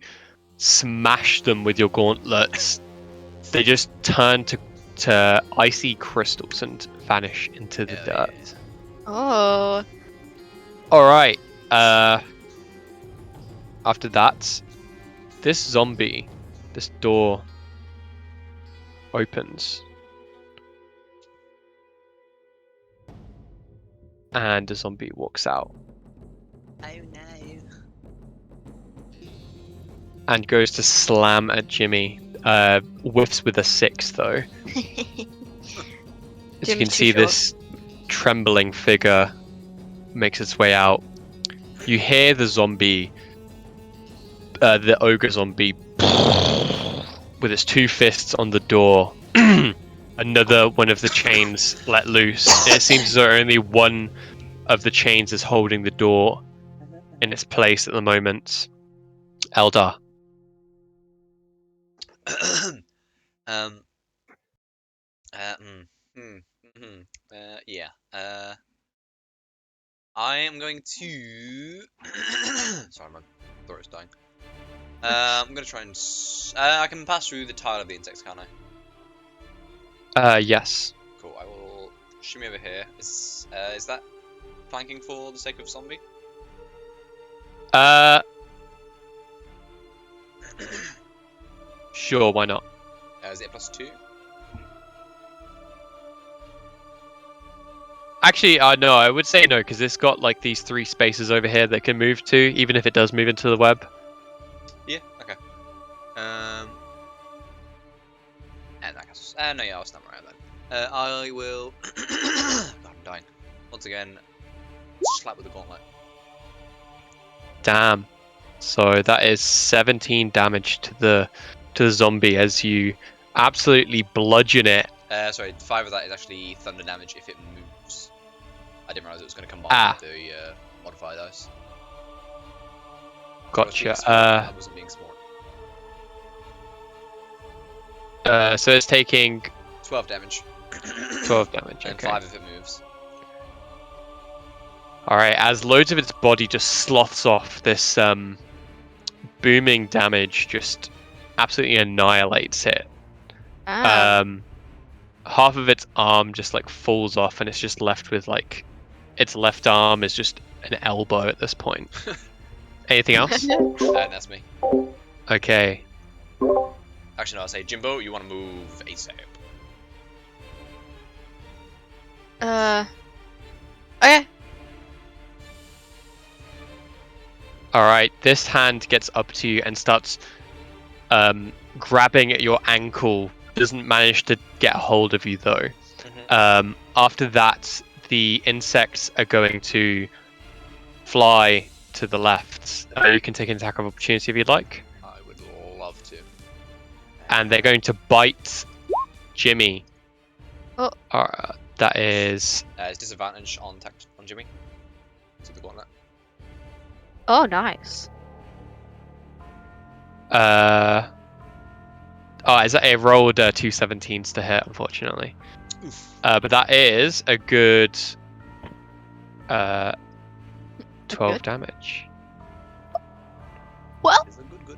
smash them with your gauntlets, they just turn to icy crystals and vanish into the Hell dirt. yeah. Oh. Alright, after that, this zombie, this door opens. And the zombie walks out Oh no. and goes to slam at Jimmy. Whiffs with a 6 though. As you Jim's can too see, short. this trembling figure makes its way out. You hear the zombie, the ogre zombie, with its 2 fists on the door. Another one of the chains let loose. It seems as though only one of the chains is holding the door in its place at the moment. Eldar. Yeah. I am going to. Sorry, my throat is dying. I'm gonna try and. I can pass through the tile of the insects, can't I? Yes. Cool. I will shimmy over here. Is that flanking for the sake of zombie? Sure, why not? Is it +2? Actually, no, I would say no, because it's got like these 3 spaces over here that can move to, even if it does move into the web. Yeah. Okay. And that cancels. No, yeah, I'll stand right then. I will. God, I'm dying. Once again, slap with the gauntlet. Damn. So that is 17 damage to the zombie as you absolutely bludgeon it. Sorry, 5 of that is actually thunder damage if it moves. I didn't realize it was going to combine Ah. with the modify dice. Gotcha. I wasn't being smart. So it's taking 12 damage. 12 damage. And Okay. 5 if it moves. Alright, as loads of its body just sloths off, this booming damage just absolutely annihilates it. Ah. Half of its arm just like falls off, and it's just left with like its left arm is just an elbow at this point. Anything else? That's me. Okay. Actually, no, I'll say, Jimbo, you want to move ASAP. Okay. Alright, this hand gets up to you and starts grabbing at your ankle. Doesn't manage to get a hold of you though. After that, the insects are going to fly to the left. You can take an attack of opportunity if you'd like. I would love to. And they're going to bite Jimmy. Oh. That is... It's disadvantage on Jimmy. To the gauntlet. Oh, nice. is that it rolled 2 17s to hit, unfortunately. But that is a good 12 Good. damage. Well, It's a good.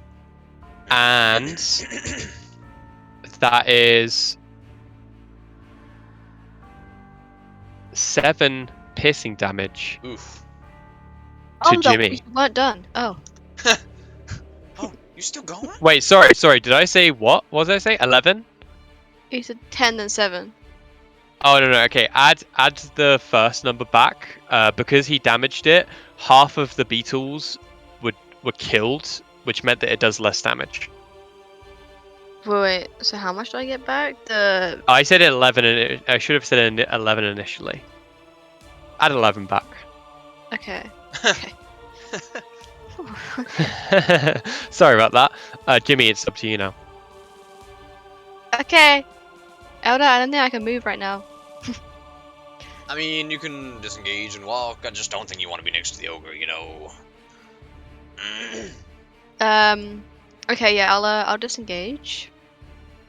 And that is 7 piercing damage Oof. to oh, Jimmy. we weren't done. Oh, Oh, you still going? Wait, sorry. Did I say what? What did I say? 11? you said 10 then 7. Oh no. Okay, add the first number back. Because he damaged it, half of the beetles were killed, which meant that it does less damage. Wait, so how much do I get back? The I said 11, and I should have said 11 initially. Add 11 back. okay. Sorry about that. Jimmy, it's up to you now. Okay. Elder, I don't think I can move right now. I mean, you can disengage and walk. I just don't think you want to be next to the ogre, you know. Okay, yeah, I'll disengage.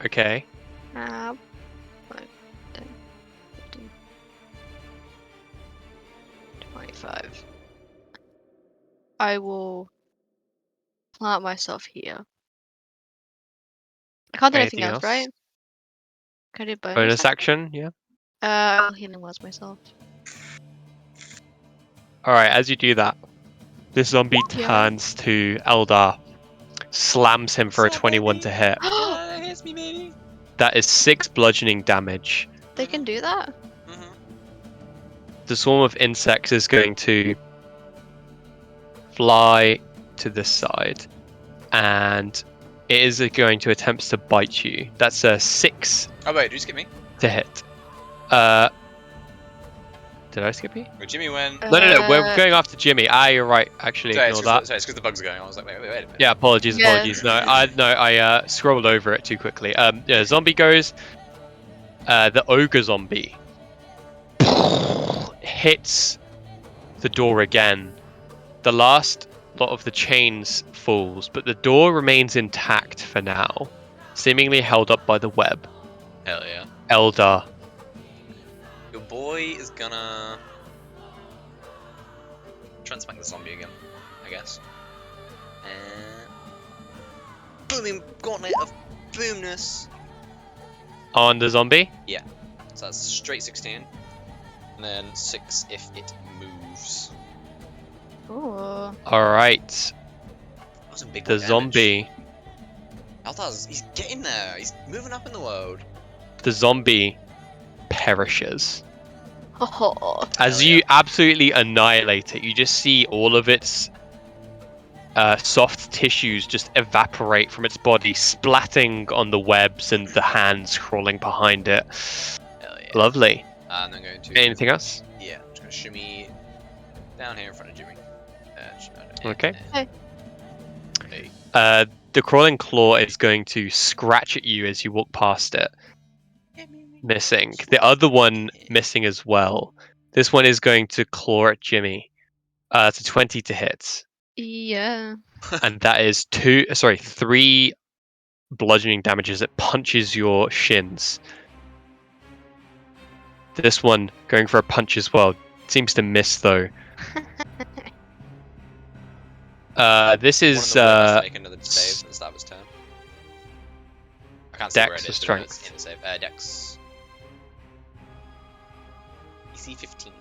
Okay. 5, 10, 15, 25. I will plant myself here. I can't do anything Anything else, else? right? Can I do Bonus action, yeah. I'll healing words myself. Alright, as you do that, this zombie Yeah. turns to Eldar, slams him for a 21 to hit. Yeah, that hits me, baby. That is 6 bludgeoning damage. They can do that? Mm-hmm. The swarm of insects is going to fly to this side, and it is going to attempt to bite you. That's a 6 Oh wait, did you skip me? to hit. Did I skip you? Wait, Jimmy went. No, we're going after Jimmy. You're right. Actually, Sorry, ignore that. it's because the bugs are going. I was like, wait a minute. Yeah, apologies. Yeah. No, I scrolled over it too quickly. Yeah, zombie goes. The ogre zombie hits the door again. The last lot of the chains falls, but the door remains intact for now, seemingly held up by the web. Hell yeah. Eldar, Your boy is gonna try and smack the zombie again, I guess. And booming gauntlet of boomness. on the zombie. So that's straight 16, and then 6 if it moves. Ooh. All right, That was a big the damage. zombie. He's getting there. He's moving up in the world. The zombie perishes. Oh. As Hell you yeah. absolutely annihilate it, you just see all of its soft tissues just evaporate from its body, splatting on the webs and the hands crawling behind it. Hell yeah. Lovely. And I'm going to. Anything else? Yeah, I'm just gonna shimmy down here in front of Jimmy. Okay. Hey. Hey. The crawling claw is going to scratch at you as you walk past it, missing. The other one missing as well. This one is going to claw at Jimmy. It's a 20 to hit. Yeah. And that is 3 bludgeoning damages. It punches your shins. This one going for a punch as well. Seems to miss though. This is One of the women make another save at the start of his turn. I can't see where Dex it or is, but strength? it's in the save. Dex. EC 15.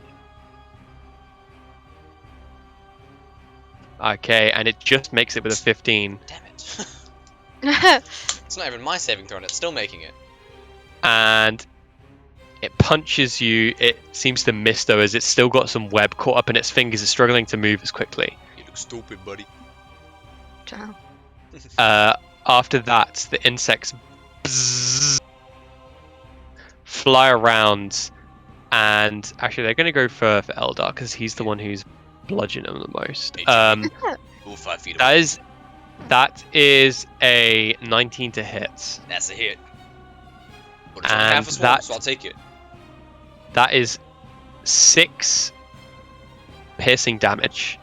okay, and it just makes it with a 15. Damn it. It's not even my saving throw, and it's still making it. And it punches you. It seems to miss though, as it's still got some web caught up in its fingers. It's struggling to move as quickly. You look stupid, buddy. Ciao. After that, the insects bzzz, fly around, and actually they're going to go for Eldar because he's the one who's bludgeoning them the most. Ooh, 5 feet away. That is a 19 to hit. That's a hit. But it's only half And a swarm, that- so I'll take it. That is 6 piercing damage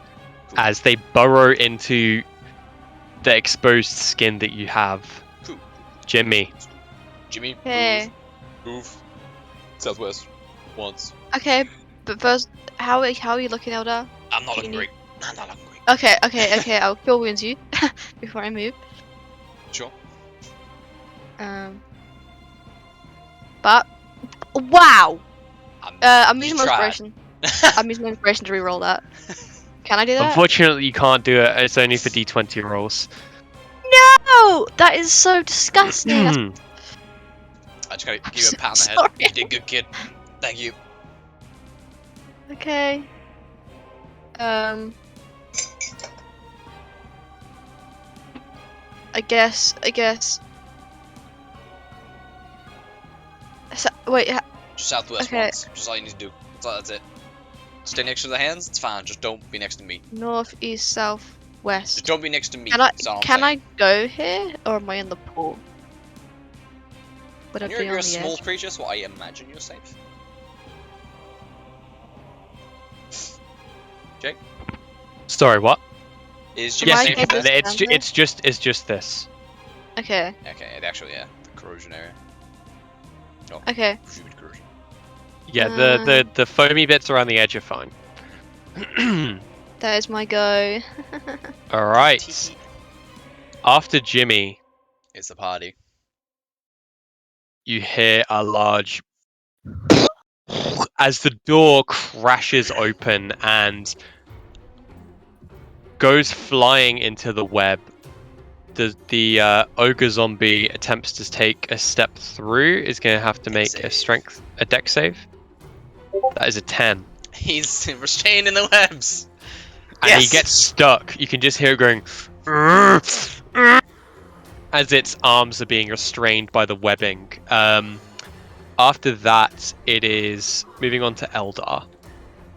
as they burrow into the exposed skin that you have. Cool. Jimmy, Jimmy, Hey. move. Southwest. Once. Okay, but first, how are you looking, Elder? I'm not Do looking you need- great. I'm not looking great. Okay. I'll kill wounds you before I move. Sure. But wow, I'm You using my tried. inspiration. I'm using my inspiration to reroll that. Can I do that? Unfortunately, you can't do it. It's only for D20 rolls. No, that is so disgusting. That's- I just gotta I'm give you a so pat on the head. sorry. You did good, kid. Thank you. Okay. I guess. So, wait, Just southwest Okay. once. Just all you need to do. That's it. Stay next to the hands. It's fine. Just don't be next to me. north, east, south, Just west. don't be next to me. Can I That's all I'm saying. go here, or am I in the pool? Would I When be you're on a the small edge? creature, so I imagine you're safe. Jake, Sorry, what? is Am Jimmy I Yes, safe able there? to it's stand there? it's just this. Okay. Okay, actually, yeah, the corrosion area. Oh, Okay. humid corrosion. Yeah, Uh. the foamy bits around the edge are fine. That is my go. All right. After Jimmy, It's the party. you hear a large as the door crashes open and goes flying into the web. The ogre zombie attempts to take a step through. Is going to have to make a dex save. That is a 10. He's restrained in the webs. And he gets stuck. You can just hear it going as its arms are being restrained by the webbing. After that, it is moving on to Eldar.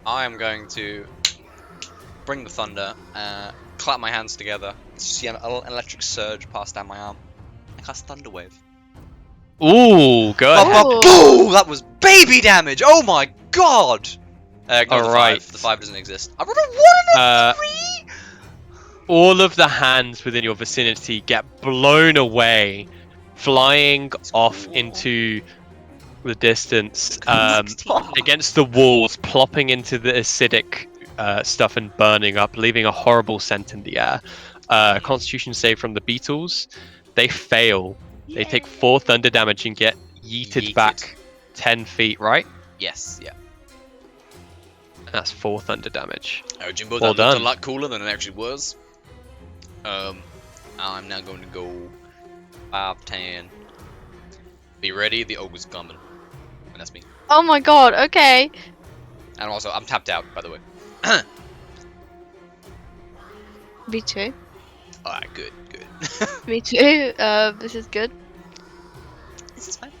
I am going to bring the thunder, clap my hands together, see an electric surge pass down my arm, and cast Thunder Wave. Ooh, go ahead. Boo! That was baby damage! Oh my god! Ignore the Alright. 5. The 5 doesn't exist. I rolled a 1 and a 3! All of the hands within your vicinity get blown away, flying off cool. into the distance, 16. against the walls, plopping into the acidic stuff and burning up, leaving a horrible scent in the air. Constitution save from the beetles. They fail. They take 4 thunder damage and get yeeted back 10 feet, right? Yes, yeah. That's 4 thunder damage. Oh, Jimbo, Well that looked done. a lot cooler than it actually was. I'm now going to go 5, 10. Be ready, the ogre's coming. And that's me. Oh my god. Okay. And also, I'm tapped out, by the way. Me too. Alright, good. Me too. This is good. This is fine.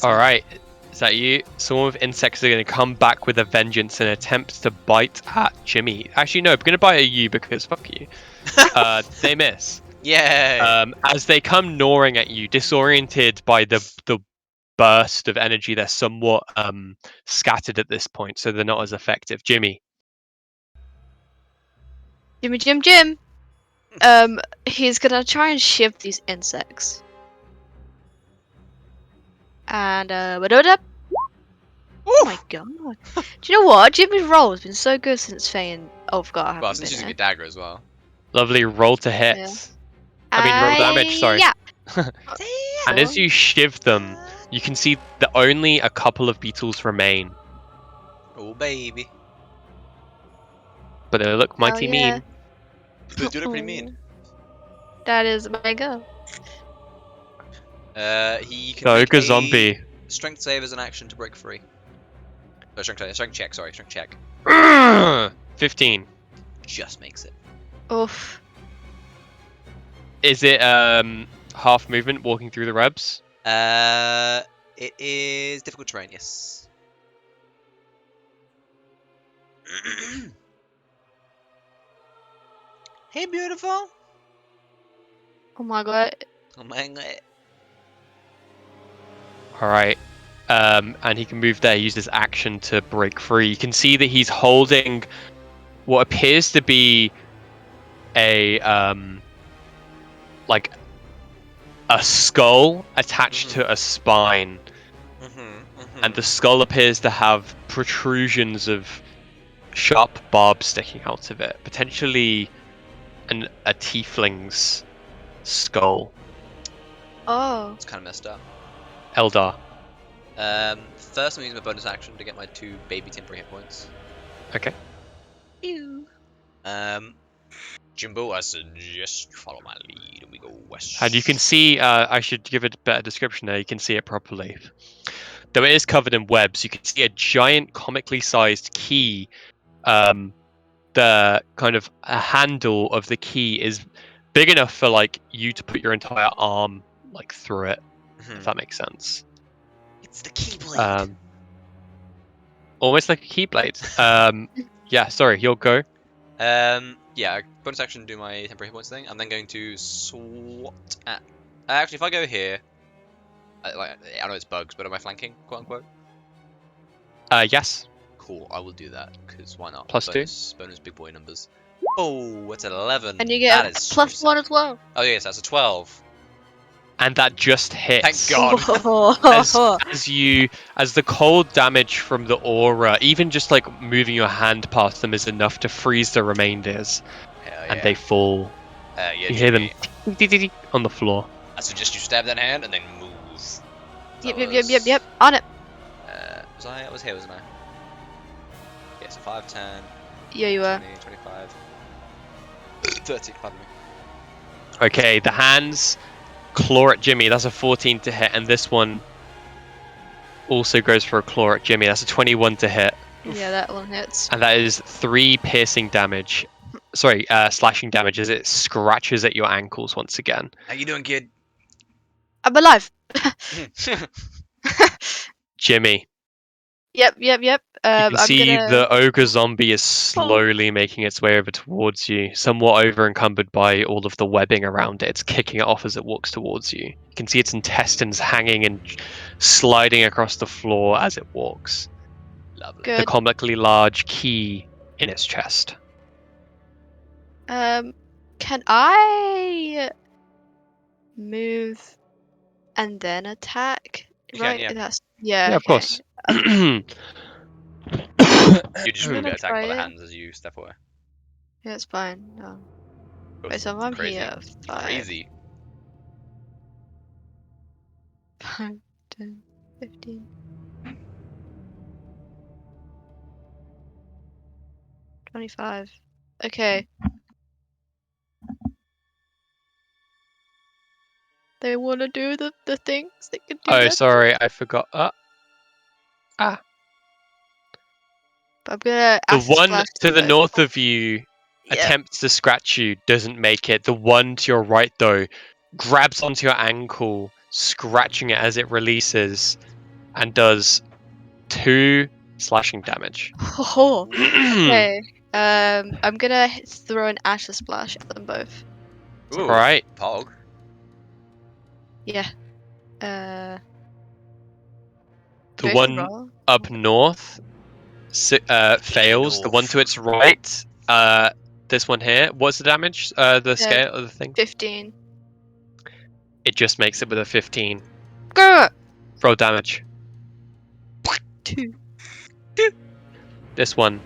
Alright, is that you? Swarm of insects are going to come back with a vengeance and attempt to bite at Jimmy. Actually, no, I'm going to bite at you because fuck you. They miss. Yay! As they come gnawing at you, disoriented by the burst of energy, they're somewhat scattered at this point, so they're not as effective. Jimmy. Jim. He's gonna try and shiv these insects. And oh my god. Do you know what? Jimmy's roll has been so good since Faye and Ulfgar haven't Well, since been using here. a dagger as well. Lovely, roll to hit. Yeah. I mean, roll damage, sorry. Yeah. And as you shiv them, you can see that only a couple of beetles remain, Oh, baby. but they look mighty yeah. mean. They do look pretty mean. That is my go. He can The make ogre a zombie. strength save as an action to break free. Strength check, sorry, strength check. 15. Just makes it. Oof. Is it half movement walking through the webs? It is difficult terrain, yes. Hey, beautiful. Oh my god. Oh my god. Alright. And he can move there, use his action to break free. You can see that he's holding what appears to be a like a skull attached to a spine, and the skull appears to have protrusions of sharp barbs sticking out of it, potentially a tiefling's skull. Oh. It's kind of messed up. Eldar. First, I'm using my bonus action to get my 2 baby temporary hit points. Okay. Ew. Jimbo, I suggest you follow my lead and we go west. And you can see, I should give it a better description there, you can see it properly. Though it is covered in webs, you can see a giant comically sized key. The kind of a handle of the key is big enough for like you to put your entire arm like through it, if that makes sense. It's the keyblade. Almost like a keyblade. Yeah, sorry, you'll go. Yeah, bonus action do my temporary hit points thing. I'm then going to swat at. Actually, if I go here, I know it's bugs, but am I flanking, quote unquote? Yes. Cool, I will do that because why not? Plus bonus big boy numbers. Oh, it's an 11. And you get that a is plus 1 as well. Oh yes, that's a 12. And that just hits. Thank God. As the cold damage from the aura, even just like moving your hand past them is enough to freeze the remainders, Hell and yeah. they fall. Yeah, You hear them on the floor. I suggest you stab that hand and then move. Yep. On it. I was here, wasn't I? Yeah, so 5, 10, Yeah, you were. 20, 25, 30, pardon me. Okay, the hands claw at Jimmy. That's a 14 to hit, and this one also goes for a claw at Jimmy. That's a 21 to hit. Yeah, that one hits. And that is 3 piercing damage. Sorry, slashing damage as it scratches at your ankles once again. How you doing, kid? I'm alive. Jimmy. Yep. You can I'm see gonna... the ogre zombie is slowly making its way over towards you, somewhat over encumbered by all of the webbing around it. It's kicking it off as it walks towards you. You can see its intestines hanging and sliding across the floor as it walks. Lovely. Good. The comically large key in its chest. Can I move and then attack? You can, Right? yeah. That's Yeah, of okay. course. You just I'm will gonna get attacked by the try it. hands as you step away. Yeah, it's fine. No. Wait, It's so I'm crazy. here. 5, Crazy. 5, 10, 15. 25. Okay. They want to do the things they can do. Oh, that. sorry, I forgot. But I'm gonna The acid one splash to the both. north of you Yeah. attempts to scratch you, doesn't make it. The one to your right, though, grabs onto your ankle, scratching it as it releases, and does 2 slashing damage. Oh, okay. I'm gonna throw an acid splash at them both. Ooh, Alright. Pog. Yeah. The do I one roll? up north fails. The one to its right, this one here. What's the damage? The scale of the thing? 15. It just makes it with a 15. Grr! Roll damage. 2. This one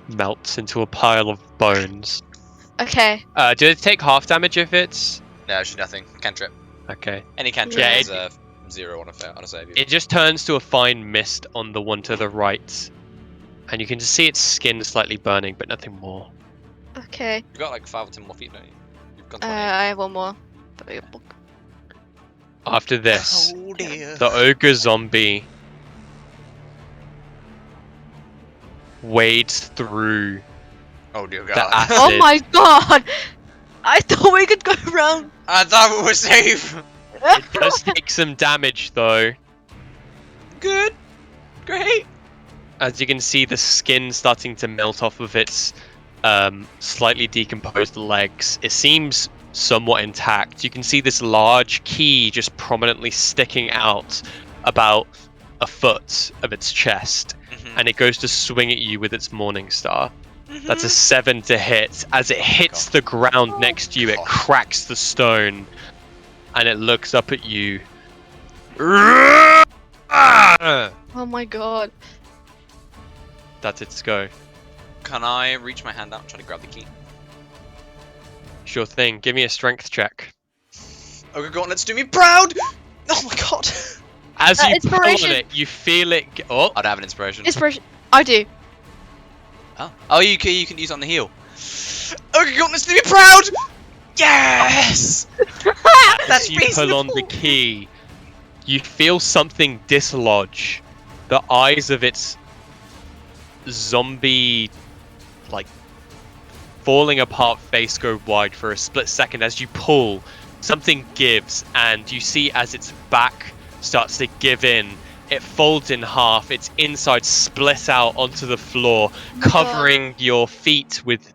melts into a pile of bones. Okay. Do it take half damage if it's... No, actually nothing. Cantrip. Okay. Any cantrip Yeah, is 0 on a save. It just turns to a fine mist on the one to the right. And you can just see its skin slightly burning, but nothing more. Okay. You've got like 5 or 10 more feet, don't you? You've got 20. I have one more. After this, Oh dear. the ogre zombie wades through Oh dear the God. acid. Oh my god! I thought we could go around. I thought we were safe. It does take some damage though. Good. Great. As you can see, the skin starting to melt off of its slightly decomposed legs. It seems somewhat intact. You can see this large key just prominently sticking out about a foot of its chest, and it goes to swing at you with its morning star. That's a 7 to hit. As it hits the ground next to you, it cracks the stone, and it looks up at you. Oh my god. That's its go. Can I reach my hand out and try to grab the key? Sure thing. Give me a strength check. Ogre Gauntlets do me proud! Oh my god! As you pull on inspiration. it, you feel it. Oh, I'd have an inspiration. Inspiration. I do. Oh, you can use it on the heel. Ogre Gauntlets do me proud! Yes! as you pull on the key, you feel something dislodge. The eyes of its zombie, like, falling apart face go wide for a split second. As you pull, something gives, and you see as its back starts to give in, it folds in half, its inside split out onto the floor, covering your feet with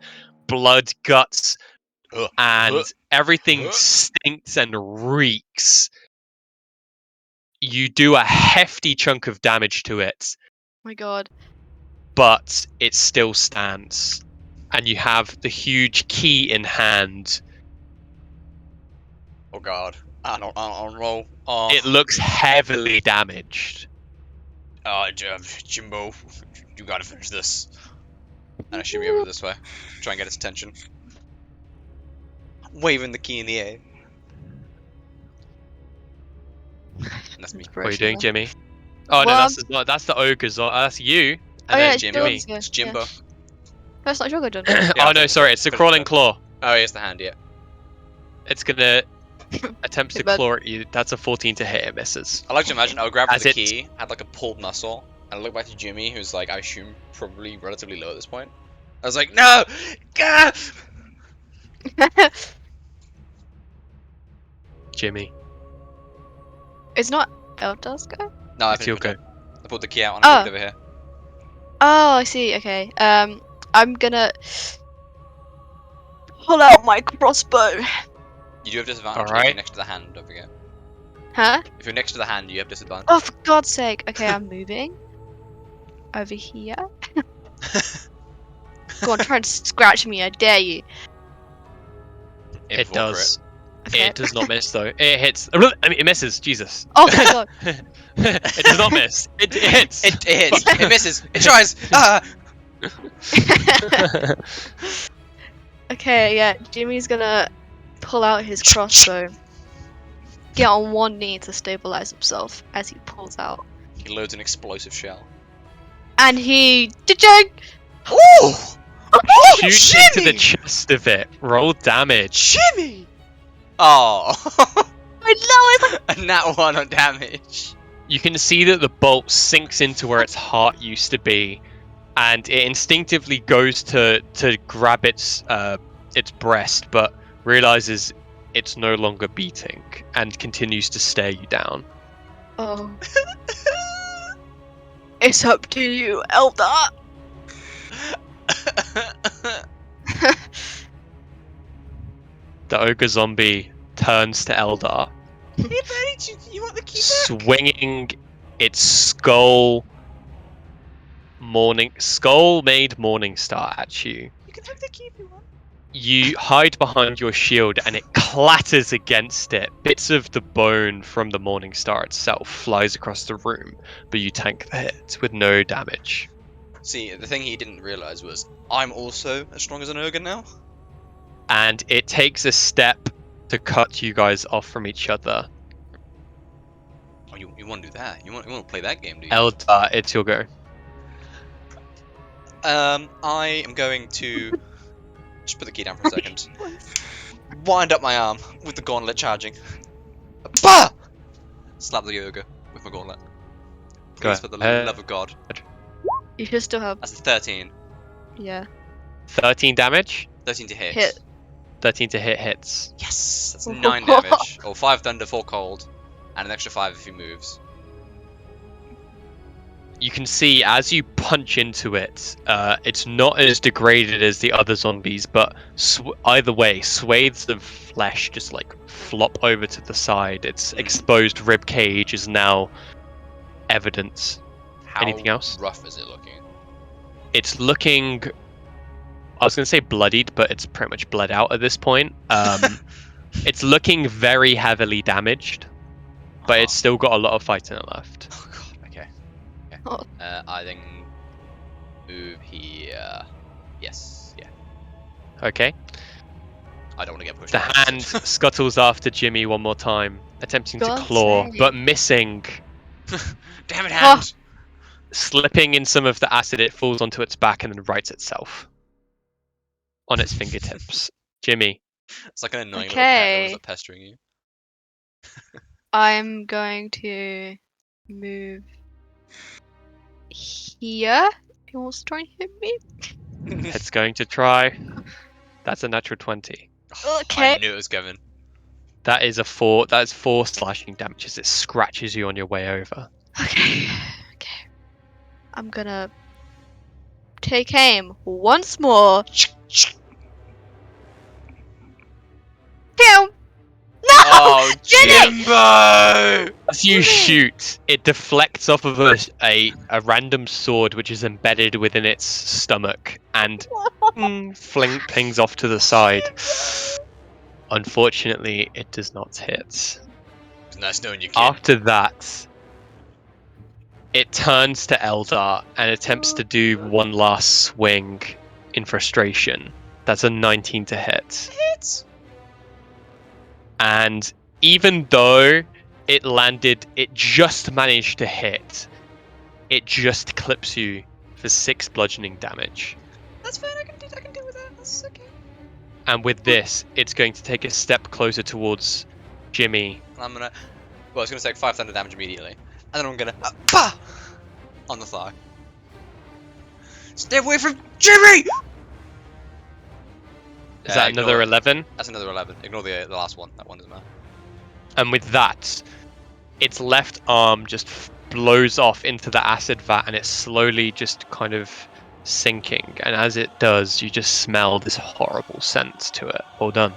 blood, guts, and everything stinks and reeks. You do a hefty chunk of damage to it, My god. but it still stands. And you have the huge key in hand. Oh god. I don't roll. Oh. It looks heavily damaged. Jimbo, you gotta finish this. And I shimmy over this way. Try and get its attention. Waving the key in the air. And that's me. What are you doing, Jimmy? Oh Well, no, that's the ogre's. That's you. And Oh, yeah, then it's Jimmy. Jimmy. It's Jimbo. That's not Jogo done. Yeah, Oh I no, think sorry, it's the could've crawling done. claw. Oh, here's the hand, yeah. It's gonna attempt to Too bad. claw at you. That's a 14 to hit. It misses. I like to imagine I would grab for As the it- key, had like a pulled muscle, and I look back to Jimmy, who's like, I assume, probably relatively low at this point. I was like, no! Gah! Jimmy, It's not Eldar's go? No, I it's your finished go. my job. I pulled the key out and I put it over here. Oh, I see. Okay. I'm gonna pull out my crossbow. You do have disadvantage if Alright. you're next to the hand, don't forget. Huh? If you're next to the hand, you have disadvantage. Oh, for God's sake. Okay, I'm moving. Over here. Go on, try and scratch me. I dare you. Aim It for does. Okay. It does not miss though. It hits. I mean, it misses. Jesus. Oh, thank God. It does not miss. It hits. It hits. It misses. It tries. Ah! Okay, yeah. Jimmy's gonna pull out his crossbow. Get on one knee to stabilize himself as he pulls out. He loads an explosive shell. And he. Cha-ching! Ooh! Shoot into the chest of it. Roll damage. Jimmy! Oh. I know, it's like. A nat 1 on damage. You can see that the bolt sinks into where its heart used to be, and it instinctively goes to grab its breast, but realizes it's no longer beating and continues to stare you down. Oh. It's up to you, Eldar! The ogre zombie turns to Eldar, You want the key back? swinging its skull made morning star at you. You can have the key if you want. You hide behind your shield and it clatters against it. Bits of the bone from the morning star itself flies across the room, but you tank the hit with no damage. See, the thing he didn't realize was I'm also as strong as an ogre now. And it takes a step to cut you guys off from each other. Oh, you want to do that? You want to play that game, do you? Eldar, it's your go. I am going to just put the key down for a second. Wind up my arm with the gauntlet charging. Bah! Slap the ogre with my gauntlet. Go Please, for the ahead. love of God. You should still have. That's a 13. Yeah. 13 damage. 13 to hit. Hit. 13 to hit hits. Yes! That's 9 damage. Or 5 thunder, 4 cold. And an extra 5 if he moves. You can see as you punch into it, it's not as degraded as the other zombies, but either way, swathes of flesh just like flop over to the side. Its exposed rib cage is now evident. How Anything else? rough is it looking? It's looking, I was going to say bloodied, but it's pretty much bled out at this point. It's looking very heavily damaged, but it's still got a lot of fight in it left. Oh god. Okay. Okay. Oh. I then move here. Yes. Yeah. Okay. I don't want to get pushed. The by acid. hand scuttles after Jimmy one more time, attempting to God's claw, sake. but missing. Damn it, Oh. hand! Slipping in some of the acid, it falls onto its back and then rights itself on its fingertips. Jimmy, It's like an annoying little pet that was Okay. like pestering you. I'm going to move here. He wants to try and hit me. it's going to try. That's a natural 20. I Okay. knew it was Kevin. That is a 4. That is 4 slashing damage as it scratches you on your way over. Okay. Okay. I'm gonna take aim once more. Pew! No! Oh, Jimmy! Jimbo! As you shoot, it deflects off of a random sword which is embedded within its stomach and flings off to the side. Unfortunately, it does not hit. It's nice knowing you, kid. After that, it turns to Eldar and attempts to do one last swing in frustration. That's a 19 to hit. Hits. And even though it landed, it just managed to hit. It just clips you for 6 bludgeoning damage. That's fine. I can deal with that. That's okay. And with this, it's going to take a step closer towards Jimmy. I'm gonna. Well, it's gonna take 5 thunder damage immediately, and then I'm gonna bah! On the thigh. Stay away from Jimmy! Is that another ignore it. 11? That's another 11. Ignore the last one. That one doesn't matter. And with that, its left arm just blows off into the acid vat and it's slowly just kind of sinking. And as it does, you just smell this horrible scent to it. Well done.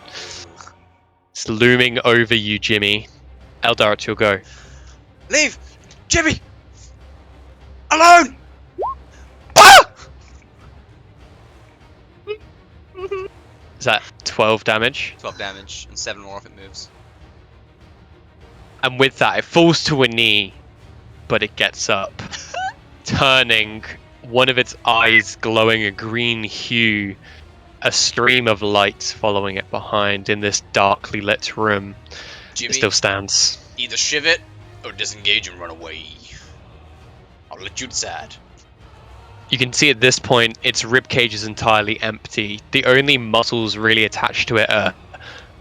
It's looming over you, Jimmy. Eldar, it's your go. Leave, Jimmy, alone. Ah! Is that 12 damage? 12 damage and 7 more if it moves. And with that, it falls to a knee, but it gets up, turning, one of its eyes glowing a green hue, a stream of light following it behind in this darkly lit room. Jimmy, It still stands. either shiv it or disengage and run away. I'll let you decide. You can see at this point, its ribcage is entirely empty. The only muscles really attached to it are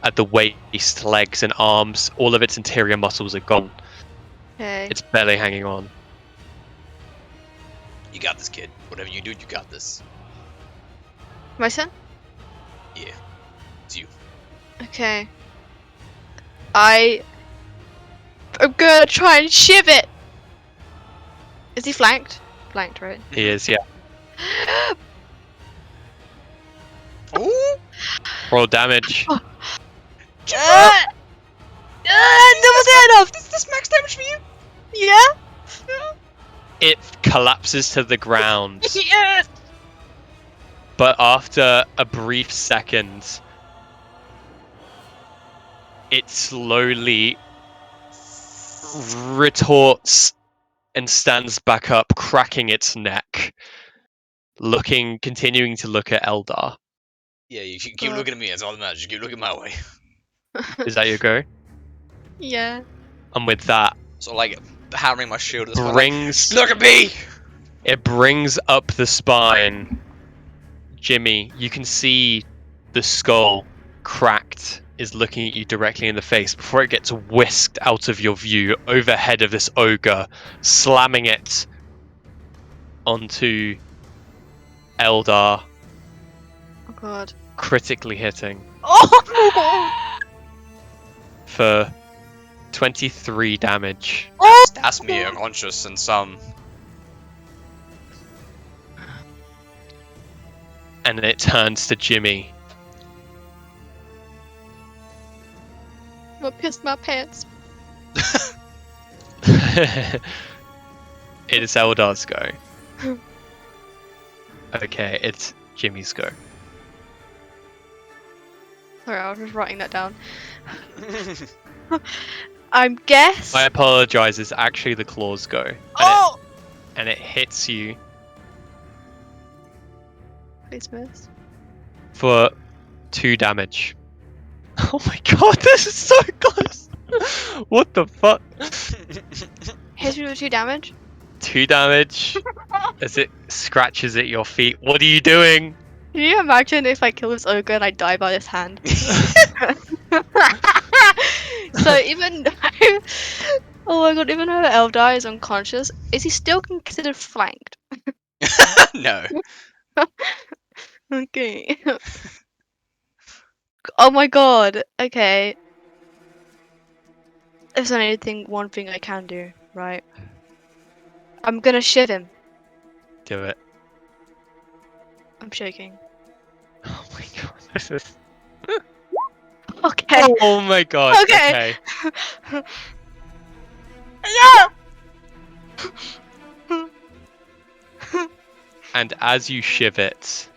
at the waist, legs, and arms. All of its interior muscles are gone. Okay. It's barely hanging on. You got this, kid. Whatever you do, you got this. My son? Yeah, it's you. Okay. I'm gonna try and shiv it! Is he flanked? Flanked, right? He is, yeah. Ooh! Roll damage. That wasn't enough! Is this max damage for you? Yeah? It collapses to the ground. Yes! But after a brief second, it slowly retorts and stands back up, cracking its neck, continuing to look at Eldar. Yeah, you keep looking at me. That's all that matters. You keep looking my way. Is that your go? Yeah. And with that, So like hammering my shield at this point, brings like, look at me. it brings up the spine. Jimmy, you can see the skull cracked is looking at you directly in the face before it gets whisked out of your view overhead of this ogre, slamming it onto Eldar, Oh god. critically hitting Oh! for 23 damage. Oh! That's me unconscious and some. And then it turns to Jimmy. I pissed my pants. It is Eldar's go. Okay, it's Jimmy's go. Sorry, I was just writing that down. I'm guess. I apologize. It's actually the claws go, and, Oh! and it hits you Please miss. for 2 damage. Oh my god, this is so close. What the fuck? Hits me with 2 damage. 2 damage as it scratches at your feet. What are you doing? Can you imagine if I kill this ogre and I die by his hand? So even though, oh my god, even though Eldar is unconscious, is he still considered flanked? No. Okay. Oh my god. Okay. There's only one thing I can do, right? I'm gonna shiv him. Do it. I'm shaking. Oh my god, this is. Okay. Oh my god. Okay. Okay. No! And as you shiv it,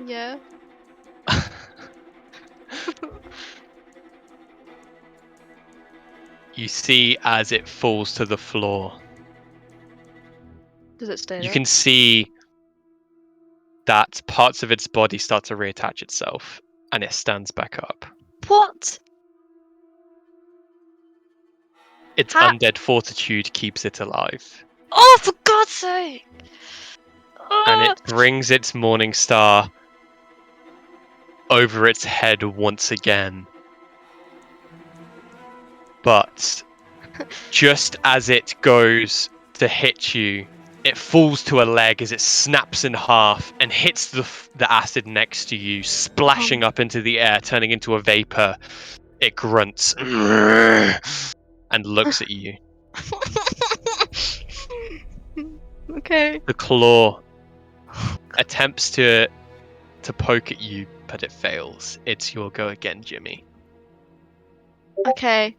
Yeah. you see as it falls to the floor. Does it stay You there? can see that parts of its body start to reattach itself, and it stands back up. What? Its Ha- undead fortitude keeps it alive, Oh, for God's sake! and Oh! it brings its morning star over its head once again. But just as it goes to hit you, it falls to a leg as it snaps in half and hits the acid next to you, splashing up into the air, turning into a vapor. It grunts and looks at you. Okay. The claw attempts to poke at you, but it fails. It's your go again, Jimmy. Okay.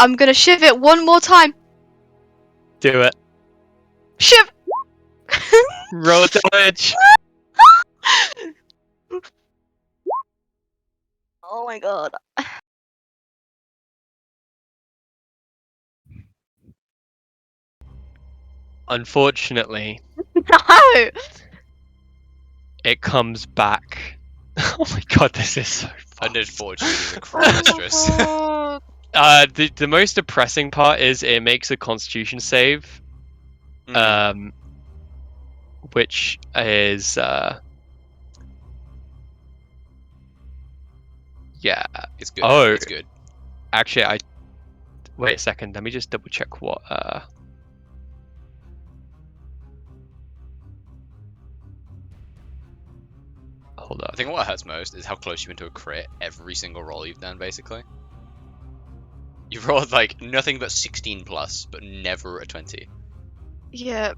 I'm gonna shiv it one more time. Do it. Shiv! Roll damage. Oh my god. Unfortunately, No! it comes back. Oh my god, this is so fun. Undead fortitude is a cruel mistress. Oh, The most depressing part is it makes a Constitution save, which is yeah. It's good. Oh. It's good. Actually, wait a second. Let me just double check what Hold up. I think what hurts most is how close you've been to a crit every single roll you've done, basically. You've rolled like nothing but 16 plus, but never a 20. yeah.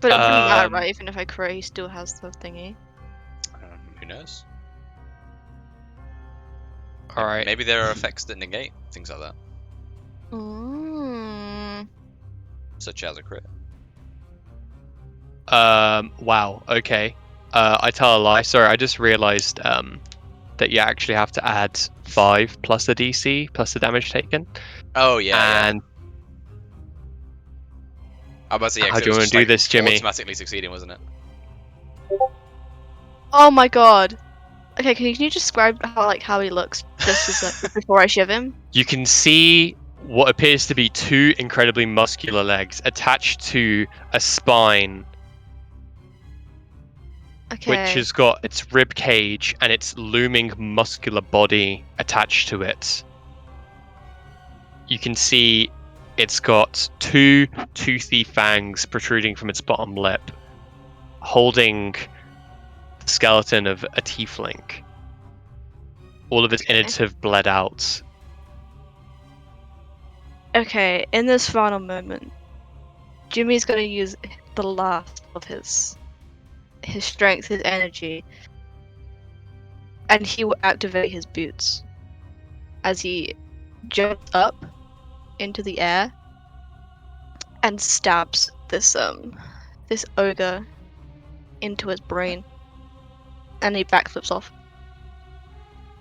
But it wouldn't matter, Um, right? Even if I crit, he still has the thingy. Who knows? All right. Maybe there are effects that negate things like that, Mm. such as a crit. Wow. Okay. I tell a lie. Sorry, I just realized that you actually have to add 5 plus the DC plus the damage taken. Oh yeah. And I was about to say, yeah, how 'cause do it you was want just, to do like, this, Jimmy? automatically succeeding, wasn't it? Oh my god. Okay, can you just describe how he looks just as before I shiv him? You can see what appears to be 2 incredibly muscular legs attached to a spine, Okay. which has got its rib cage and its looming muscular body attached to it. You can see it's got 2 toothy fangs protruding from its bottom lip, holding the skeleton of a tiefling. All of its innards have bled out. Okay, in this final moment, Jimmy's gonna use the last of his strength, his energy, and he will activate his boots as he jumps up into the air and stabs this ogre into his brain, and he backflips off.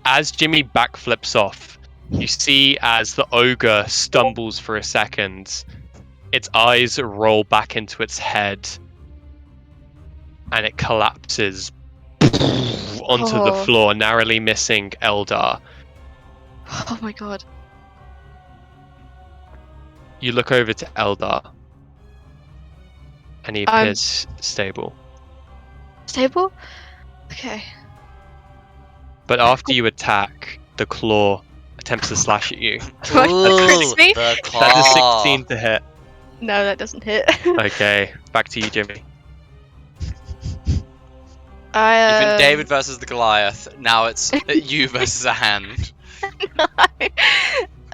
As Jimmy backflips off, you see as the ogre stumbles for a second, its eyes roll back into its head, and it collapses onto the Oh. floor, narrowly missing Eldar. Oh my god. You look over to Eldar, and he appears stable. Stable? Okay. But after you attack, the claw attempts to slash at you. Crits me? the That's a claw. 16 to hit. No, that doesn't hit. Okay, back to you, Jimmy. It's been I David versus the Goliath. Now it's you versus a hand.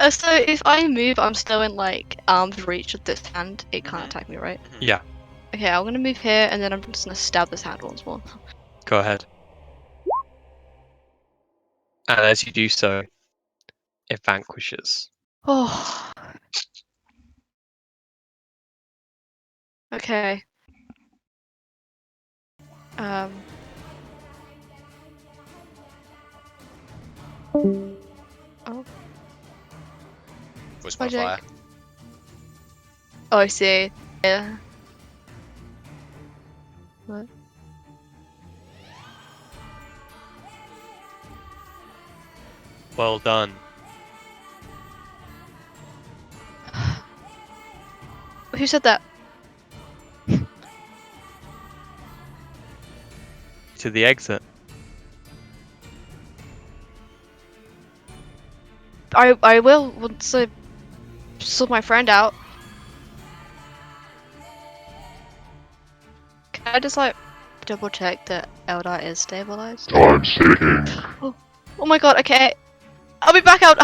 So if I move, I'm still in like arm's reach of this hand. It can't attack me, right? Yeah, Okay, I'm gonna move here, and then I'm just gonna stab this hand once more. go ahead. And as you do so, it vanquishes. Oh. Okay. Oh. Voice Magic. modifier. Oh, I see. Yeah. What? Well done. Who said that? To the exit. I will once I sort my friend out. Can I just like double check that Eldar is stabilized? Time's ticking. Oh my god, okay. I'll be back out.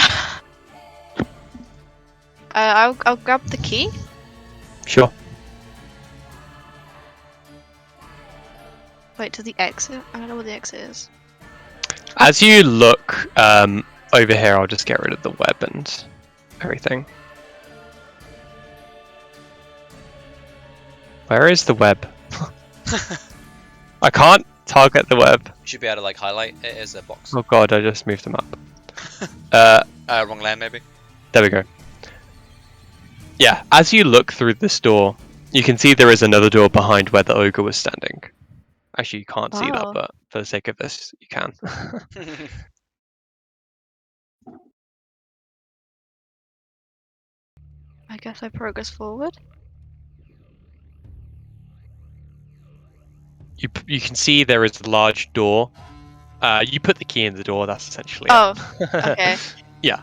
I'll grab the key. Sure. Wait, to the exit? I don't know where the exit is. As you look over here, I'll just get rid of the web and everything. Where is the web? I can't target the web. You should be able to like highlight it as a box. Oh god, I just moved them up. Wrong land maybe. There we go. Yeah, as you look through this door, you can see there is another door behind where the ogre was standing. Actually, you can't see that, Wow. but for the sake of this, you can. I guess I progress forward. You can see there is a large door. You put the key in the door. That's essentially Oh, it. okay. Yeah.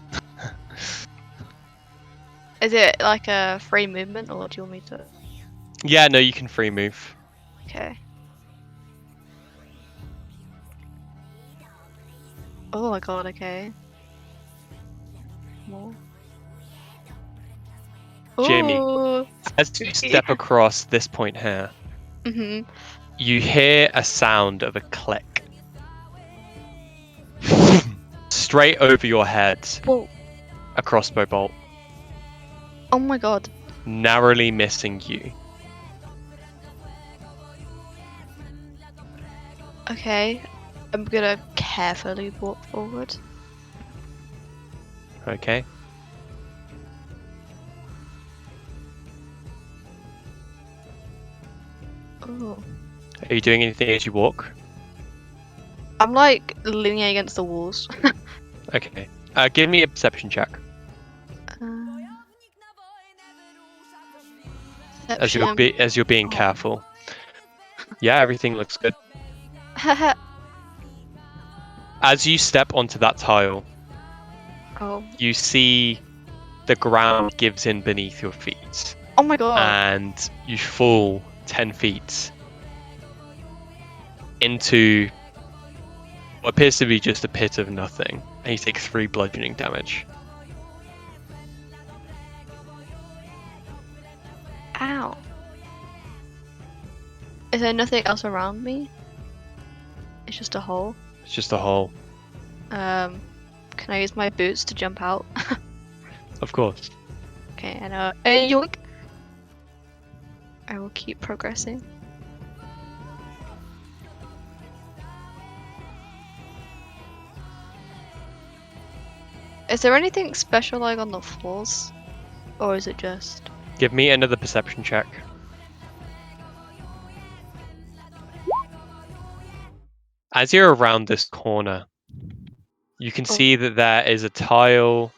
Is it like a free movement, or do you want me to? Yeah. No, you can free move. Okay. Oh my god, okay. More. Jamie. Ooh. As you step across this point here, Mm-hmm. you hear a sound of a click. Straight over your head, Whoa. a crossbow bolt, Oh my god. narrowly missing you. Okay. I'm gonna carefully walk forward. Okay. Oh. Are you doing anything as you walk? I'm like leaning against the walls. Okay. Give me a perception check. As you're being Oh. careful. Yeah, everything looks good. As you step onto that tile, Oh. you see the ground gives in beneath your feet, Oh my god. and you fall 10 feet into what appears to be just a pit of nothing, and you take 3 bludgeoning damage. Ow. Is there nothing else around me? It's just a hole. It's just a hole. Can I use my boots to jump out? Of course. Okay, and yoink. I will keep progressing. Is there anything special like on the floors? Or is it just... Give me another perception check. As you're around this corner, you can Oh. see that there is a tile.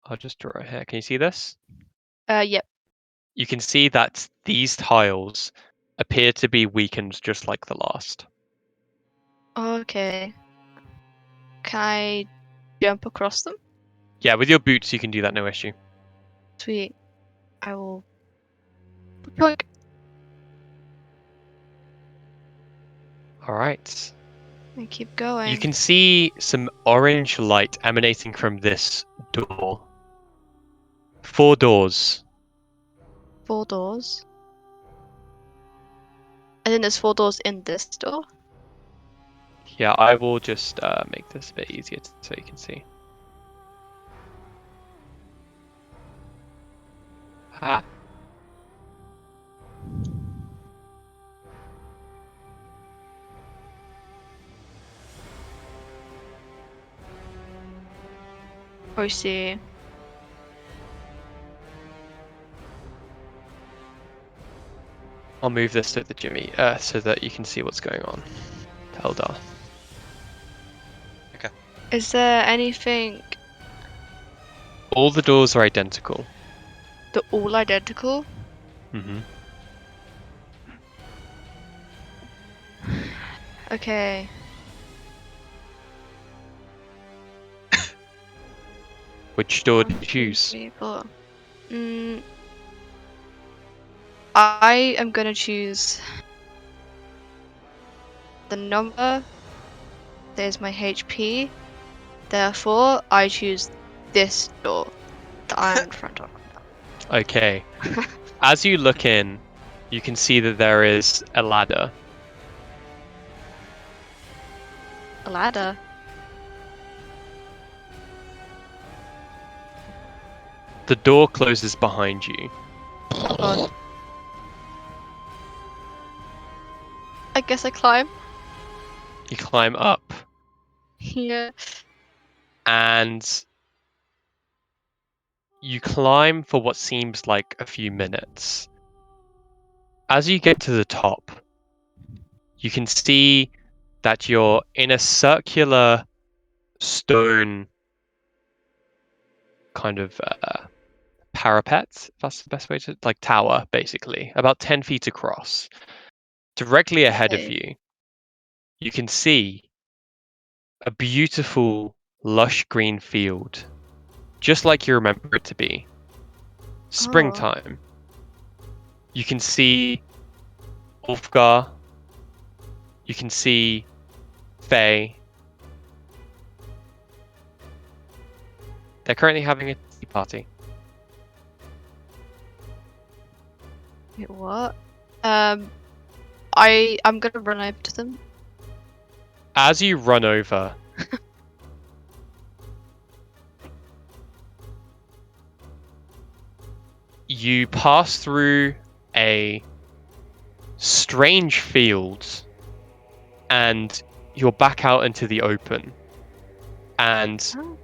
I'll just draw it here. Can you see this? Yep. You can see that these tiles appear to be weakened just like the last. Okay. Can I jump across them? Yeah, with your boots you can do that, no issue. Sweet. I will... Yoink. Alright. And keep going. You can see some orange light emanating from this door. 4 doors. 4 doors. And then there's 4 doors in this door. Yeah, I will just make this a bit easier so you can see. Ah. I see. I'll move this to the Jimmy so that you can see what's going on. Eldar. Is there anything... All the doors are identical. They're all identical? Mm-hmm. Okay. Which door 1, did you 2, choose? 3, 4. I am gonna choose the number. There's my HP. Therefore, I choose this door that I'm in front of. Okay. As you look in, you can see that there is a ladder. A ladder. The door closes behind you. Oh god. I guess I climb. You climb up, Yeah. and you climb for what seems like a few minutes. As you get to the top, you can see that you're in a circular stone kind of parapet, if that's the best way to, like, tower, basically, about 10 feet across. Directly ahead of Okay. you can see a beautiful, lush green field, just like you remember it to be. Springtime. You can see Ulfgar. You can see Faye. They're currently having a tea party. Wait, what? I'm gonna run over to them. As you run over, you pass through a strange field and you're back out into the open. And Oh.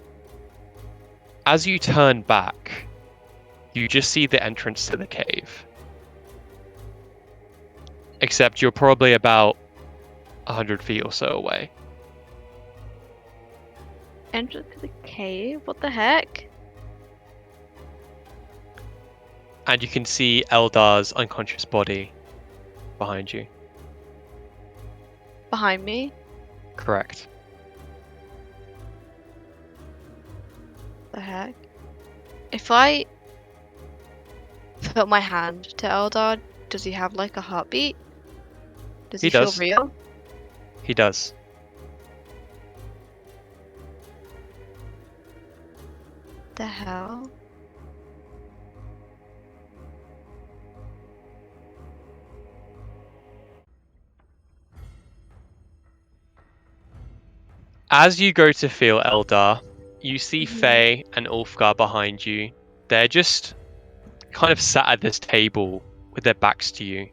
as you turn back, you just see the entrance to the cave. Except you're probably about 100 feet or so away. Entrance to the cave? What the heck? And you can see Eldar's unconscious body behind you. Behind me? Correct. The heck? If I put my hand to Eldar, does he have like a heartbeat? Does He he feel does. real? He does. The hell? As you go to feel Eldar, you see Mhm. Faye and Ulfgar behind you. They're just kind of sat at this table with their backs to you.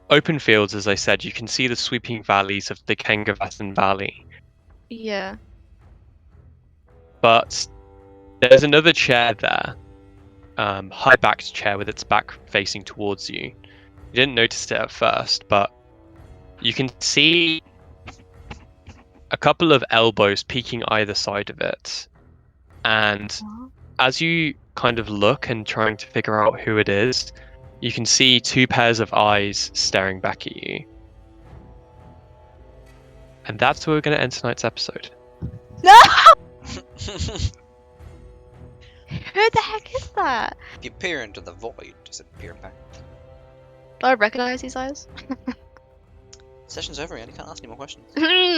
Open fields, as I said, you can see the sweeping valleys of the Kengavasan Valley. Yeah. But there's another chair there, high-backed chair with its back facing towards you. You didn't notice it at first, but you can see a couple of elbows peeking either side of it. And What? as you kind of look and trying to figure out who it is, you can see two pairs of eyes staring back at you. And that's where we're going to end tonight's episode. No! Who the heck is that? If you peer into the void, does it peer back? Do I recognize these eyes? Session's over, and you can't ask any more questions.